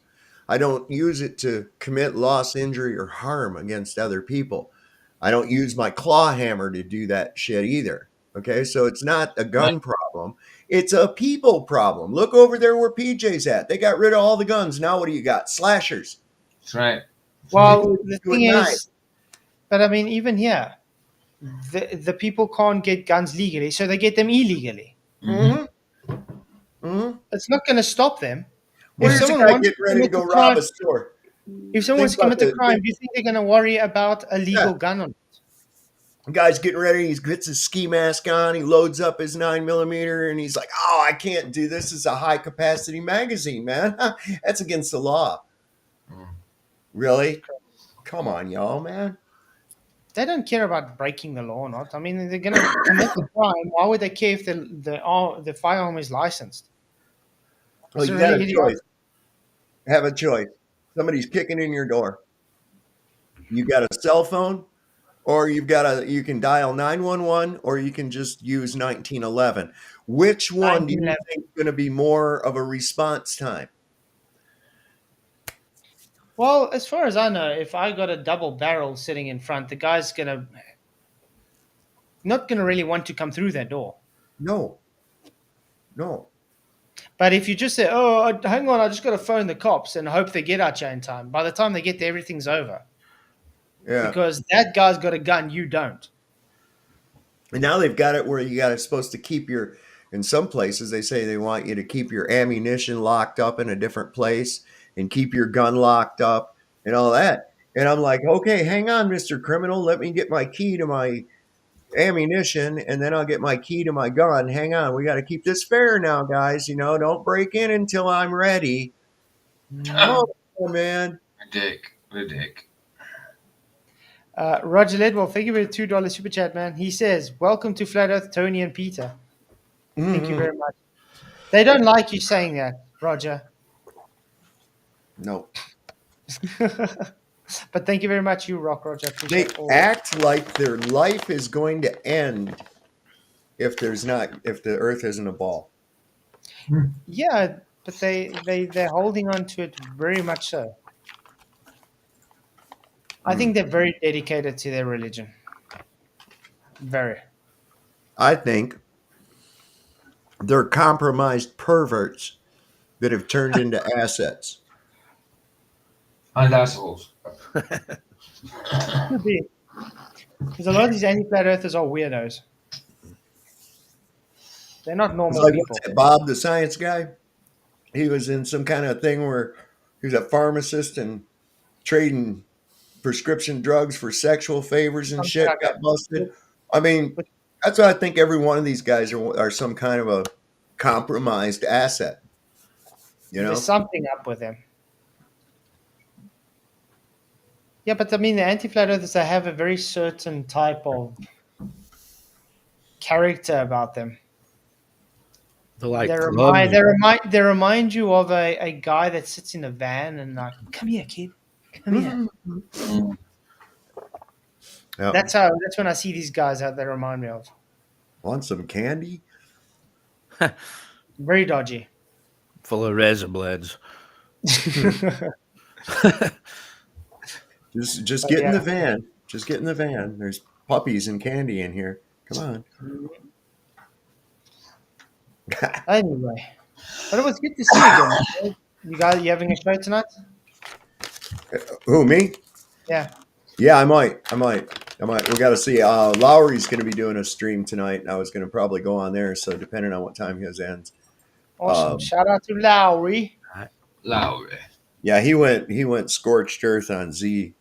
I don't use it to commit loss, injury, or harm against other people. I don't use my claw hammer to do that shit either. Okay, so it's not a gun problem. It's a people problem. Look over there where PJ's at. They got rid of all the guns. Now what do you got? Slashers. That's right. Well, the Do it thing nice. is, but I mean, even here, the people can't get guns legally, so they get them illegally. Mm-hmm. Mm-hmm. It's not going to stop them. Where's the guy wants getting ready to commit go a rob crime- a store? If someone wants to Think commit a about crime, do you think they're going to worry about a legal Yeah. gun on it? The guy's getting ready. He gets his ski mask on. He loads up his 9mm, and he's like, "Oh, I can't do this. It's a high capacity magazine, man. That's against the law." Mm. Really? Come on, y'all, man. They don't care about breaking the law or not. I mean, they're going to commit the crime. Why would they care if the firearm is licensed? Well, It's you a got really a idiotic- choice. Have a choice. Somebody's kicking in your door. You got a cell phone, or you can dial 911, or you can just use 1911. Which one do you 1911. think is going to be more of a response time? Well, as far as I know, if I got a double barrel sitting in front, the guy's not gonna really want to come through that door. No. But if you just say, "Oh, hang on, I just got to phone the cops and hope they get out you in time," by the time they get there, everything's over Yeah. because that guy's got a gun, you don't. And now they've got it where supposed to keep your, in some places they say they want you to keep your ammunition locked up in a different place and keep your gun locked up and all that. And I'm like, okay, hang on, Mr. Criminal. Let me get my key to my ammunition and then I'll get my key to my gun. Hang on. We got to keep this fair now, guys. Don't break in until I'm ready. Oh, man. Ridic. Roger Ledwell, thank you for the $2 super chat, man. He says, "Welcome to Flat Earth, Tony and Peter." Thank you very much. They don't like you saying that, Roger. No. But thank you very much, you rock, Roger. They Appreciate all. act like their life is going to end if the earth isn't a ball. Yeah, but they're holding on to it very much so. I think they're very dedicated to their religion. Very. I think they're compromised perverts that have turned into assets. And assholes. Could be. Because a lot of these anti-flat earthers are weirdos. They're not It's normal like people. what's that, Bob, the science guy. He was in some kind of thing where he was a pharmacist and trading prescription drugs for sexual favors and Something shit. like Got that. busted. I mean, that's why I think every one of these guys are some kind of a compromised asset. There's something up with them. Yeah, but I mean, the anti-flat earthers, they have a very certain type of character about them. They're like They remind you of a guy that sits in a van and like, "Come here, kid, come here." Yeah. That's when I see these guys how they remind me of. Want some candy? Very dodgy. full of razor blades. Just get in the van. Just get in the van. There's puppies and candy in here. Come on. Anyway, but it was good to see you again. You having a show tonight? Who, me? Yeah. Yeah, I might. We got to see. Lowry's going to be doing a stream tonight. I was going to probably go on there. So depending on what time his ends. Awesome. Shout out to Lowry. Lowry. Yeah, he went scorched earth on Z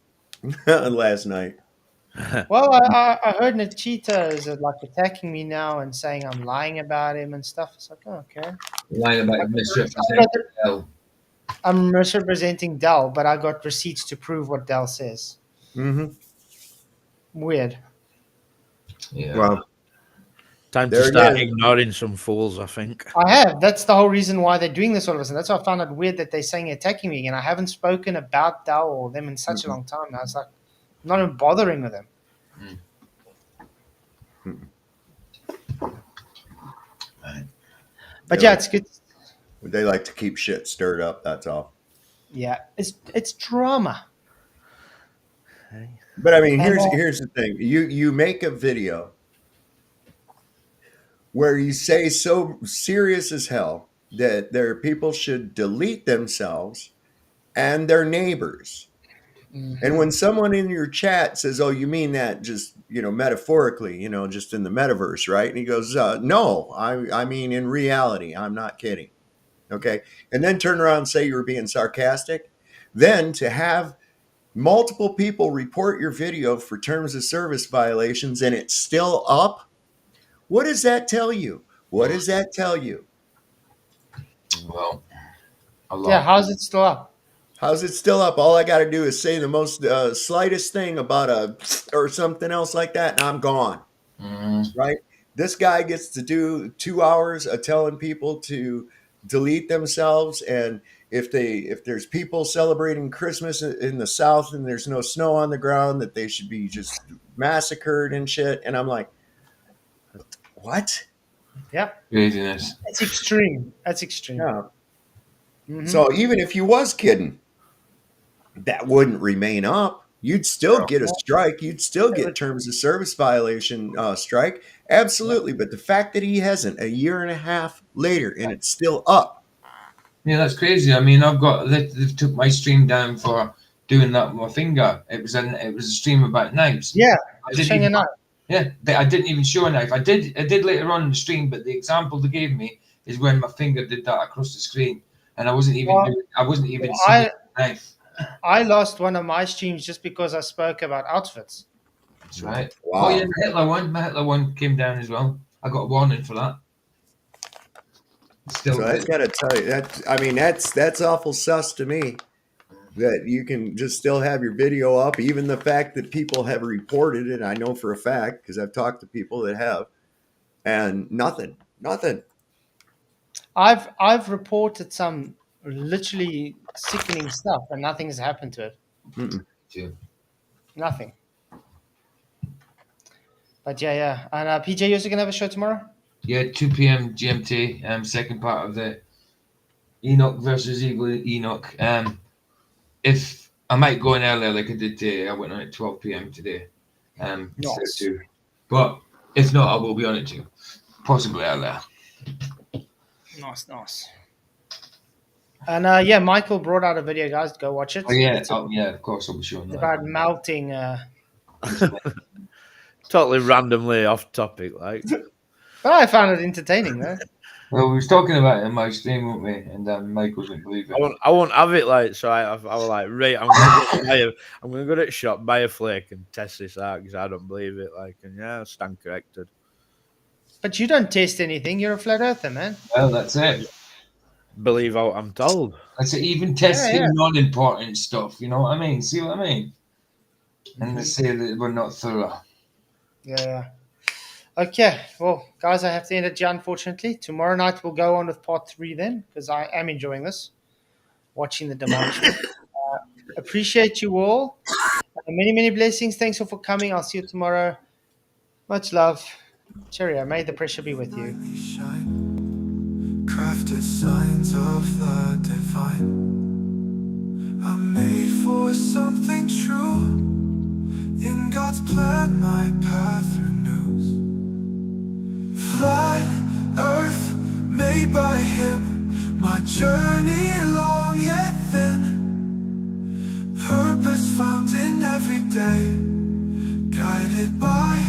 last night. Well, I heard Nachita is like attacking me now and saying I'm lying about him and stuff. It's like, oh, okay. Lying about misrepresenting Dell. I'm misrepresenting Dell, but I got receipts to prove what Dell says. Mm-hmm. Weird. Yeah. Well, Time there to it start is. ignoring some fools, I think. I have. That's the whole reason why they're doing this all of a sudden. That's why I found it weird that they're saying attacking me again. I haven't spoken about Dell or them in such a long time now. It's like I'm not even bothering with them. Right. But yeah, it's good. They like to keep shit stirred up. That's all. Yeah, it's drama. But I mean, And, here's the thing. You make a video where you say so serious as hell that their people should delete themselves and their neighbors. And when someone in your chat says, "Oh, you mean that just, metaphorically, just in the metaverse, right?" And he goes, "No, I mean in reality. I'm not kidding." Okay. And then turn around and say you were being sarcastic. Then to have multiple people report your video for terms of service violations and it's still up. What does that tell you? What does that tell you? Well, a lot. Yeah, how's it still up? How's it still up? All I got to do is say the most slightest thing about or something else like that, and I'm gone. Right? This guy gets to do 2 hours of telling people to delete themselves, and if there's people celebrating Christmas in the South and there's no snow on the ground, that they should be just massacred and shit. And I'm like, what? Yeah. Craziness. That's extreme. That's extreme. Yeah. So even if you was kidding, that wouldn't remain up. You'd still get a strike. You'd still get terms of service violation strike. Absolutely. But the fact that he hasn't a year and a half later and it's still up. Yeah, that's crazy. I mean, they've took my stream down for doing that with my finger. It was a stream about knives. Yeah, I didn't showing even, a knife. Yeah, I didn't even show a knife. I did later on in the stream, but the example they gave me is when my finger did that across the screen, and I wasn't even seeing the knife. I lost one of my streams just because I spoke about outfits. That's right. Wow. Oh yeah, my Hitler one came down as well. I got a warning for that. So I got to tell you that's awful sus to me that you can just still have your video up. Even the fact that people have reported it, I know for a fact because I've talked to people that have, and nothing. I've reported some literally sickening stuff and nothing's happened to it. Nothing. But yeah. And PJ, you also gonna have a show tomorrow? Yeah, 2 p.m. GMT. Second part of the Enoch versus Evil Enoch. If I might go in earlier like I did today, I went on at 12 p.m. today. Nice. But if not, I will be on it too. Possibly earlier. Nice. And Michael brought out a video, guys. Go watch it. Oh yeah, of course I'll be showing that. About melting. Totally randomly off topic, like. But I found it entertaining, though. Well, we was talking about it in my stream, weren't we? And Michael didn't believe it. I won't have it like so. I was like, right, I'm gonna go to the shop, buy a flake, and test this out because I don't believe it. Like, and yeah, stand corrected. But you don't test anything. You're a flat earther, man. Well, that's it. Believe what I'm told. That's it. Even testing non-important stuff. You know what I mean? See what I mean? And they say that we're not thorough. Yeah. Okay. Well, guys, I have to end it here, unfortunately. Tomorrow night we'll go on with part 3 then, because I am enjoying this, watching the demolition. Appreciate you all. Many, many blessings. Thanks all for coming. I'll see you tomorrow. Much love. Cheerio. May the pressure be with you. Crafted signs of the divine. I'm made for something true. In God's plan, my path renews. Flat earth made by Him. My journey long yet thin. Purpose found in every day. Guided by